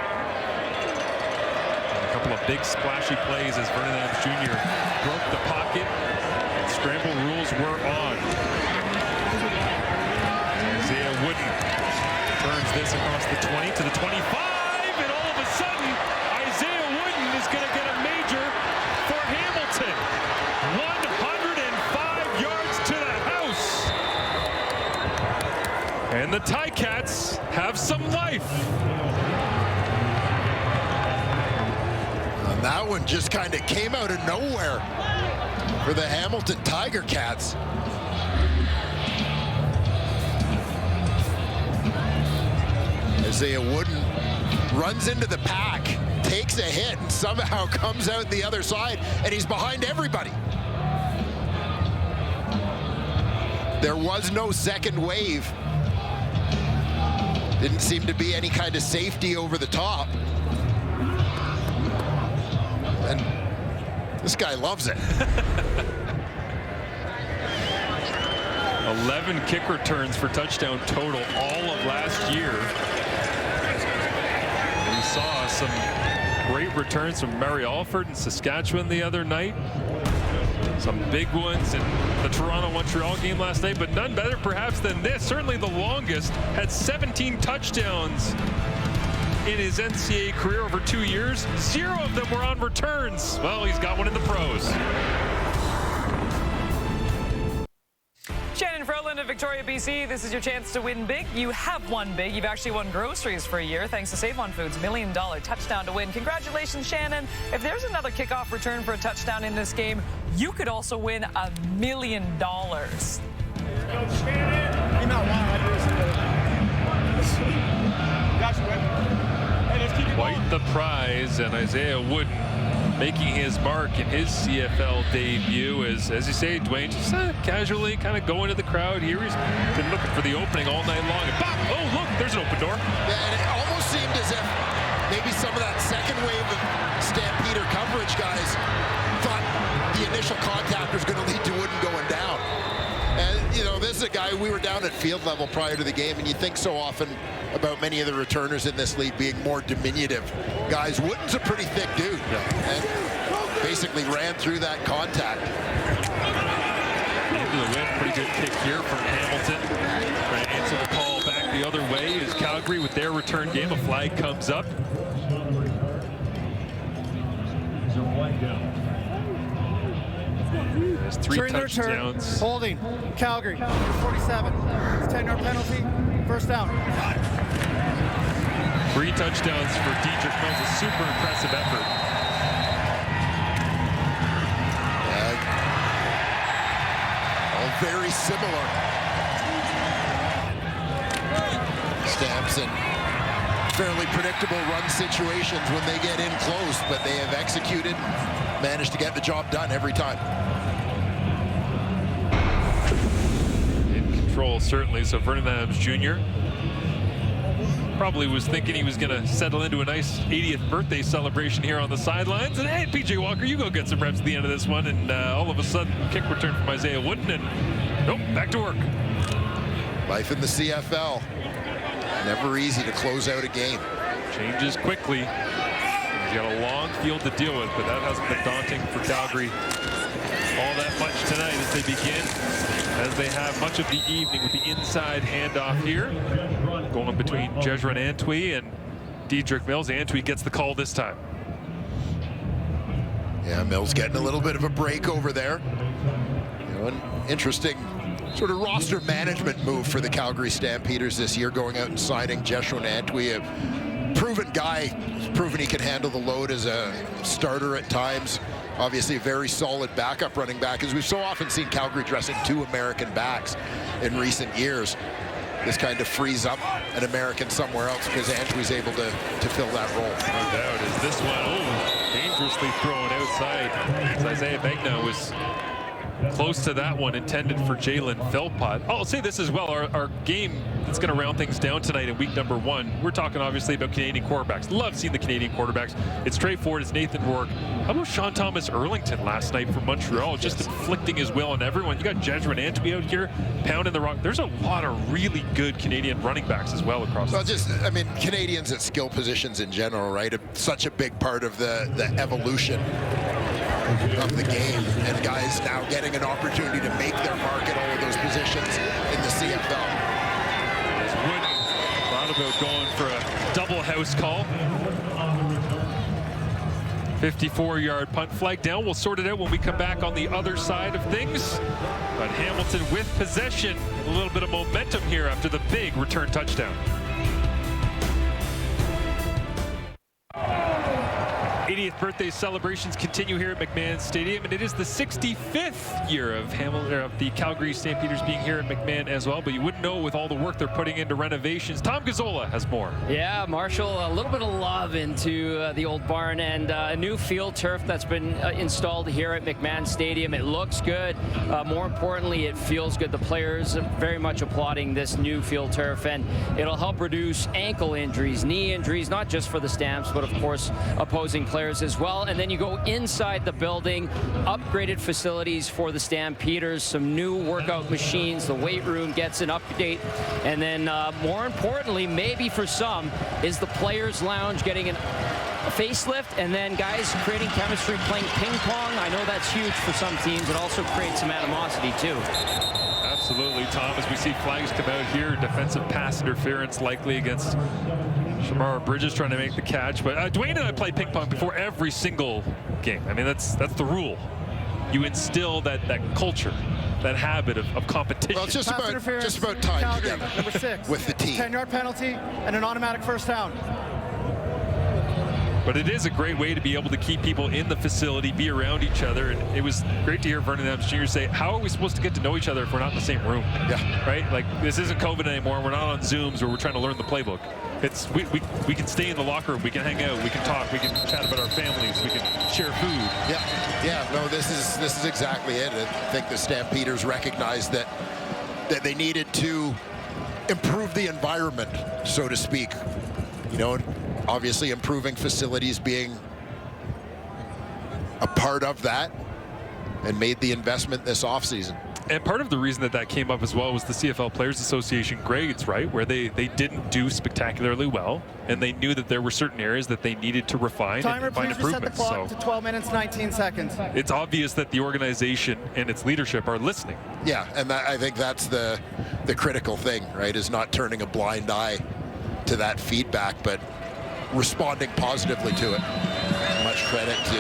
a couple of big splashy plays as Vernon Adams Jr. broke the pocket. Scramble rules were on. Isaiah Wooden turns this across the 20 to the 25, and all of a sudden, Isaiah Wooden is going to get a major for Hamilton. 105 yards to the house. And the Ticats have some life. And that one just kind of came out of nowhere for the Hamilton Tiger Cats. Isaiah Wooden runs into the pack, takes a hit, and somehow comes out the other side, and he's behind everybody. There was no second wave. Didn't seem to be any kind of safety over the top. And this guy loves it. 11 kick returns for touchdown total all of last year. We saw some great returns from Mary Alford in Saskatchewan the other night. Some big ones in the Toronto-Montreal game last night, but none better perhaps than this. Certainly the longest, had 17 touchdowns in his NCAA career over 2 years. 0 of them were on returns. Well, he's got one in the pros. Shannon Froland of Victoria, BC. This is your chance to win big. You have won big. You've actually won groceries for a year thanks to Save On Foods' $1 million touchdown to win. Congratulations, Shannon. If there's another kickoff return for a touchdown in this game, you could also win $1 million. Quite the prize, and Isaiah Wooden making his mark in his CFL debut as you say, Dwayne, just casually kind of going to the crowd here. He's been looking for the opening all night long. And pop! Oh, look, there's an open door. Yeah, and it almost seemed as if maybe some of that second wave of Stampeder coverage guys thought the initial contact was going to lead to Wooden going down. And, you know, this is a guy, we were down at field level prior to the game, and you think so often about many of the returners in this league being more diminutive guys. Wooden's a pretty thick dude, and basically ran through that contact. Into the wind, pretty good kick here from Hamilton. Trying to answer the call back the other way is Calgary with their return game. A flag comes up. There's 3 touchdowns. Holding. Calgary, 47. 10-yard penalty. First down. 3 touchdowns for Dedrick Mills. A super impressive effort. All very similar. Stamps in fairly predictable run situations when they get in close, but they have executed, managed to get the job done every time. In control, certainly. So Vernon Adams Jr. Probably was thinking he was going to settle into a nice 80th birthday celebration here on the sidelines. And hey, PJ Walker, you go get some reps at the end of this one. And all of a sudden, kick return from Isaiah Wooden, and nope, back to work. Life in the CFL. Never easy to close out a game. Changes quickly. He's got a long field to deal with, but that hasn't been daunting for Calgary all that much tonight as they begin, as they have much of the evening with the inside handoff here, going between Jezron Antwi and Dedrick Mills. Antwi gets the call this time. Yeah, Mills getting a little bit of a break over there. You know, an interesting sort of roster management move for the Calgary Stampeders this year, going out and signing Jezron Antwi, a proven guy, proven he can handle the load as a starter at times. Obviously a very solid backup running back, as we've so often seen Calgary dressing 2 American backs in recent years. This kind of frees up an American somewhere else because Antwi's able to fill that role. No doubt. Is this one, dangerously thrown outside. As Isaiah Begna was close to that one, intended for Jalen Philpott. I'll say this as well, our game that's going to round things down tonight in week number 1, we're talking obviously about Canadian quarterbacks. Love seeing the Canadian quarterbacks. It's straightforward. It's Nathan Rourke. How about Sean Thomas Erlington last night from Montreal, just inflicting his will on everyone? You got Jezron Antwi out here pounding the rock. There's a lot of really good Canadian running backs as well across I mean, Canadians at skill positions in general, right? Such a big part of the evolution of the game, and guys now getting an opportunity to make their mark at all of those positions in the CFL. As Wooden thought about going for a double house call. 54-yard punt flag down. We'll sort it out when we come back on the other side of things. But Hamilton with possession, a little bit of momentum here after the big return touchdown. 80th birthday celebrations continue here at McMahon Stadium, and it is the 65th year of the Calgary Stampeders being here at McMahon as well, but you wouldn't know with all the work they're putting into renovations. Tom Gazzola has more. Yeah, Marshall, a little bit of love into the old barn, and a new field turf that's been installed here at McMahon Stadium. It looks good. More importantly, it feels good. The players are very much applauding this new field turf, and it'll help reduce ankle injuries, knee injuries, not just for the Stamps, but of course opposing players as well. And then you go inside the building, upgraded facilities for the Stampeders, some new workout machines, the weight room gets an update, and then more importantly, maybe for some, is the Players Lounge getting a facelift, and then guys creating chemistry, playing ping pong. I know that's huge for some teams. It also creates some animosity too. Absolutely, Tom, as we see flags come out here, defensive pass interference likely against Shamar Bridges trying to make the catch. But Dwayne and I play ping pong before every single game. I mean, that's the rule. You instill that culture, that habit of competition. Well, it's just about time Calgary, together number 6 with the team. 10-yard penalty and an automatic first down. But it is a great way to be able to keep people in the facility, be around each other. And it was great to hear Vernon Adams Jr. say, how are we supposed to get to know each other if we're not in the same room? Yeah. Right? Like, this isn't COVID anymore. We're not on Zooms where we're trying to learn the playbook. It's we can stay in the locker room. We can hang out. We can talk. We can chat about our families. We can share food. Yeah. No, this is exactly it. I think the Stampeders recognized that they needed to improve the environment, so to speak. You know, obviously improving facilities being a part of that, and made the investment this offseason. And part of the reason that came up as well was the CFL Players Association grades, right? Where they didn't do spectacularly well, and they knew that there were certain areas that they needed to refine Timer, and find please reset the improvements. clock to 12 minutes, 19 seconds. It's obvious that the organization and its leadership are listening. Yeah, and I think that's the critical thing, right? Is not turning a blind eye to that feedback, but responding positively to it. Much credit to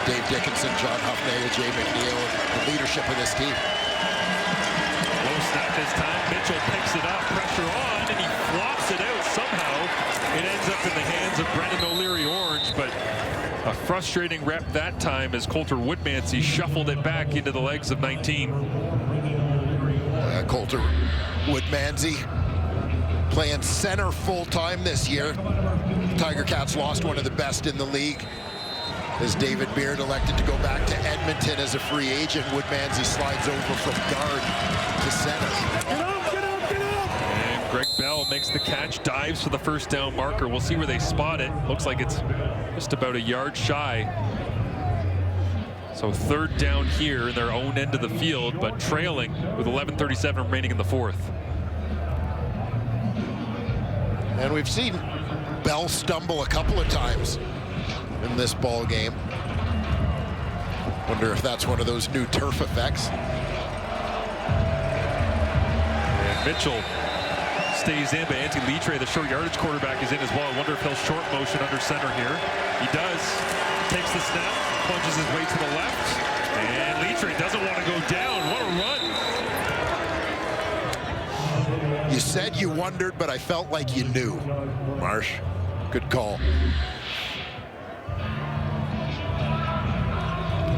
Dave Dickinson, John Huffnagel, Jay McNeil, and the leadership of this team. Low snap this time. Mitchell picks it up, pressure on, and he flops it out somehow. It ends up in the hands of Brendan O'Leary-Orange, but a frustrating rep that time as Coulter Woodmansey shuffled it back into the legs of 19. Coulter Woodmansey playing center full-time this year. Tiger Cats lost one of the best in the league as David Beard elected to go back to Edmonton as a free agent. Woodmansey slides over from guard to center. And Greg Bell football, makes the catch, dives for the first down marker. We'll see where they spot it. Looks like it's just about a yard shy. So third down here in their own end of the field, but trailing with 11:37 remaining in the fourth. And we've seen Bell stumble a couple of times in this ball game. Wonder if that's one of those new turf effects. And Mitchell stays in, but Antti Litre, the short yardage quarterback, is in as well. I wonder if he'll short motion under center here. He does. Takes the snap, plunges his way to the left, and Litre doesn't want to go down. What a run. You said you wondered, but I felt like you knew. Marsh, good call.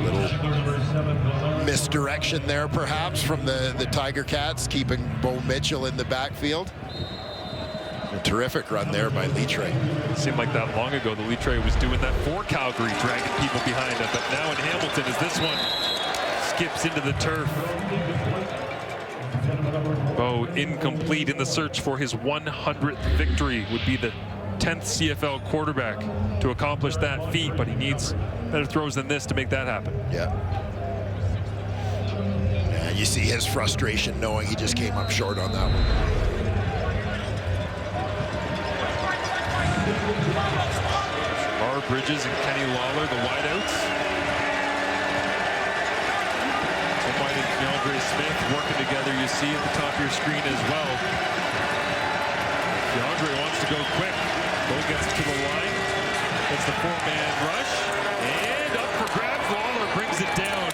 Little misdirection there, perhaps, from the Tiger Cats, keeping Bo Mitchell in the backfield. A terrific run there by Litre. It seemed like that long ago that Litre was doing that for Calgary, dragging people behind him. But now in Hamilton, as this one skips into the turf. Bo incomplete in the search for his 100th victory. Would be the 10th CFL quarterback to accomplish that feat, but he needs better throws than this to make that happen. Yeah. And you see his frustration knowing he just came up short on that one. Bridges and Kenny Lawler, the wideouts. Tim White and DeAndre Smith working together, you see at the top of your screen as well. DeAndre wants to go quick. Bo gets to the line. Gets the four-man rush. And up for grabs. Lawler brings it down.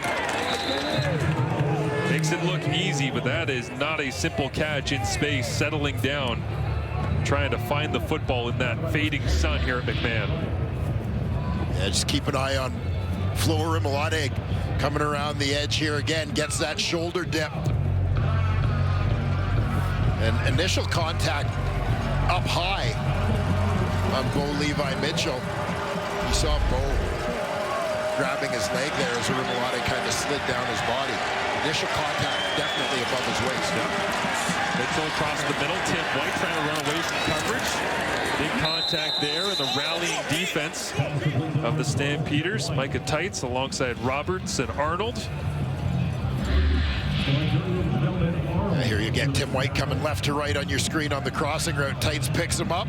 Makes it look easy, but that is not a simple catch in space. Settling down. Trying to find the football in that fading sun here at McMahon. Yeah, just keep an eye on Flo Rimolade coming around the edge here again. Gets that shoulder dip. And initial contact up high on Bo Levi Mitchell. You saw Bo grabbing his leg there as Rimolade kind of slid down his body. Initial contact definitely above his waist. Yeah. Mitchell across the middle. Tim White trying to run away from coverage. Big contact there in the rallying defense of the Stampeders. Micah Tights alongside Roberts and Arnold. And here you get Tim White coming left to right on your screen on the crossing route. Tights picks him up.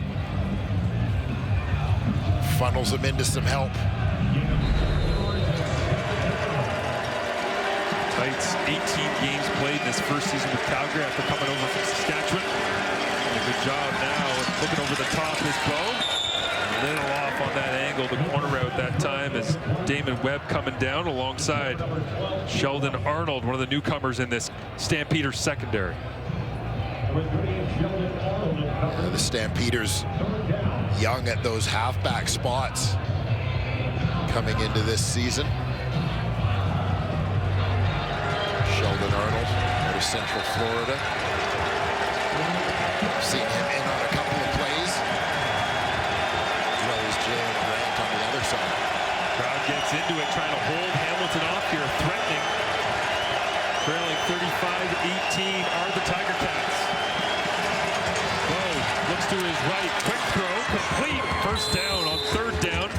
Funnels him into some help. Tights, 18 games played in his first season with Calgary after coming over from Saskatchewan. And a good job now. Looking over the top is Bo. A little off on that angle, the corner route that time as Damon Webb coming down alongside Sheldon Arnold, one of the newcomers in this Stampeders secondary. The Stampeders young at those halfback spots coming into this season. Sheldon Arnold out of Central Florida. Seen him in on a couple of plays. As well as Jalen Grant on the other side. Crowd gets into it, trying to hold Hamilton off here, threatening. Trailing 35-18 are the Tiger Cats. Bo looks to his right, quick throw, complete. First down on third down.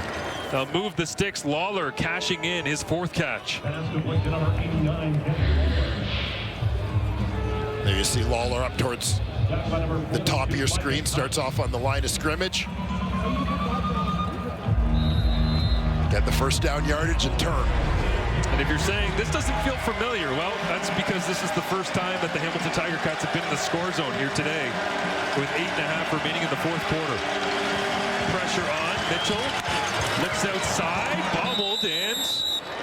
They'll move the sticks. Lawler cashing in his fourth catch. There you see Lawler up towards the top of your screen. Starts off on the line of scrimmage. Get the first down yardage and turn. And if you're saying this doesn't feel familiar, well, that's because this is the first time that the Hamilton Tiger Cats have been in the score zone here today with 8.5 remaining in the fourth quarter. Pressure on. Mitchell looks outside, bobbled, and,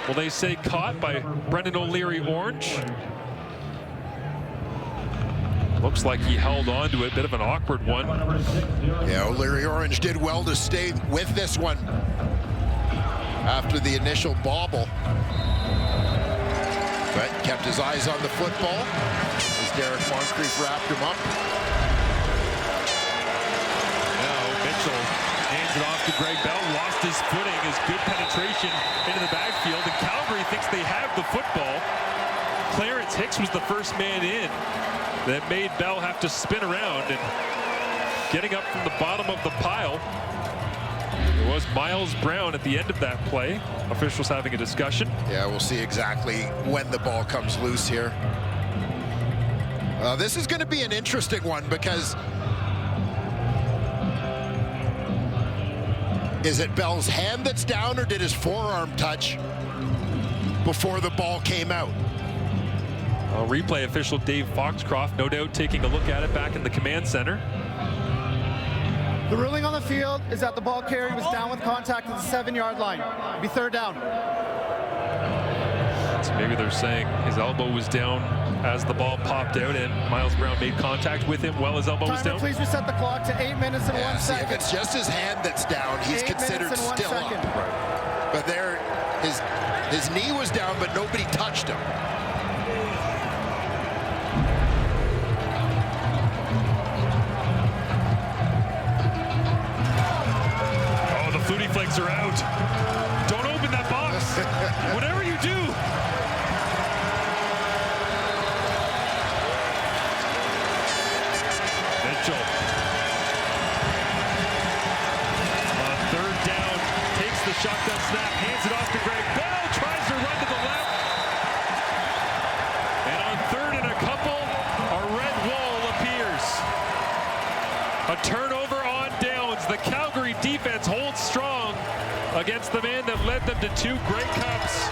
well, they say caught by Brendan O'Leary Orange. Looks like he held on to it. Bit of an awkward one. Yeah, O'Leary Orange did well to stay with this one after the initial bobble. But kept his eyes on the football as Derek Moncrief wrapped him up. Now Mitchell hands it off to Greg Bell. Lost his footing. His good penetration into the backfield. And Calgary thinks they have the football. Clarence Hicks was the first man in. That made Bell have to spin around, and getting up from the bottom of the pile. It was Miles Brown at the end of that play. Officials having a discussion. Yeah, we'll see exactly when the ball comes loose here. This is going to be an interesting one because is it Bell's hand that's down, or did his forearm touch before the ball came out? Replay official Dave Foxcroft, no doubt taking a look at it back in the command center. The ruling on the field is that the ball carrier was down with contact at the 7-yard line. It'd be third down. So maybe they're saying his elbow was down as the ball popped out and Miles Brown made contact with him while his elbow was down. Please reset the clock to 8 minutes and 1 second. If it's just his hand that's down, he's considered still up. Right. But there, his knee was down, but nobody touched him. Oh, the Flutie Flakes are out. Don't open that box. Whatever you do. Mitchell. On third down, takes the shotgun snap, hands it off to Greg Bell, tries to run to the left. And on third and a couple, a red wall appears. A turnover on downs. The Calgary defense holds strong against the man that led them to 2 Grey Cups.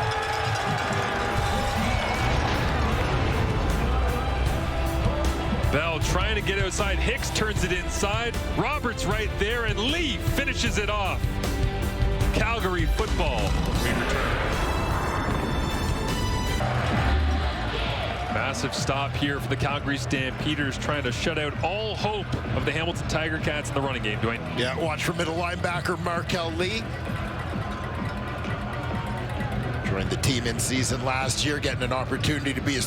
Bell trying to get outside. Hicks turns it inside. Roberts right there, and Lee finishes it off. Calgary football. We return. Massive stop here for the Calgary Stampeders, trying to shut out all hope of the Hamilton Tiger Cats in the running game, Dwayne. Yeah, watch for middle linebacker Markel Lee. Joined the team in season last year, getting an opportunity to be a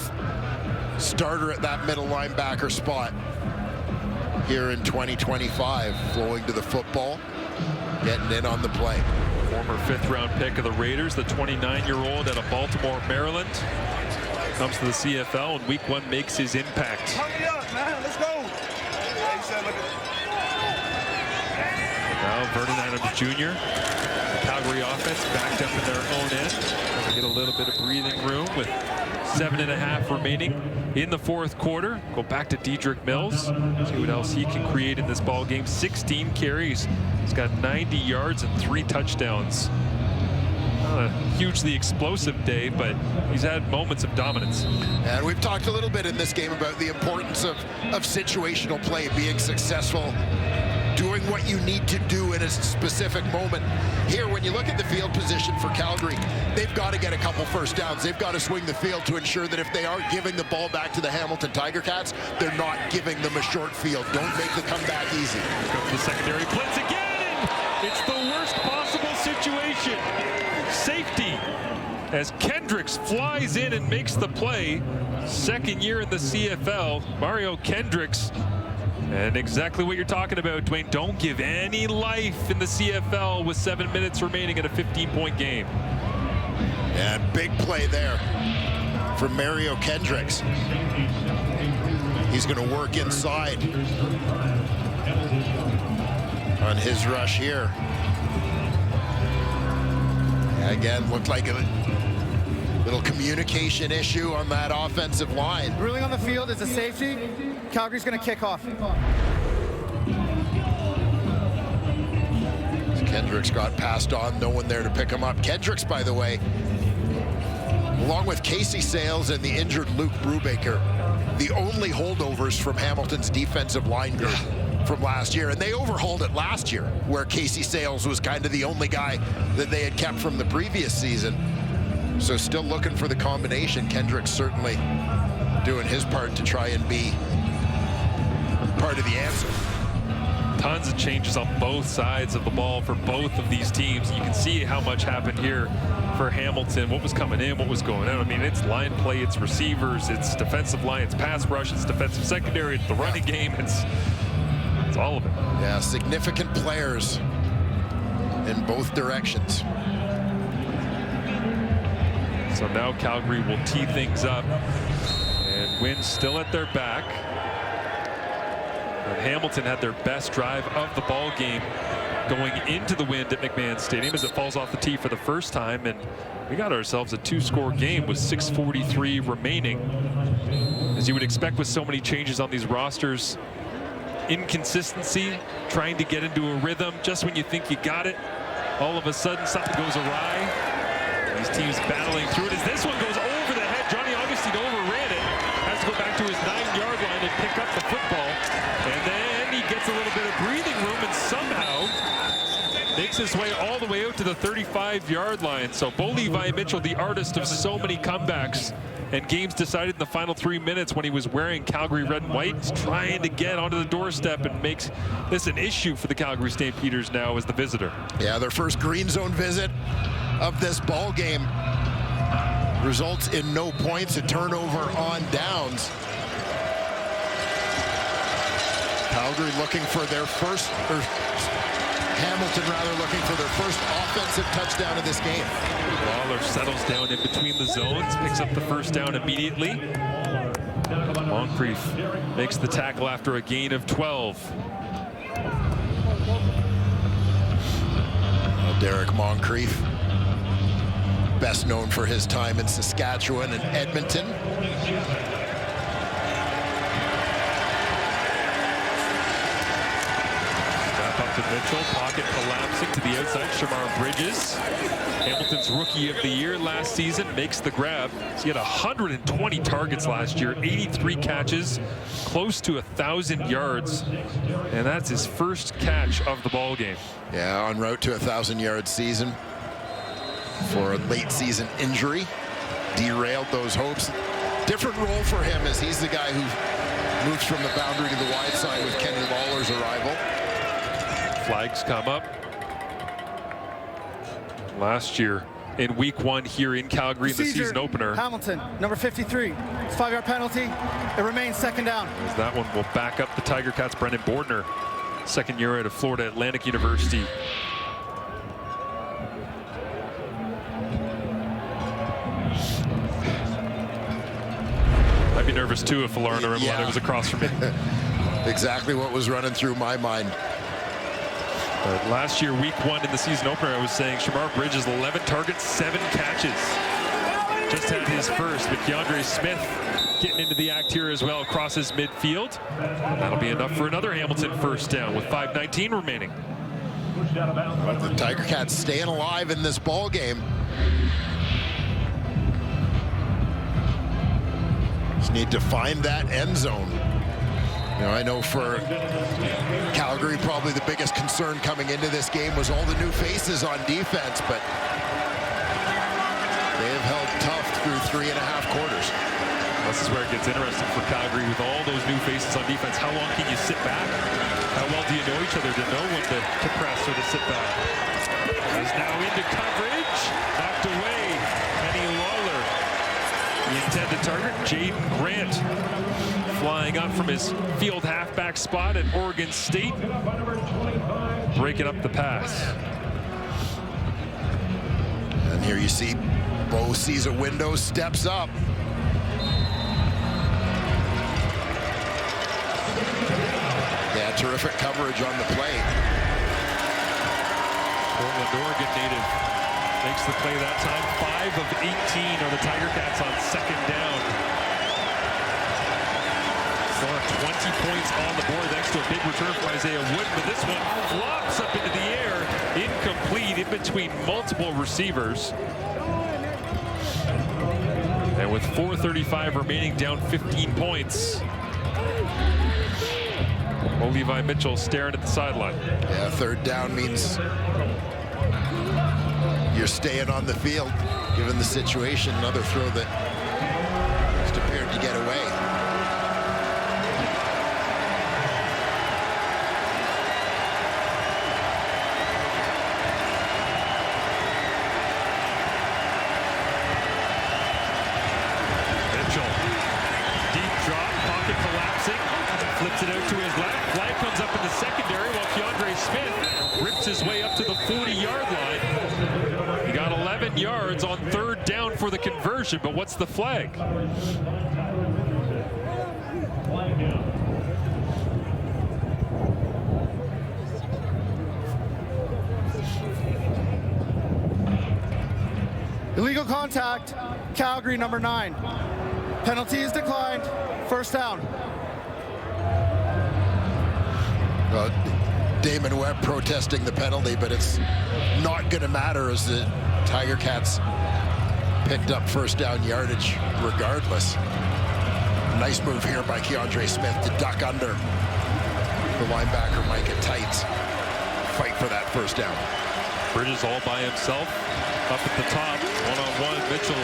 starter at that middle linebacker spot here in 2025. Flowing to the football, getting in on the play. Former 5th-round pick of the Raiders, the 29-year-old out of Baltimore, Maryland. Comes to the CFL and week 1 makes his impact. Hurry up, man. Let's go. Now Vernon Adams Jr. The Calgary offense backed up in their own end. They get a little bit of breathing room with 7.5 remaining in the 4th quarter. Go back to Dedrick Mills. See what else he can create in this ball game. 16 carries. He's got 90 yards and 3 touchdowns. Not a hugely explosive day, but he's had moments of dominance. And we've talked a little bit in this game about the importance of situational play, being successful, doing what you need to do in a specific moment. Here, when you look at the field position for Calgary, they've got to get a couple first downs. They've got to swing the field to ensure that if they are giving the ball back to the Hamilton Tiger Cats, they're not giving them a short field. Don't make the comeback easy. Go to the secondary blitz again, and it's the worst possible situation. Safety as Kendricks flies in and makes the play. 2nd year in the CFL, Mario Kendricks. And exactly what you're talking about, Dwayne. Don't give any life in the CFL with 7 minutes remaining in a 15-point game. And big play there from Mario Kendricks. He's going to work inside on his rush here. Again, looked like a little communication issue on that offensive line. Ruling on the field is a safety. Calgary's going to kick off. Kendricks got passed on, no one there to pick him up. Kendricks, by the way, along with Casey Sales and the injured Luke Brubaker, the only holdovers from Hamilton's defensive line group from last year. And they overhauled it last year, where Casey Sales was kind of the only guy that they had kept from the previous season. So still looking for the combination. Kendricks certainly doing his part to try and be part of the answer. Tons of changes on both sides of the ball for both of these teams. You can see how much happened here for Hamilton. What was coming in, what was going out. I mean, it's line play, it's receivers, it's defensive line, it's pass rush, it's defensive secondary, it's the running game, it's all of it. Yeah, significant players in both directions. So now Calgary will tee things up, and Wynn's still at their back. And Hamilton had their best drive of the ball game going into the wind at McMahon Stadium as it falls off the tee for the first time, and we got ourselves a 2-score game with 6:43 remaining. As you would expect with so many changes on these rosters, inconsistency, trying to get into a rhythm just when you think you got it, all of a sudden something goes awry. These teams battling through it as this one goes over the head. Johnny Augustine overran it, has to go back to his 9-yard line and pick up the football, and then he gets a little bit of breathing room and somehow makes his way all the way out to the 35-yard line. So Bo Levi Mitchell, the artist of so many comebacks and games decided in the final 3 minutes when he was wearing Calgary red and white, is trying to get onto the doorstep and makes this an issue for the Calgary Stampeders now as the visitor. Yeah, their first green zone visit of this ball game results in no points, a turnover on downs. Calgary looking for their first, or Hamilton rather, looking for their first offensive touchdown of this game. Lawler settles down in between the zones, picks up the first down immediately. Moncrief makes the tackle after a gain of 12. Well, Derek Moncrief, best known for his time in Saskatchewan and Edmonton. Up to Mitchell, pocket collapsing to the outside. Shamar Bridges, Hamilton's Rookie of the Year last season, makes the grab. He had 120 targets last year, 83 catches, close to 1,000 yards, and that's his first catch of the ball game. Yeah, en route to a 1,000-yard season for a late season injury. Derailed those hopes. Different role for him as he's the guy who moves from the boundary to the wide side with Kenny Lawler's arrival. Flags come up. Last year in week 1 here in Calgary in the season opener. Hamilton, number 53. 5-yard penalty. It remains second down. As that one will back up the Tiger Cats. Brendan Bordner, second year out of Florida Atlantic University. I'd be nervous too if Alarna Rimlani was across from me. Exactly what was running through my mind. But last year, week 1 in the season opener, I was saying Shamar Bridges, 11 targets, 7 catches. Just had his first, but Keandre Smith getting into the act here as well, crosses midfield. That'll be enough for another Hamilton first down with 5:19 remaining. The Tiger Cats staying alive in this ball game. Just need to find that end zone. You know, I know for Calgary, probably the biggest concern coming into this game was all the new faces on defense, but they have held tough through 3.5 quarters. This is where it gets interesting for Calgary with all those new faces on defense. How long can you sit back? How well do you know each other to know when to press or to sit back? He's now into coverage, knocked away. Kenny Lawler, the intended target, Jaden Grant, flying up from his field halfback spot at Oregon State, breaking up the pass. And here you see Bo sees a window, steps up. Yeah, terrific coverage on the play. Portland, Oregon native makes the play that time. 5 of 18 are the Tiger Cats on second down. 20 points on the board thanks to a big return from Isaiah Wood, but this one flops up into the air, incomplete in between multiple receivers. And with 4:35 remaining, down 15 points. Bo Levi Mitchell staring at the sideline. Yeah, third down means you're staying on the field, given the situation. Another throw that just appeared to get away. Flips it out to his left. Flag comes up in the secondary while Keandre Smith rips his way up to the 40-yard line. He got 11 yards on third down for the conversion, but what's the flag? contact, Calgary, number 9. Penalty is declined. First down. Well, Damon Webb protesting the penalty, but it's not going to matter as the Tiger Cats picked up first down yardage regardless. Nice move here by Keandre Smith to duck under. The linebacker might get tight. Fight for that first down. Bridges all by himself. Up at the top, one-on-one. Mitchell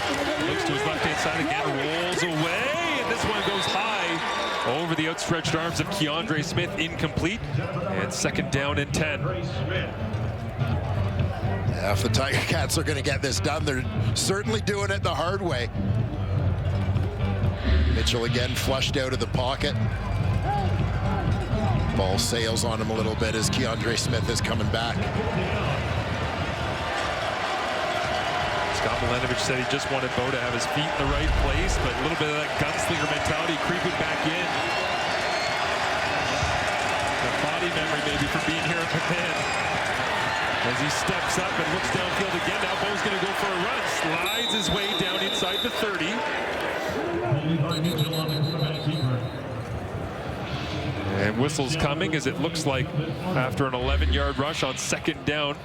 looks to his left-hand side again, rolls away, and this one goes high over the outstretched arms of Keandre Smith, incomplete, and second down and 10. Yeah, if the Tiger Cats are going to get this done, they're certainly doing it the hard way. Mitchell again flushed out of the pocket. Ball sails on him a little bit as Keandre Smith is coming back. Scott Milenovich said he just wanted Bo to have his feet in the right place, but a little bit of that gunslinger mentality creeping back in. The body memory maybe for being here at McMahon. As he steps up and looks downfield again, now Bo's going to go for a run. Slides his way down inside the 30. And whistles coming as it looks like after an 11-yard rush on second down.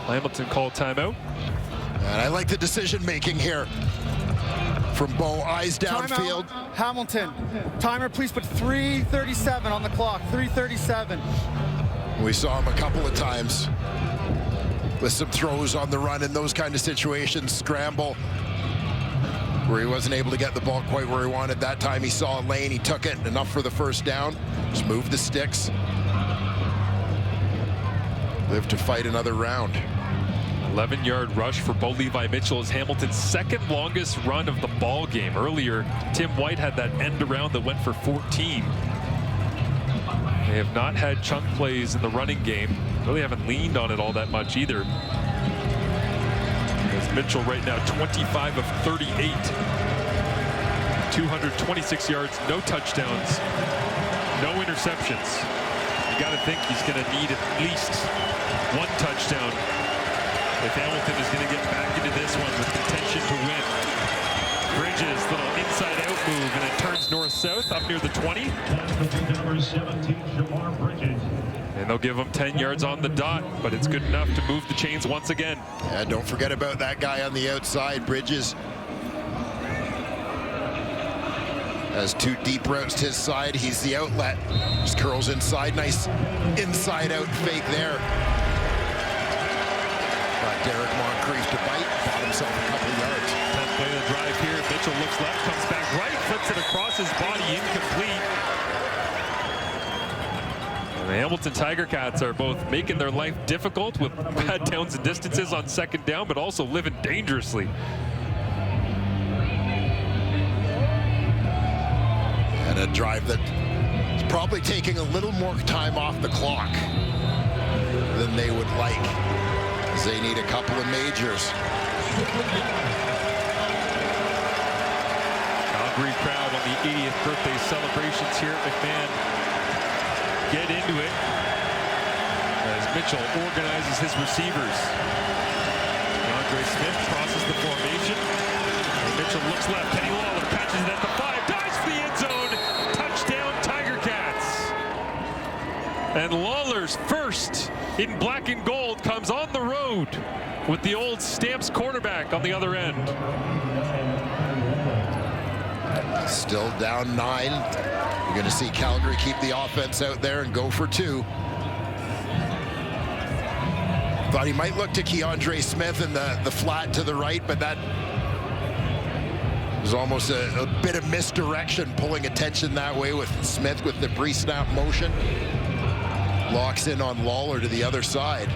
Hamilton called timeout. And I like the decision-making here from Bo. Eyes downfield. Timeout, Hamilton. Timer, please put 3:37 on the clock. 3:37. We saw him a couple of times with some throws on the run in those kind of situations. Scramble where he wasn't able to get the ball quite where he wanted. That time he saw a lane, he took it, enough for the first down. Just move the sticks. Live to fight another round. 11-yard rush for Bo Levi Mitchell is Hamilton's second longest run of the ball game. Earlier, Tim White had that end around that went for 14. They have not had chunk plays in the running game. Really haven't leaned on it all that much either. As Mitchell right now 25 of 38. 226 yards, no touchdowns, no interceptions. You got to think he's going to need at least one touchdown if Hamilton is going to get back into this one with intention to win. Bridges, little inside-out move, and it turns north-south up near the 20. Number 17, Jamar Bridges. And they'll give him 10 yards on the dot, but it's good enough to move the chains once again. Yeah, don't forget about that guy on the outside, Bridges. Has two deep routes to his side. He's the outlet. Just curls inside. Nice inside-out fake there. Got Derek Moncrief to bite. Bought himself a couple yards. 10th play of the drive here. Mitchell looks left, comes back right, flips it across his body, incomplete. And the Hamilton Tiger Cats are both making their life difficult with bad downs and distances on second down, but also living dangerously. And a drive that is probably taking a little more time off the clock than they would like, as they need a couple of majors. Calgary crowd on the 80th birthday celebrations here at McMahon get into it as Mitchell organizes his receivers. Keandre Smith crosses the formation. And Mitchell looks left. Kenny Lawler catches it at the 5. Dives for the end zone. Touchdown, Tiger Cats. And Lawler's first in black and gold comes on the road with the old Stamps quarterback on the other end. Still down 9. You're going to see Calgary keep the offense out there and go for 2. Thought he might look to Keandre Smith in the flat to the right, but that was almost a bit of misdirection, pulling attention that way with Smith with the pre-snap motion. Locks in on Lawler to the other side.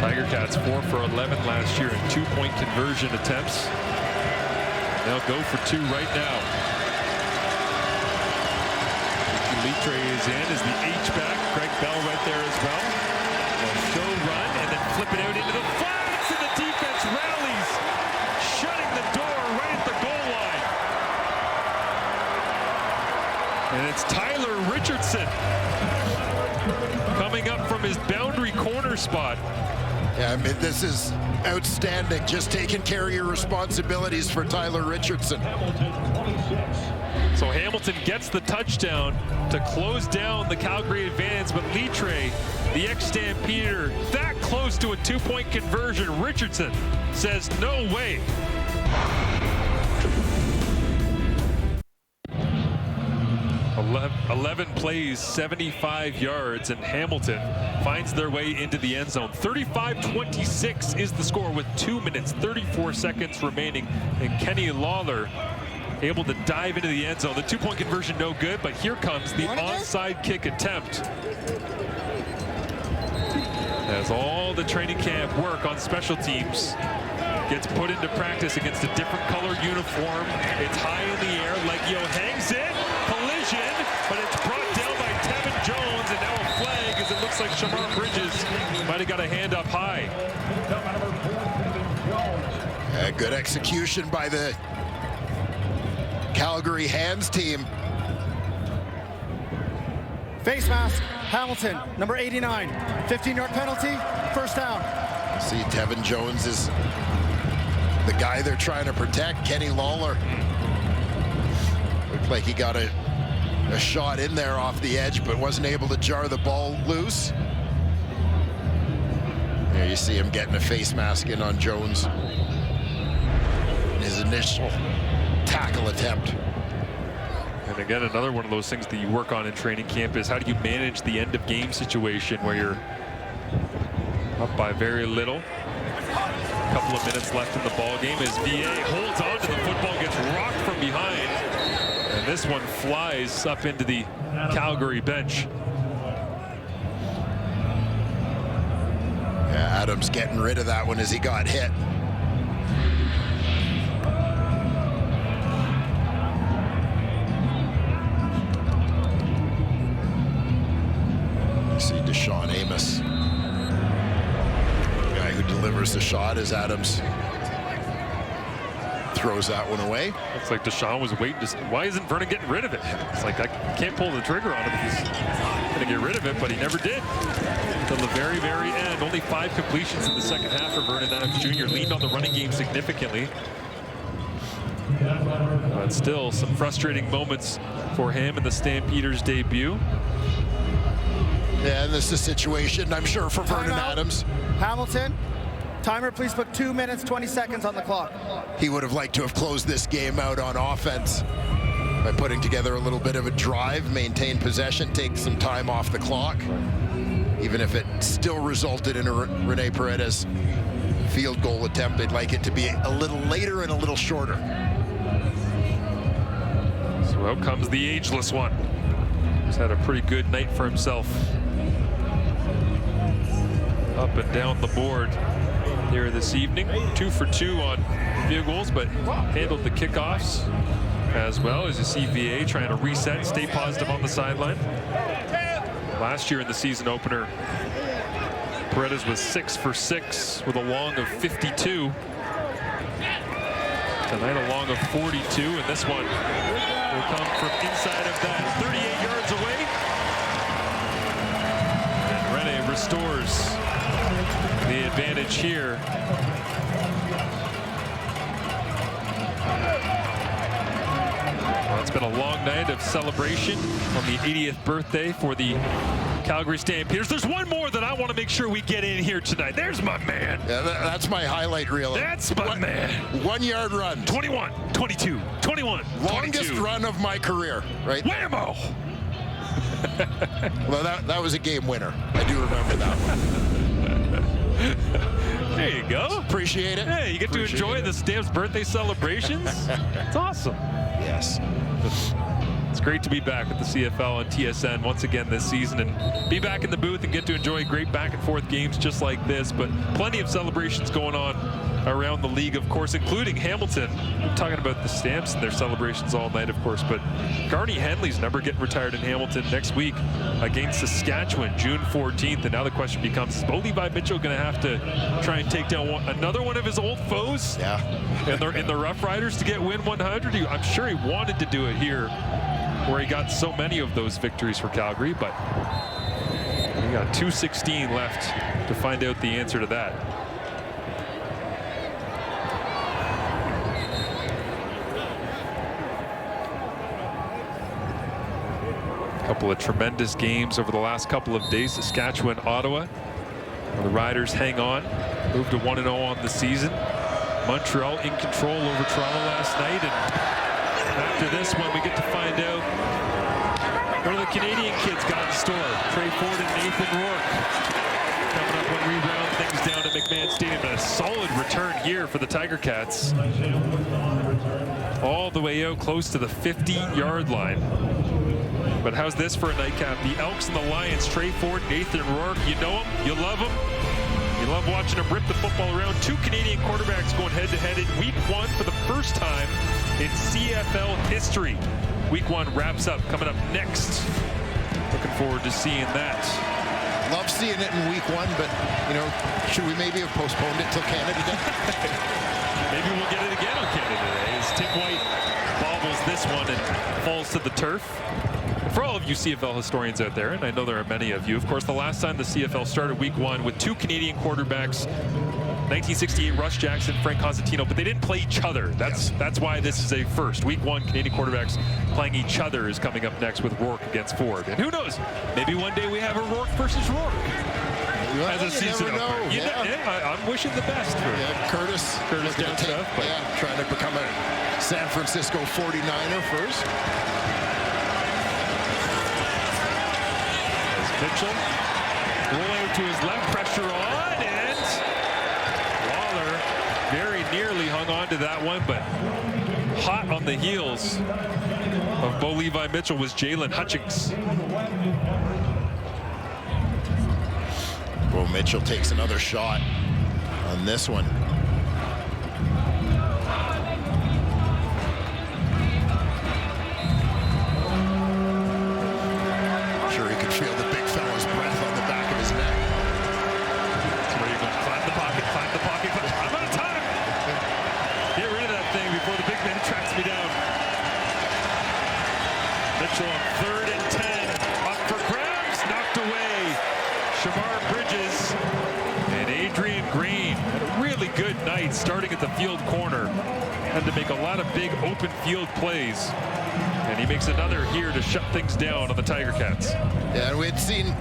Tiger Cats 4 for 11 last year in 2-point conversion attempts. They'll go for 2 right now. Litre is in as the H-back. Craig Bell right there as well. They'll show run and then flip it out into the flats, and the defense rallies, shutting the door right at the goal line. And it's Tyler Richardson spot. Yeah, I mean, this is outstanding. Just taking care of your responsibilities for Tyler Richardson. So Hamilton gets the touchdown to close down the Calgary advance, but Litre, the ex-Stampeder, that close to a 2-point conversion. Richardson says, no way. Eleven plays, 75 yards, and Hamilton finds their way into the end zone. 35-26 is the score with 2 minutes, 34 seconds remaining, and Kenny Lawler able to dive into the end zone. The 2-point conversion no good, but here comes the onside kick attempt. As all the training camp work on special teams gets put into practice against a different color uniform. It's high in the air. Leggio hangs it. Collision, but it's brought down by Tevin Jones, and now a flag as it looks like Shamar Bridges might have got a hand up high. Good execution by the Calgary hands team. Face mask, Hamilton, number 89. 15-yard penalty, first down. See, Tevin Jones is the guy they're trying to protect. Kenny Lawler looked like he got a shot in there off the edge, but wasn't able to jar the ball loose. There you see him getting a face mask in on Jones. His initial tackle attempt. And again, another one of those things that you work on in training camp is how do you manage the end of game situation where you're up by very little. A couple of minutes left in the ball game as VA holds on to the football, gets rocked from behind, and this one flies up into the Calgary bench. Yeah, Adams getting rid of that one as he got hit. See Deshaun Amos, the guy who delivers the shot as Adams throws that one away. Looks like Deshaun was waiting to. Why isn't Vernon getting rid of it? It's like I can't pull the trigger on him if he's going to get rid of it, but he never did. Till the very, very end. Only 5 completions in the second half for Vernon Adams Jr. Leaned on the running game significantly. But still, some frustrating moments for him in the Stampeders debut. Yeah, and this is a situation, I'm sure, for Vernon Adams. Hamilton, timer, please put 2 minutes, 20 seconds on the clock. He would have liked to have closed this game out on offense by putting together a little bit of a drive, maintain possession, take some time off the clock. Even if it still resulted in a Rene Paredes field goal attempt, they'd like it to be a little later and a little shorter. So out comes the ageless one. He's had a pretty good night for himself. Up and down the board here this evening. 2 for 2 on field goals, but handled the kickoffs as well. As you see VA trying to reset, stay positive on the sideline. Last year in the season opener, Paredes was 6 for 6 with a long of 52. Tonight a long of 42, and this one will come from inside of that 38 yards away. And Rene restores the advantage here. Well, it's been a long night of celebration on the 80th birthday for the Calgary Stampeders. There's one more that I want to make sure we get in here tonight. There's my man. Yeah, that's my highlight reel. That's my man. 1 yard run. 21, 22, 21, Longest 22. run of my career, right? Whammo! Well, that was a game winner. I do remember that one. There you go. Appreciate it. Hey, you get to enjoy the Stamps birthday celebrations. It's awesome. Yes. It's great to be back with the CFL on TSN once again this season and be back in the booth and get to enjoy great back and forth games just like this, but plenty of celebrations going on around the league, of course, including Hamilton. I'm talking about the Stamps and their celebrations all night, of course, but Garney Henley's number getting retired in Hamilton next week against Saskatchewan, June 14th, and now the question becomes, is Bo Levi Mitchell going to have to try and take down another one of his old foes? Yeah. in the Rough Riders to get win 100? I'm sure he wanted to do it here, where he got so many of those victories for Calgary, but We got 2:16 left to find out the answer to that. Couple of tremendous games over the last couple of days. Saskatchewan, Ottawa. The Riders hang on, move to 1-0 on the season. Montreal in control over Toronto last night, and after this one, we get to find out what the Canadian kids got in store. Trey Ford and Nathan Rourke coming up when we round things down at McMahon Stadium. And a solid return here for the Tiger Cats, all the way out close to the 50-yard line. But how's this for a nightcap? The Elks and the Lions, Trey Ford, Nathan Rourke. You know them, you love them. You love watching them rip the football around. Two Canadian quarterbacks going head-to-head in Week 1 for the first time in CFL history. Week 1 wraps up, coming up next. Looking forward to seeing that. Love seeing it in Week 1, but, you know, should we maybe have postponed it till Canada Day? Maybe we'll get it again on Canada Day as Tim White bobbles this one and falls to the turf. For all of you CFL historians out there, and I know there are many of you, of course, the last time the CFL started Week 1 with two Canadian quarterbacks, 1968 Russ Jackson, Frank Cosentino, but they didn't play each other. That's why this is a first. Week 1 Canadian quarterbacks playing each other is coming up next with Rourke against Ford. And who knows, maybe one day we have a Rourke versus Rourke as a season opener. I'm wishing the best for Curtis down south. Trying to become a San Francisco 49er first. Mitchell rolling to his left, pressure on, and Waller very nearly hung on to that one, but hot on the heels of Bo Levi Mitchell was Jalen Hutchings. Bo Mitchell takes another shot on this one. Sure, he could feel the big fella's breath on the back of his neck. That's where you're going to climb the pocket, climb the pocket. I'm out of time. Get rid of that thing before the big man tracks me down. Mitchell on 3rd and 10. Up for grabs, knocked away. Shamar Bridges and Adrian Green had a really good night starting at the field corner. Had to make a lot of big open field plays. And he makes another here to shut things down on the Tiger Cats. Yeah, we had seen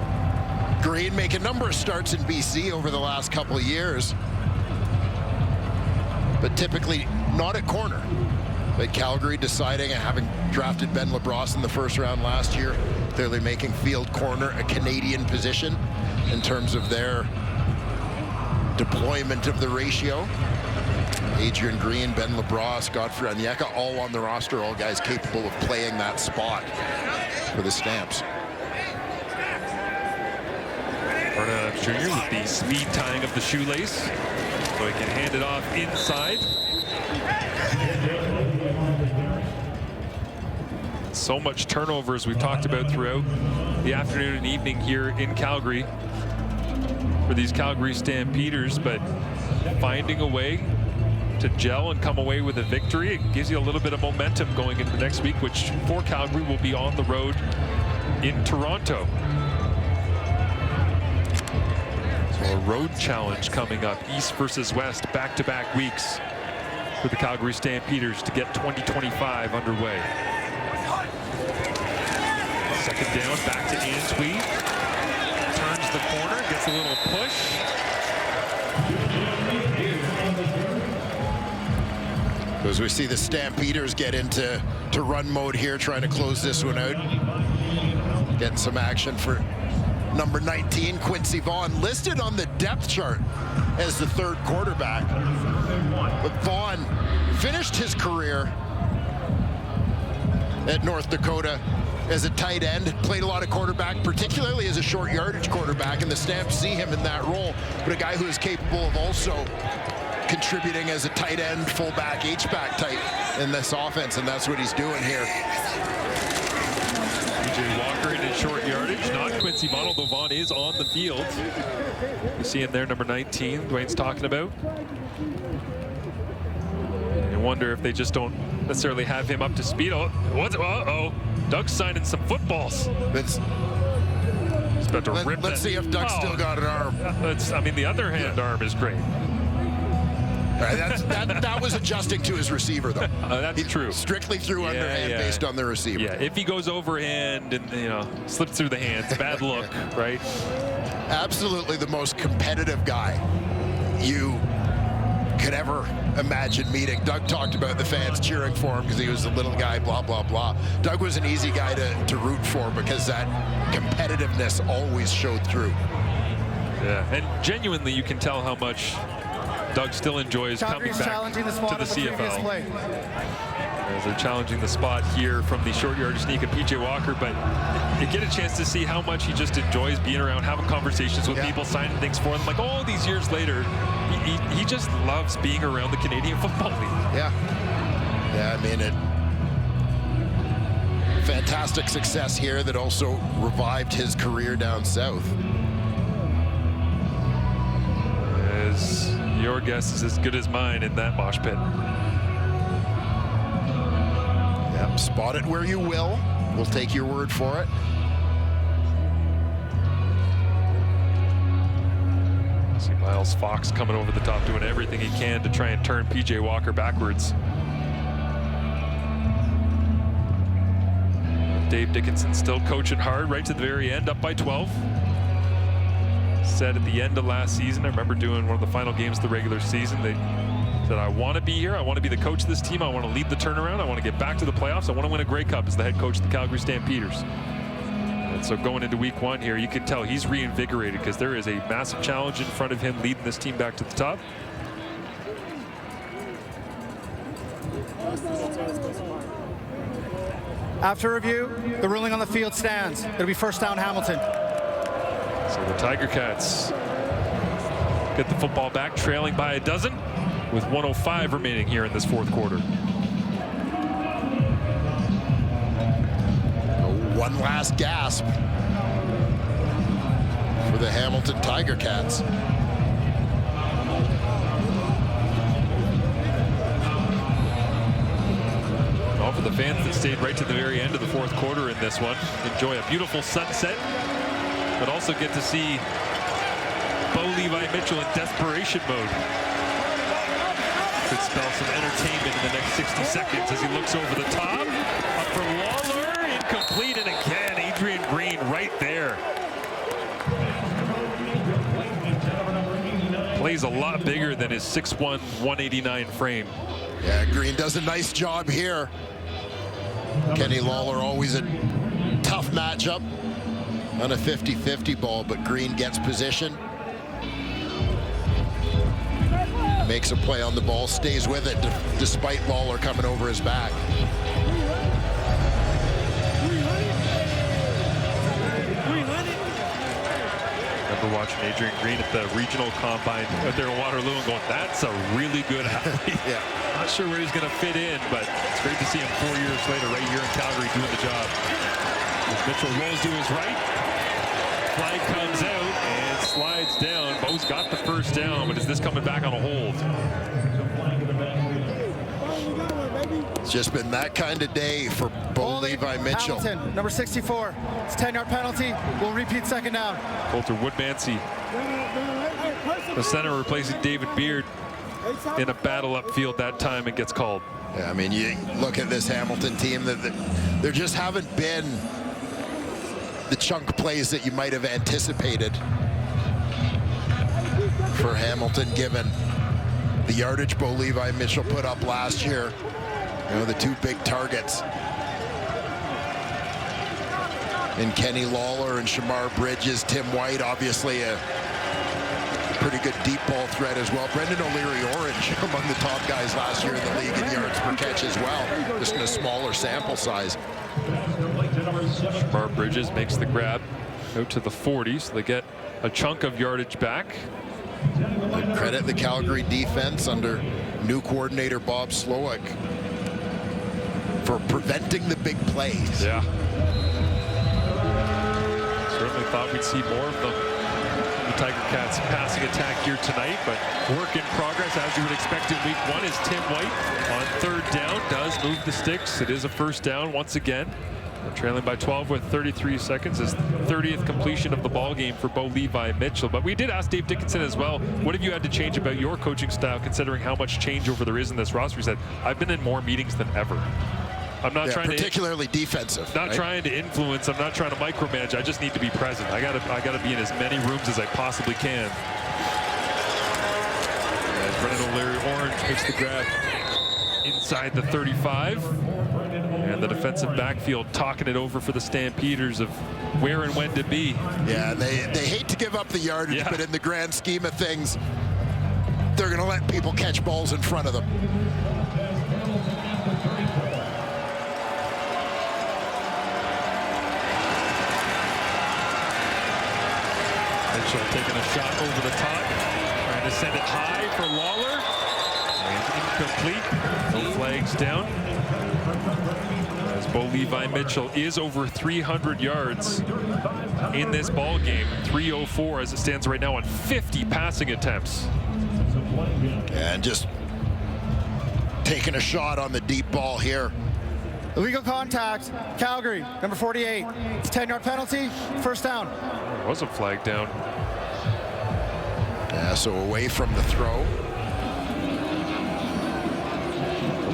Green make a number of starts in BC over the last couple of years, but typically not at corner. But Calgary deciding, and having drafted Ben LaBrosse in the first round last year, clearly making field corner a Canadian position in terms of their deployment of the ratio. Adrian Green, Ben LaBrosse, Godfrey Onyeka, all on the roster, all guys capable of playing that spot for the Stamps. Arna Jr. with the speed tying of the shoelace, so he can hand it off inside. So much turnover, as we've talked about throughout the afternoon and evening here in Calgary for these Calgary Stampeders, but finding a way to gel and come away with a victory. It gives you a little bit of momentum going into the next week, which for Calgary will be on the road in Toronto. So a road challenge coming up, East versus West, back-to-back weeks for the Calgary Stampeders to get 2025 underway. Second down, back to Antwi. Turns the corner, gets a little push. As we see the Stampeders get into run mode here, trying to close this one out. Getting some action for number 19, Quincy Vaughn, listed on the depth chart as the third quarterback. But Vaughn finished his career at North Dakota as a tight end, played a lot of quarterback, particularly as a short yardage quarterback, and the Stamps see him in that role, but a guy who is capable of also contributing as a tight end, fullback, H-back type in this offense, and that's what he's doing here. DJ Walker in his short yardage, not Quincy Vaughn, although Vaughn is on the field. You see him there, number 19, Dwayne's talking about. You wonder if they just don't necessarily have him up to speed. Oh, what's, uh-oh, Doug's signing some footballs. It's about to rip Let's see if Doug's still got an arm. I mean, the other hand arm is great. Right, that was adjusting to his receiver, though. That's true. Strictly threw underhand based on the receiver. Yeah, if he goes overhand and, slips through the hands, bad look, right? Absolutely the most competitive guy you could ever imagine meeting. Doug talked about the fans cheering for him because he was a little guy, blah, blah, blah. Doug was an easy guy to root for because that competitiveness always showed through. Yeah, and genuinely you can tell how much Doug still enjoys coming back challenging the spot to the CFL. Play. As they're challenging the spot here from the short yardage sneak of PJ Walker, but you get a chance to see how much he just enjoys being around, having conversations with people, signing things for them. Like all these years later, he just loves being around the Canadian Football League. Yeah, I mean, fantastic success here that also revived his career down south. As your guess is as good as mine in that mosh pit. Yep, spot it where you will. We'll take your word for it. See Miles Fox coming over the top, doing everything he can to try and turn PJ Walker backwards. Dave Dickinson still coaching hard right to the very end, up by 12. Said at the end of last season, I remember doing one of the final games of the regular season, they said, I want to be here, I want to be the coach of this team, I want to lead the turnaround, I want to get back to the playoffs, I want to win a Grey Cup as the head coach of the Calgary Stampeders. And so going into week one here, you can tell he's reinvigorated because there is a massive challenge in front of him leading this team back to the top. After review, the ruling on the field stands. It'll be first down, Hamilton. So the Tiger Cats get the football back, trailing by a dozen with 1:05 remaining here in this fourth quarter. One last gasp for the Hamilton Tiger Cats. All for the fans that stayed right to the very end of the fourth quarter in this one. Enjoy a beautiful sunset, but also get to see Bo Levi Mitchell in desperation mode. Could spell some entertainment in the next 60 seconds as he looks over the top. Up for Lawler, incomplete, and again, Adrian Green right there. Plays a lot bigger than his 6'1", 189 frame. Yeah, Green does a nice job here. Kenny Lawler always a tough matchup on a 50-50 ball, but Green gets position. Makes a play on the ball, stays with it despite Lawler coming over his back. Remember watching Adrian Green at the regional combine out there in Waterloo and going, that's a really good athlete. Yeah. Not sure where he's going to fit in, but it's great to see him 4 years later right here in Calgary doing the job. As Mitchell rolls to his right, flag comes out and slides down. Bo's got the first down, but is this coming back on a hold? It's just been that kind of day for Bo Levi Mitchell. Hamilton, number 64. It's a 10-yard penalty. We'll repeat second down. Coulter Woodmansey, the center, replacing David Beard in a battle upfield that time, and gets called. Yeah, I mean, you look at this Hamilton team, there just haven't been the chunk plays that you might have anticipated for Hamilton, given the yardage Bo Levi Mitchell put up last year. You know, the two big targets in Kenny Lawler and Shamar Bridges. Tim White, obviously a pretty good deep ball threat as well. Brendan O'Leary-Orange among the top guys last year in the league in yards per catch as well, just in a smaller sample size. Shamar Bridges makes the grab out to the 40, so they get a chunk of yardage back. Credit the Calgary defense under new coordinator Bob Slowick for preventing the big plays. Yeah. Certainly thought we'd see more of the Tiger Cats passing attack here tonight, but work in progress as you would expect in week one. Is Tim White on third down, does move the sticks. It is a first down once again. They're trailing by 12 with 33 seconds. His 30th completion of the ball game for Bo Levi Mitchell. But we did ask Dave Dickinson as well, what have you had to change about your coaching style, considering how much changeover there is in this roster? He said, I've been in more meetings than ever. I'm not trying particularly defensive. Not trying to influence. I'm not trying to micromanage. I just need to be present. I gotta be in as many rooms as I possibly can. As Brennan O'Leary Orange makes the grab inside the 35. And the defensive backfield talking it over for the Stampeders of where and when to be. Yeah, they hate to give up the yardage, but in the grand scheme of things, they're going to let people catch balls in front of them. Mitchell taking a shot over the top, trying to send it high for Lawler. And incomplete. No flags down. As Bo Levi Mitchell is over 300 yards in this ball game. 304 as it stands right now on 50 passing attempts. And just taking a shot on the deep ball here. Illegal contact, Calgary, number 48. It's a 10-yard penalty, first down. There was a flag down. Yeah, so away from the throw.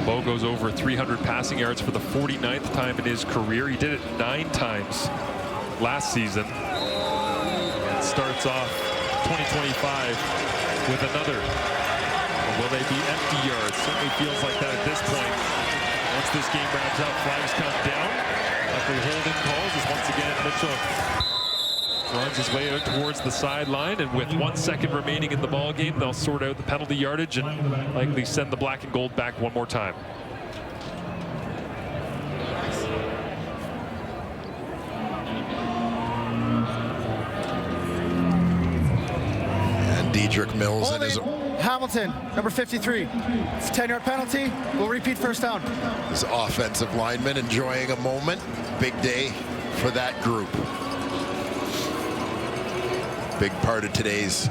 Bo goes over 300 passing yards for the 49th time in his career. He did it 9 times last season. And starts off 2025 with another. Will they be empty yards? Certainly feels like that at this point. Once this game wraps up, flags come down. After holding calls as once again Mitchell runs his way out towards the sideline, and with 1 second remaining in the ball game, they'll sort out the penalty yardage and likely send the black and gold back one more time. And Dedrick Mills and his Hamilton, number 53. It's a 10-yard penalty. We'll repeat first down. His offensive lineman enjoying a moment. Big day for that group. Big part of today's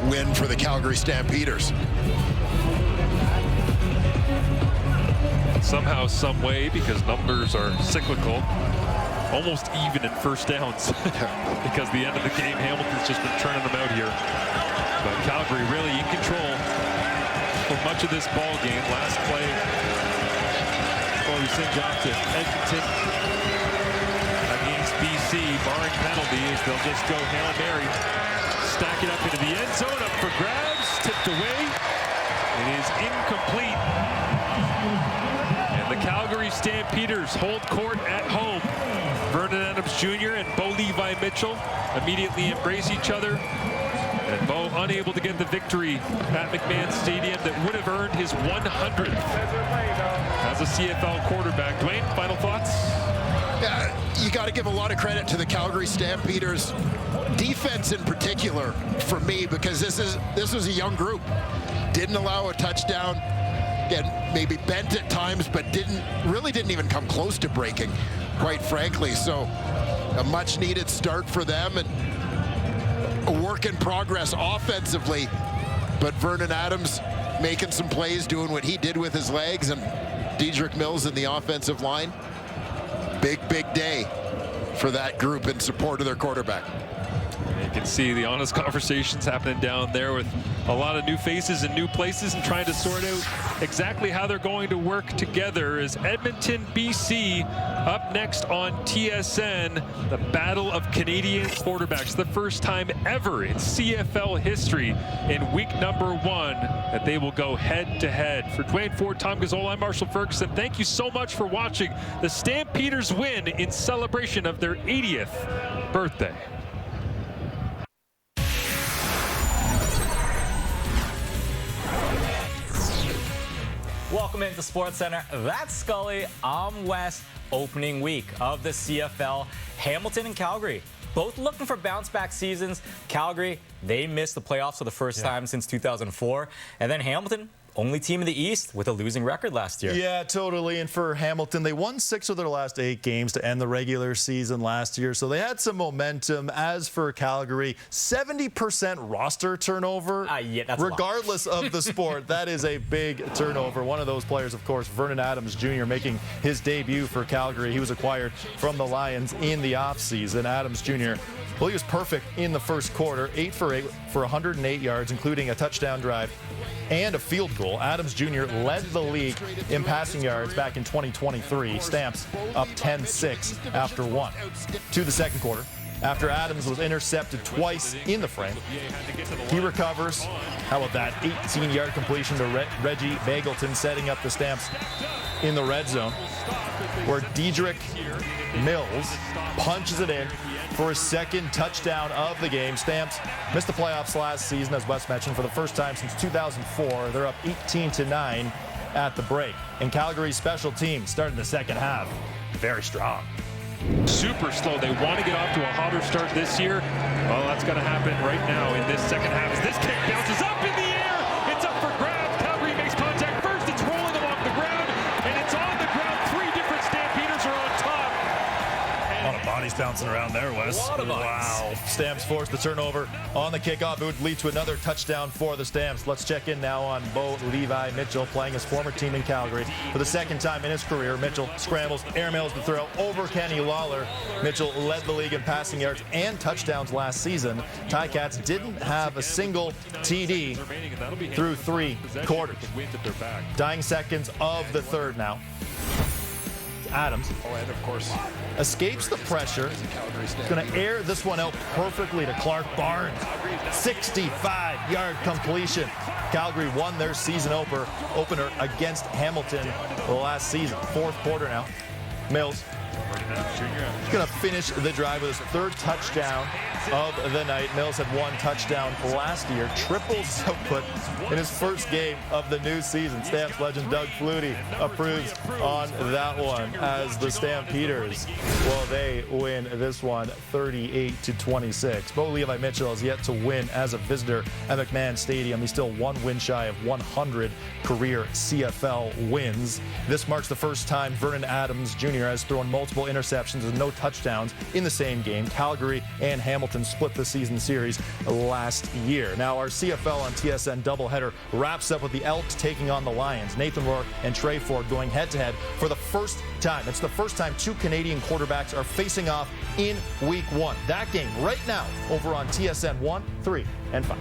win for the Calgary Stampeders. Somehow, some way, because numbers are cyclical, almost even in first downs. Because the end of the game, Hamilton's just been turning them out here. But Calgary really in control for much of this ball game. Last play, before we send off to Edmonton against BC, barring penalties, they'll just go Hail Mary. Stack it up into the end zone, up for grabs, tipped away. It is incomplete. And the Calgary Stampeders hold court at home. Vernon Adams Jr. and Bo Levi Mitchell immediately embrace each other. And Bo unable to get the victory at McMahon Stadium that would have earned his 100th as a CFL quarterback. Dwayne, final thoughts? Yeah, you got to give a lot of credit to the Calgary Stampeders defense in particular for me, because this was a young group. Didn't allow a touchdown. Again, maybe bent at times, but really didn't even come close to breaking, quite frankly. So a much needed start for them, and a work in progress offensively. But Vernon Adams making some plays, doing what he did with his legs, and Dedrick Mills in the offensive line. Big day for that group in support of their quarterback. You can see the honest conversations happening down there with a lot of new faces and new places, and trying to sort out exactly how they're going to work together. As Edmonton, BC, up next on TSN, the Battle of Canadian Quarterbacks. The first time ever in CFL history in week number 1 that they will go head-to-head. For Dwayne Ford, Tom Gazzola, I'm Marshall Ferguson. Thank you so much for watching the Stampeders win in celebration of their 80th birthday. Welcome into Sports Center. That's Scully. I'm Wes. Opening week of the CFL. Hamilton and Calgary, both looking for bounce-back seasons. Calgary, they missed the playoffs for the first time since 2004. And then Hamilton only team in the East with a losing record last year. Yeah, totally. And for Hamilton, they won 6 of their last 8 games to end the regular season last year, so they had some momentum. As for Calgary, 70% roster turnover. Yeah, that's regardless of the sport, that is a big turnover. One of those players, of course, Vernon Adams Jr., making his debut for Calgary. He was acquired from the Lions in the offseason. Adams Jr., well, he was perfect in the first quarter, 8 for 8 for 108 yards, including a touchdown drive and a field goal. Adams Jr. led the league in passing yards back in 2023. Stamps up 10-6 after 1. To the second quarter, after Adams was intercepted twice in the frame, he recovers. How about that 18-yard completion to Reggie Bagleton, setting up the Stamps in the red zone, where Dedrick Mills punches it in for his second touchdown of the game. Stamps missed the playoffs last season, as Wes mentioned, for the first time since 2004. They're up 18-9 at the break. And Calgary's special teams started the second half very strong. Super slow. They want to get off to a hotter start this year. Well, that's going to happen right now in this second half as this kick bounces up in the air. It's up for grabs. Calgary makes contact first. It's rolling along the ground, and it's on the ground. 3 different Stampeders are on top. A lot of bodies bouncing around there, Wes. Wow. Stamps forced the turnover on the kickoff. It would lead to another touchdown for the Stamps. Let's check in now on Bo Levi Mitchell, playing his former team in Calgary. For the second time in his career, Mitchell scrambles, airmails the throw over Kenny Lawler. Mitchell led the league in passing yards and touchdowns last season. Ticats didn't have a single TD through 3 quarters. Dying seconds of the third now. Adams, and of course, escapes the pressure. Going to air this one out perfectly to Clark Barnes. 65-yard completion. Calgary won their season opener against Hamilton last season. Fourth quarter now. Mills going to finish the drive with his 3rd touchdown of the night. Mills had 1 touchdown last year, tripled his output in his first game of the new season. Stamps legend Doug Flutie approves on that one as the Stampeders, well, they win this one 38-26. Bo Levi Mitchell has yet to win as a visitor at McMahon Stadium. He's still 1 win shy of 100 career CFL wins. This marks the first time Vernon Adams Jr. has thrown multiple interceptions and no touchdowns in the same game. Calgary and Hamilton split the season series last year. Now our CFL on TSN doubleheader wraps up with the Elks taking on the Lions. Nathan Rourke and Trey Ford going head-to-head for the first time. It's the first time 2 Canadian quarterbacks are facing off in Week 1. That game right now over on TSN 1, 3, and 5.